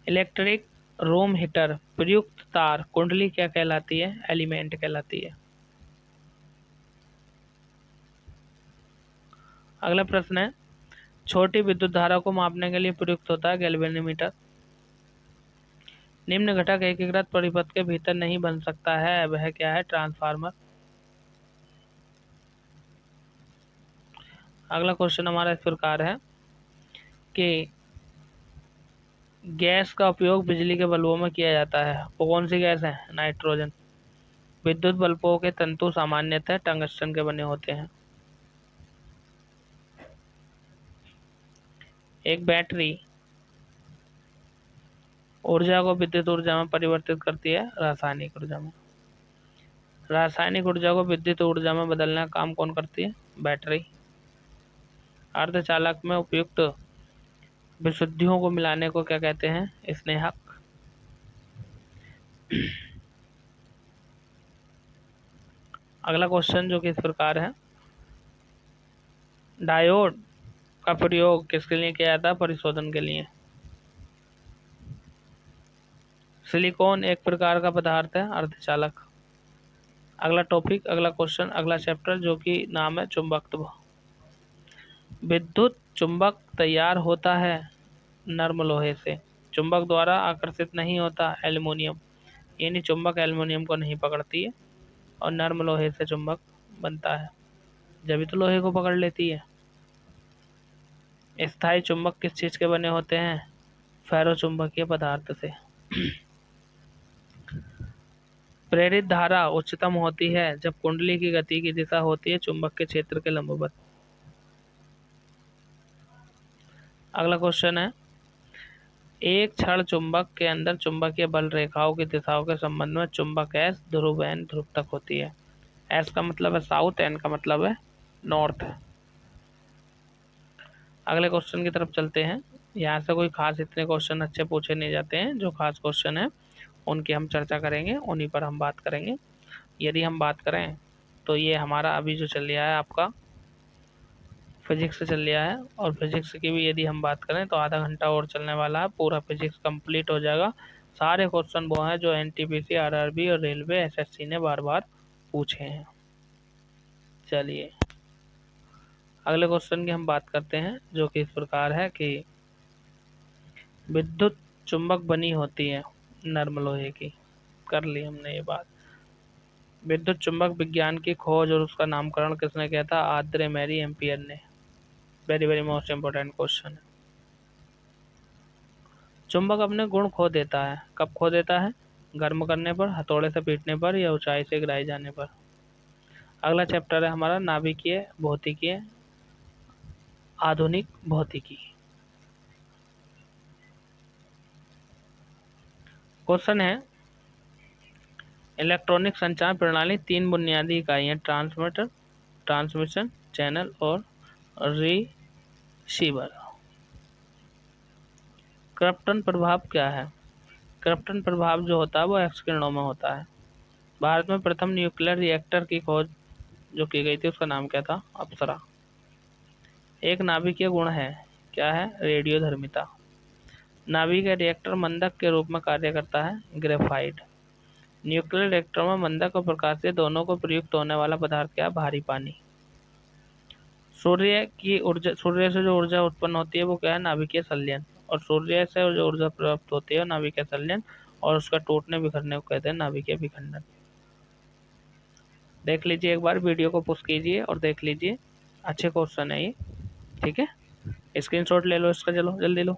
इलेक्ट्रिक रूम हीटर प्रयुक्त तार कुंडली क्या कहलाती है? एलिमेंट कहलाती है। अगला प्रश्न है, छोटी विद्युत धारा को मापने के लिए प्रयुक्त होता है गैल्वेनोमीटर। निम्न घटक एकीकृत परिपथ के भीतर नहीं बन सकता है, वह क्या है? ट्रांसफार्मर। अगला क्वेश्चन हमारा इस प्रकार है कि गैस का उपयोग बिजली के बल्बों में किया जाता है, वो कौन सी गैस है? नाइट्रोजन। विद्युत बल्बों के तंतु सामान्यतः टंगस्टन के बने होते हैं। एक बैटरी ऊर्जा को विद्युत ऊर्जा में परिवर्तित करती है रासायनिक ऊर्जा में। रासायनिक ऊर्जा को विद्युत ऊर्जा में बदलने का काम कौन करती है? बैटरी। अर्धचालक में उपयुक्त विशुद्धियों को मिलाने को क्या कहते हैं? स्नेहक। अगला क्वेश्चन जो कि इस प्रकार है, डायोड का प्रयोग किसके लिए किया जाता है? परिशोधन के लिए। सिलिकॉन एक प्रकार का पदार्थ है अर्धचालक। अगला टॉपिक, अगला क्वेश्चन, अगला चैप्टर जो कि नाम है चुंबकत्व। विद्युत चुंबक तैयार होता है नर्म लोहे से, चुंबक द्वारा आकर्षित नहीं होता एल्युमिनियम, यानी चुंबक एल्युमिनियम को नहीं पकड़ती है और नर्म लोहे से चुंबक बनता है, जब भी तो लोहे को पकड़ लेती है। स्थायी चुंबक किस चीज के बने होते हैं? फेरो चुंबकीय पदार्थ से। प्रेरित धारा उच्चतम होती है जब कुंडली की गति की दिशा होती है चुंबक के क्षेत्र के लंबवत। अगला क्वेश्चन है, एक क्षण चुंबक के अंदर चुंबकीय बल रेखाओं की दिशाओं के संबंध में चुंबक एस ध्रुव एन ध्रुव तक होती है। एस का मतलब है साउथ, एन का मतलब है नॉर्थ। अगले क्वेश्चन की तरफ चलते हैं। यहाँ से कोई खास इतने क्वेश्चन अच्छे पूछे नहीं जाते हैं, जो खास क्वेश्चन है उनकी हम चर्चा करेंगे, उन्हीं पर हम बात करेंगे। यदि हम बात करें तो ये हमारा अभी जो चल रहा है आपका फिजिक्स से चल रहा है, और फिजिक्स की भी यदि हम बात करें तो आधा घंटा और चलने वाला है, पूरा फिजिक्स कंप्लीट हो जाएगा। सारे क्वेश्चन वो हैं जो एनटीपीसी, आरआरबी और रेलवे एसएससी ने बार बार पूछे हैं। चलिए अगले क्वेश्चन की हम बात करते हैं जो कि इस प्रकार है कि विद्युत चुंबक बनी होती है नर्म लोहे की। कर ली हमने ये बात। विद्युत चुंबक विज्ञान की खोज और उसका नामकरण किसने किया था? आद्रे मैरी एम्पियर ने। Very very most important question है। चुंबक अपने गुण खो देता है, कब खो देता है? गर्म करने पर, हथौड़े से पीटने पर, या ऊंचाई से गिराए जाने पर। अगला चैप्टर है हमारा नाभिकीय भौतिकी, आधुनिक भौतिकी। क्वेश्चन है, इलेक्ट्रॉनिक संचार प्रणाली तीन बुनियादी इकाइयां ट्रांसमीटर, ट्रांसमिशन चैनल और रिसीवर। क्रिप्टन प्रभाव क्या है? क्रिप्टन प्रभाव जो होता है वो एक्स किरणों में होता है। भारत में प्रथम न्यूक्लियर रिएक्टर की खोज जो की गई थी उसका नाम क्या था? अप्सरा। एक नाभिकीय गुण है, क्या है? रेडियोधर्मिता। नाभिकीय रिएक्टर मंदक के रूप में कार्य करता है, ग्रेफाइट। न्यूक्लियर रिएक्टर में मंदक और प्रकाशीय दोनों को प्रयुक्त होने वाला पदार्थ क्या है? भारी पानी। सूर्य से जो ऊर्जा उत्पन्न होती है वो क्या है, नाभिकीय संलयन। और सूर्य से जो ऊर्जा प्राप्त होती है नाभिकीय संलयन, और उसका टूटने बिखरने को कहते हैं नाभिकीय विखंडन। देख लीजिए, एक बार वीडियो को पुश कीजिए और देख लीजिए, अच्छे क्वेश्चन है ये। ठीक है, स्क्रीनशॉट ले लो इसका, चलो जल्दी लो,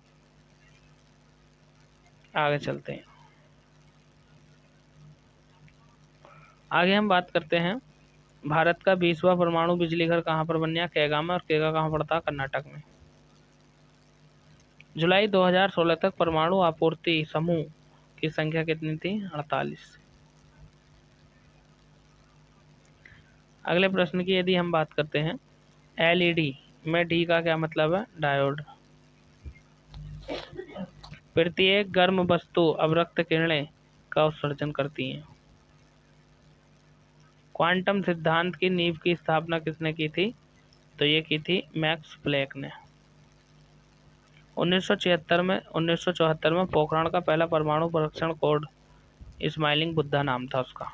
आगे चलते हैं। आगे हम बात करते हैं, भारत का 20वां परमाणु बिजली घर कहाँ पर बन गया, केगा में, और केगा कहाँ पड़ता है, कर्नाटक में। जुलाई 2016 तक परमाणु आपूर्ति समूह की संख्या कितनी थी, 48। अगले प्रश्न की यदि हम बात करते हैं, एलईडी में डी का क्या मतलब है, डायोड। प्रत्येक गर्म वस्तु अवरक्त किरणें का उत्सर्जन करती हैं। क्वांटम सिद्धांत की नींव की स्थापना किसने की थी, तो ये की थी मैक्स प्लैंक ने। 1974 में पोखरण का पहला परमाणु परीक्षण कोड स्माइलिंग बुद्धा नाम था उसका।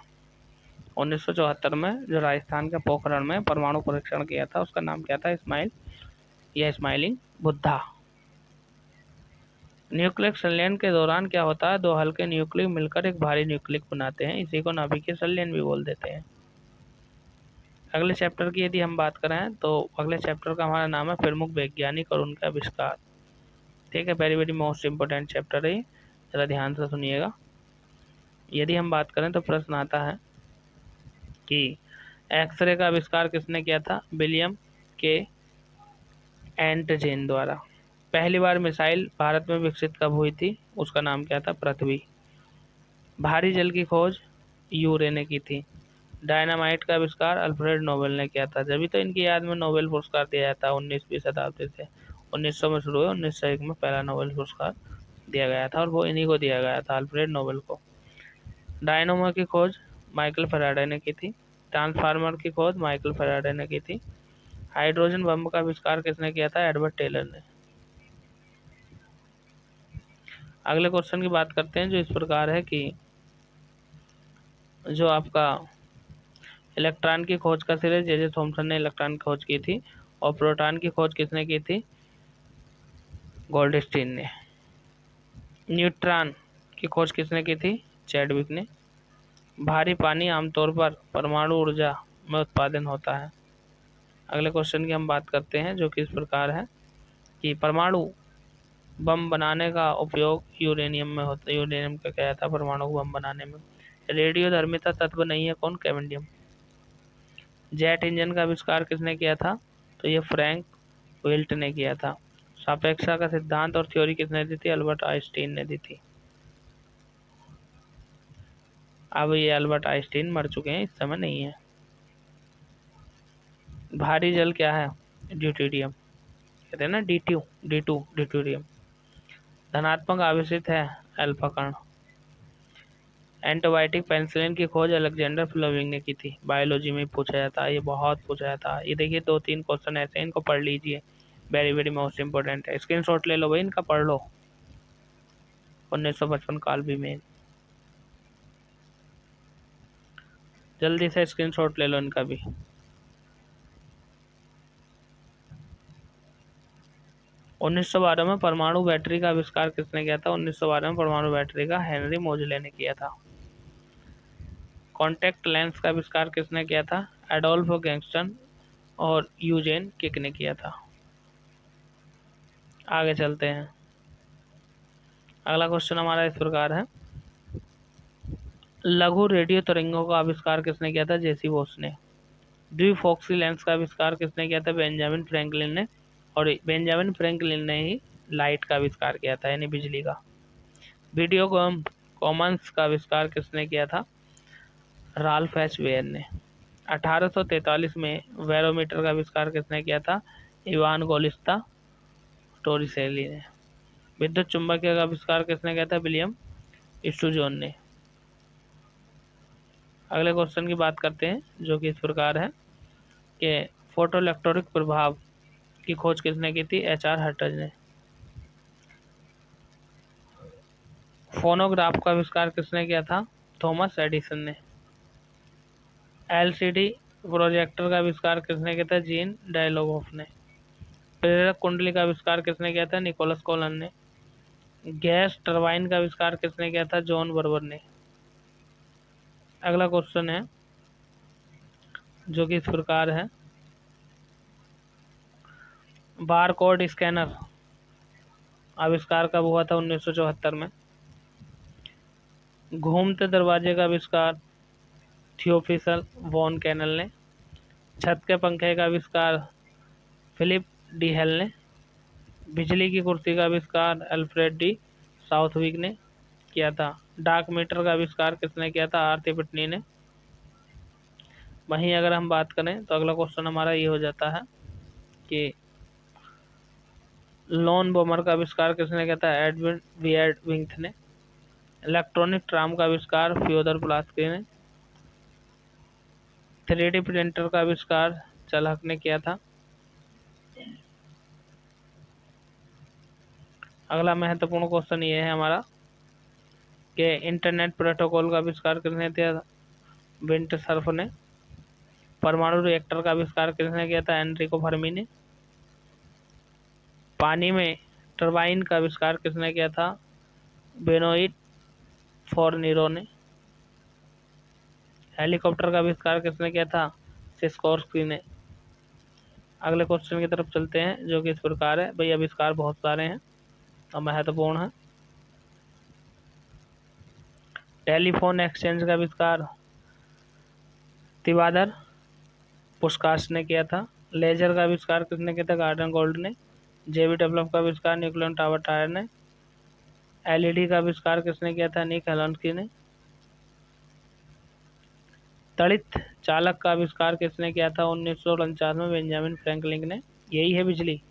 1974 में जो राजस्थान के पोखरण में परमाणु परीक्षण किया था उसका नाम क्या था, स्माइलिंग बुद्धा। न्यूक्लियक संलयन के दौरान क्या होता है, दो हल्के न्यूक्लियक मिलकर एक भारी न्यूक्लियक बनाते हैं, इसी को नाभिकीय संलयन भी बोल देते हैं। अगले चैप्टर की यदि हम बात करें तो अगले चैप्टर का हमारा नाम है प्रमुख वैज्ञानिक और उनका आविष्कार। ठीक है, very very most important chapter है, जरा ध्यान से सुनिएगा। यदि हम बात करें तो प्रश्न आता है कि एक्सरे का आविष्कार किसने किया था, विलियम के एंटजेन द्वारा। पहली बार मिसाइल भारत में विकसित कब हुई थी, उसका नाम क्या था, पृथ्वी। भारी जल की खोज यूरे ने की थी। डायनामाइट का आविष्कार अल्फ्रेड नोबेल ने किया था। जब तो इनकी याद में नोबेल पुरस्कार दिया जाता है 19वीं शताब्दी से। 1900 में शुरू हुआ, 1901 में पहला नोबेल पुरस्कार दिया गया था और वो इन्हीं को दिया गया था, अल्फ्रेड नोबेल को। डायनोमो की खोज माइकल फैराडे ने की थी। ट्रांसफार्मर की खोज माइकल फैराडे ने की थी। हाइड्रोजन बम का आविष्कार किसने किया था, एडवर्ड टेलर ने। अगले क्वेश्चन की बात करते हैं जो इस प्रकार है कि जो आपका इलेक्ट्रॉन की खोज का श्रेय जे थॉमसन ने इलेक्ट्रॉन की खोज की थी, और प्रोटॉन की खोज किसने की थी, गोल्डस्टीन ने। न्यूट्रॉन की खोज किसने की थी, चैडविक ने। भारी पानी आमतौर पर परमाणु ऊर्जा में उत्पादन होता है। अगले क्वेश्चन की हम बात करते हैं जो कि इस प्रकार है कि परमाणु बम बनाने का उपयोग यूरेनियम में होता है। यूरेनियम का क्या था परमाणु बम बनाने में। रेडियोधर्मिता तत्व नहीं है कौन, कैडमियम। जेट इंजन का आविष्कार किसने किया था, तो ये फ्रैंक विल्ट ने किया था। सापेक्षता का सिद्धांत और थ्योरी किसने दी थी, अल्बर्ट आइंस्टीन ने दी थी। अब ये अल्बर्ट आइंस्टीन मर चुके हैं, इस समय नहीं है। भारी जल क्या है, ड्यूटेरियम, कहते हैं ना डी टू ड्यूटेरियम। धनात्मक आवेशित है, अल्फा कण। एंटीबायोटिक पेनिसिलिन की खोज अलेक्जेंडर फ्लेमिंग ने की थी। बायोलॉजी में पूछा जाता है, ये बहुत पूछा जाता है। ये देखिए 2-3 क्वेश्चन ऐसे हैं, इनको पढ़ लीजिए, वेरी वेरी मोस्ट इंपोर्टेंट है। स्क्रीनशॉट ले लो भाई, इनका पढ़ लो। 1955 काल भी में, जल्दी से स्क्रीनशॉट ले लो इनका भी। उन्नीस सौ 12 में परमाणु बैटरी का आविष्कार किसने किया था, 1912 में परमाणु बैटरी का हेनरी मोजले ने किया था। कॉन्टैक्ट लेंस का आविष्कार किसने किया था, एडोल्फ गैंगस्टन और यूजेन किक ने किया था। आगे चलते हैं। अगला क्वेश्चन हमारा इस प्रकार है, लघु रेडियो तरंगों का आविष्कार किसने किया था, जेसी बोस ने। द्विफोक्सी लेंस का आविष्कार किसने किया था, बेंजामिन फ्रैंकलिन ने। और बेंजामिन फ्रैंकलिन ने ही लाइट का आविष्कार किया था, यानी बिजली का। वीडियो कॉमन्स का आविष्कार किसने किया था, राल्फ एच वेयर ने। 1843 में बैरोमीटर का आविष्कार किसने किया था, इवान गोलिस्ता टोरिसेली ने। विद्युत चुंबकीय का आविष्कार किसने किया था, विलियम स्टूजोन ने। अगले क्वेश्चन की बात करते हैं जो कि इस प्रकार है कि फोटोइलेक्ट्रिक प्रभाव की खोज किसने की थी, एच.आर. हटज ने। फोनोग्राफ का आविष्कार किसने किया था, थॉमस एडिसन ने। एलसीडी प्रोजेक्टर का आविष्कार किसने किया था? जीन डायलोगोफ ने। प्रेरक कुंडली का आविष्कार किसने किया था? निकोलस कोलन ने। गैस टरबाइन का आविष्कार किसने किया था? जॉन बर्बर ने। अगला क्वेश्चन है जो कि इस प्रकार है, बारकोड स्कैनर आविष्कार कब हुआ था? 1974 में। घूमते दरवाजे का आविष्कार थियोफिसल वॉन कैनल ने। छत के पंखे का आविष्कार फिलिप डी हेल ने। बिजली की कुर्सी का आविष्कार अल्फ्रेड डी साउथविक ने किया था। डाक मीटर का आविष्कार किसने किया था? आर्थर पिटनी ने। वहीं अगर हम बात करें तो अगला क्वेश्चन हमारा ये हो जाता है कि लॉन बॉमर का आविष्कार किसने किया था? एडविन वियर्ड विंथ ने। इलेक्ट्रॉनिक ट्राम का आविष्कार फ्योदर प्लास्की ने। 3D प्रिंटर का आविष्कार चालक ने किया था। अगला महत्वपूर्ण क्वेश्चन ये है हमारा कि इंटरनेट प्रोटोकॉल का आविष्कार किसने किया था? विंटरसर्फ ने। परमाणु रिएक्टर का आविष्कार किसने किया था? एनरिको फर्मी ने। पानी में टरबाइन का आविष्कार किसने किया था? बेनोइट फोर्निरो ने। हेलीकॉप्टर का आविष्कार किसने किया था? सिकोर्स्की ने। अगले क्वेश्चन की तरफ चलते हैं जो कि इस प्रकार है। भाई आविष्कार बहुत सारे हैं और महत्वपूर्ण है। टेलीफोन एक्सचेंज का आविष्कार तिवादर पुस्कास ने किया था। लेजर का आविष्कार किसने किया था? गार्डन गोल्ड ने। जेबी डेवलप का आविष्कार न्यूक्लियन टावर टायर ने। एलईडी का आविष्कार किसने किया था? निक हेलॉन्स्की ने। तड़ित चालक का आविष्कार किसने किया था? 1949 में बेंजामिन फ्रैंकलिन ने। यही है बिजली,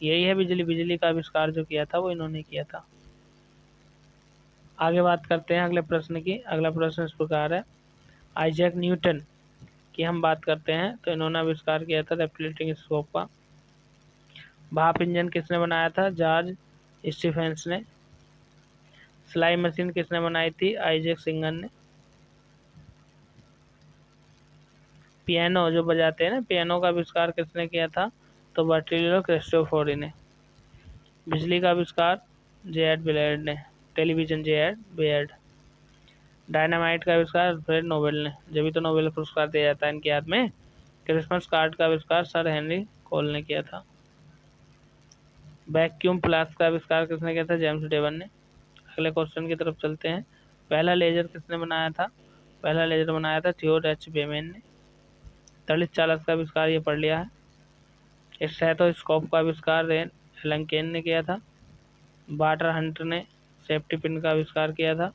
यही है बिजली। बिजली का आविष्कार जो किया था वो इन्होंने किया था। आगे बात करते हैं अगले प्रश्न की। अगला प्रश्न इस प्रकार है, आइजैक न्यूटन की हम बात करते हैं तो इन्होंने आविष्कार किया था रेफ्लेक्टिंग स्कोप का। भाप इंजन किसने बनाया था? जॉर्ज स्टीफेंस ने। सिलाई मशीन किसने बनाई थी? आइजैक सिंगर ने। पियानो जो बजाते हैं ना, पियानो का आविष्कार किसने किया था? तो बर्टिलियो क्रिस्टोफोरी ने। बिजली का आविष्कार जे एड बियर्ड ने। टेलीविजन जे एड बियर्ड। डायनामाइट का आविष्कार अल्फ्रेड नोबेल ने। जब तो नोबेल पुरस्कार दिया जाता है इनके याद में। क्रिसमस कार्ड का आविष्कार सर हेनरी कोल ने किया था। वैक्यूम फ्लास्क का आविष्कार किसने किया था? जेम्स डेवन ने। अगले क्वेश्चन की तरफ चलते हैं। पहला लेजर किसने बनाया था? पहला लेजर बनाया था थियोडर एच बेमेन ने। तड़ित चालक का आविष्कार ये पढ़ लिया है। स्टेथोस्कोप का आविष्कार रेन एलनकेन ने किया था। वाटर हंटर ने सेफ्टी पिन का आविष्कार किया था।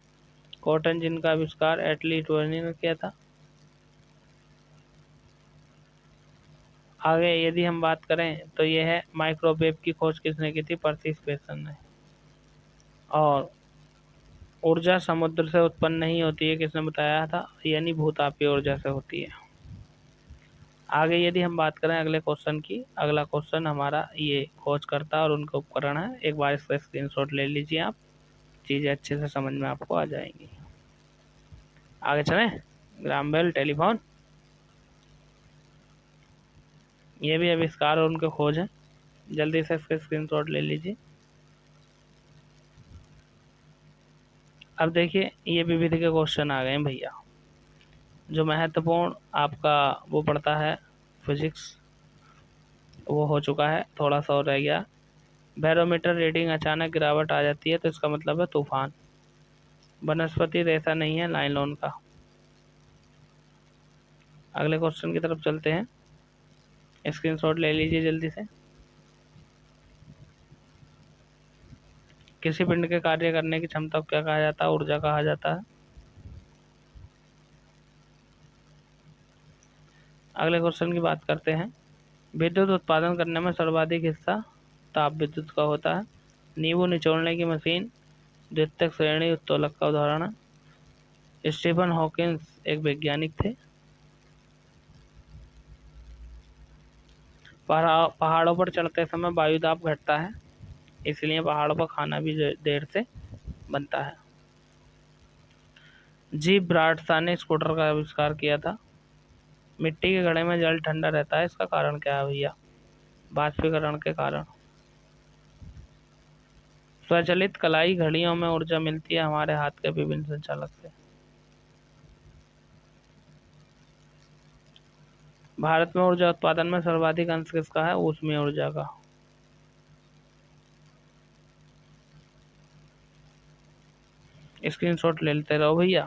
कॉटन जिन का आविष्कार एटली टोर्नी ने किया था। आगे यदि हम बात करें तो यह है माइक्रोवेव की खोज किसने की थी? पर्सी स्पेसन ने। और ऊर्जा समुद्र से उत्पन्न नहीं होती है किसने बताया था? यानी भूतापीय ऊर्जा से होती है। आगे यदि हम बात करें अगले क्वेश्चन की, अगला क्वेश्चन हमारा ये खोजकर्ता और उनके उपकरण है। एक बार इसका स्क्रीनशॉट ले लीजिए आप, चीज़ें अच्छे से समझ में आपको आ जाएंगी। आगे चलें। ग्राम बेल टेलीफोन, ये भी आविष्कार और उनके खोज हैं। जल्दी से इसका स्क्रीनशॉट ले लीजिए। अब देखिए ये विविध के क्वेश्चन आ गए हैं भैया। जो महत्वपूर्ण आपका वो पड़ता है फिजिक्स, वो हो चुका है, थोड़ा सा और रह गया। बैरोमीटर रीडिंग अचानक गिरावट आ जाती है तो इसका मतलब है तूफान। वनस्पति रेशा नहीं है नायलॉन का। अगले क्वेश्चन की तरफ चलते हैं, स्क्रीनशॉट ले लीजिए जल्दी से। किसी पिंड के कार्य करने की क्षमता को क्या कहा जाता है? ऊर्जा कहा जाता है। अगले क्वेश्चन की बात करते हैं। विद्युत उत्पादन करने में सर्वाधिक हिस्सा ताप विद्युत का होता है। नींबू निचोड़ने की मशीन द्वितीयक श्रेणी उत्तोलक का उदाहरण है। स्टीफन हॉकिंस एक वैज्ञानिक थे। पहाड़ों पर चढ़ते समय वायुदाब घटता है, इसलिए पहाड़ों पर खाना भी देर से बनता है। जी ब्राडशा ने स्कूटर का आविष्कार किया था। मिट्टी के घड़े में जल ठंडा रहता है, इसका कारण क्या है भैया? बाष्पीकरण के कारण। स्वचालित कलाई घड़ियों में ऊर्जा मिलती है हमारे हाथ के विभिन्न संचालक से। भारत में ऊर्जा उत्पादन में सर्वाधिक अंश किसका है? ऊष्मीय ऊर्जा का। स्क्रीनशॉट ले लेते रहो भैया,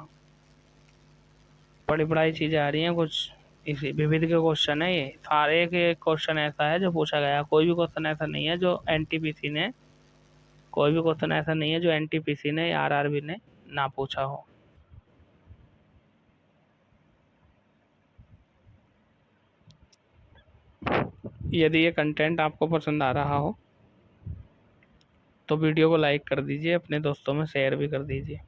बड़ी बड़ी चीजें आ रही हैं कुछ। इसी विविध के क्वेश्चन है ये सारे। एक क्वेश्चन ऐसा है जो पूछा गया, कोई भी क्वेश्चन ऐसा नहीं है जो एनटीपीसी ने, कोई भी क्वेश्चन ऐसा नहीं है जो एनटीपीसी ने या आरआरबी ने ना पूछा हो। यदि ये कंटेंट आपको पसंद आ रहा हो तो वीडियो को लाइक कर दीजिए, अपने दोस्तों में शेयर भी कर दीजिए,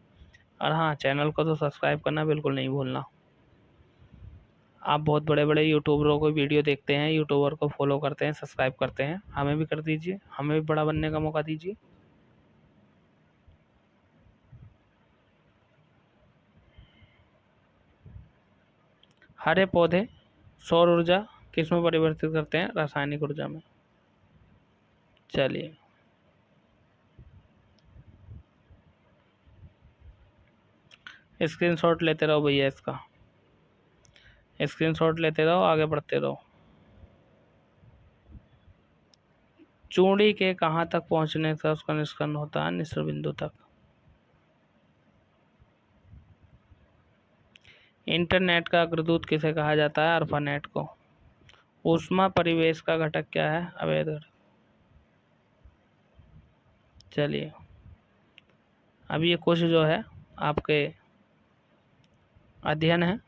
और हाँ, चैनल को तो सब्सक्राइब करना बिल्कुल नहीं भूलना। आप बहुत बड़े बड़े यूट्यूबरों को वीडियो देखते हैं, यूट्यूबर को फॉलो करते हैं, सब्सक्राइब करते हैं, हमें भी कर दीजिए, हमें भी बड़ा बनने का मौका दीजिए। हरे पौधे सौर ऊर्जा किस में परिवर्तित करते हैं? रासायनिक ऊर्जा में। चलिए, स्क्रीनशॉट लेते रहो भैया, इसका स्क्रीनशॉट लेते रहो, आगे बढ़ते रहो। चूड़ी के कहाँ तक पहुँचने से उसका निष्कर्षण होता है? निस्र बिंदु तक। इंटरनेट का अग्रदूत किसे कहा जाता है? अल्फानेट को। ऊष्मा परिवेश का घटक क्या है? अवैध घटक। चलिए, अब ये कुछ जो है आपके अध्ययन है।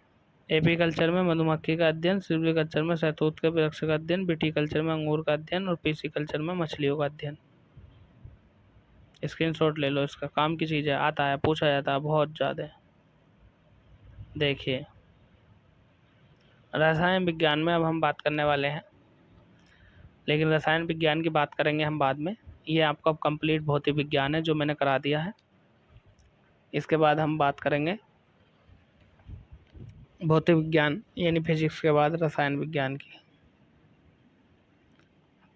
एपीकल्चर में मधुमक्खी का अध्ययन, सिल्वीकल्चर में शहतूत के वृक्ष का अध्ययन, विटीकल्चर में अंगूर का अध्ययन, और पीसीकल्चर में मछलियों का अध्ययन। स्क्रीनशॉट ले लो, इसका काम की चीज़ है, आता है, पूछा जाता है बहुत ज़्यादा। देखिए, रसायन विज्ञान में अब हम बात करने वाले हैं, लेकिन रसायन विज्ञान की बात करेंगे हम बाद में। ये आपका कंप्लीट भौतिक विज्ञान है जो मैंने करा दिया है। इसके बाद हम बात करेंगे भौतिक विज्ञान यानी फिजिक्स के बाद रसायन विज्ञान की।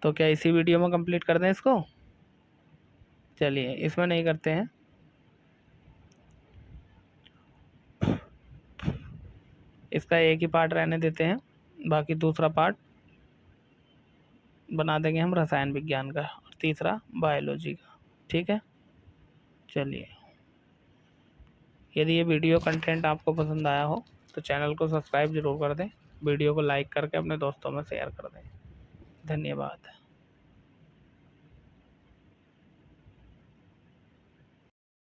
तो क्या इसी वीडियो में कंप्लीट कर दें इसको? चलिए, इसमें नहीं करते हैं, इसका एक ही पार्ट रहने देते हैं, बाकी दूसरा पार्ट बना देंगे हम रसायन विज्ञान का, और तीसरा बायोलॉजी का। ठीक है, चलिए, यदि ये वीडियो कंटेंट आपको पसंद आया हो तो चैनल को सब्सक्राइब जरूर कर दें, वीडियो को लाइक करके अपने दोस्तों में शेयर कर दें। धन्यवाद।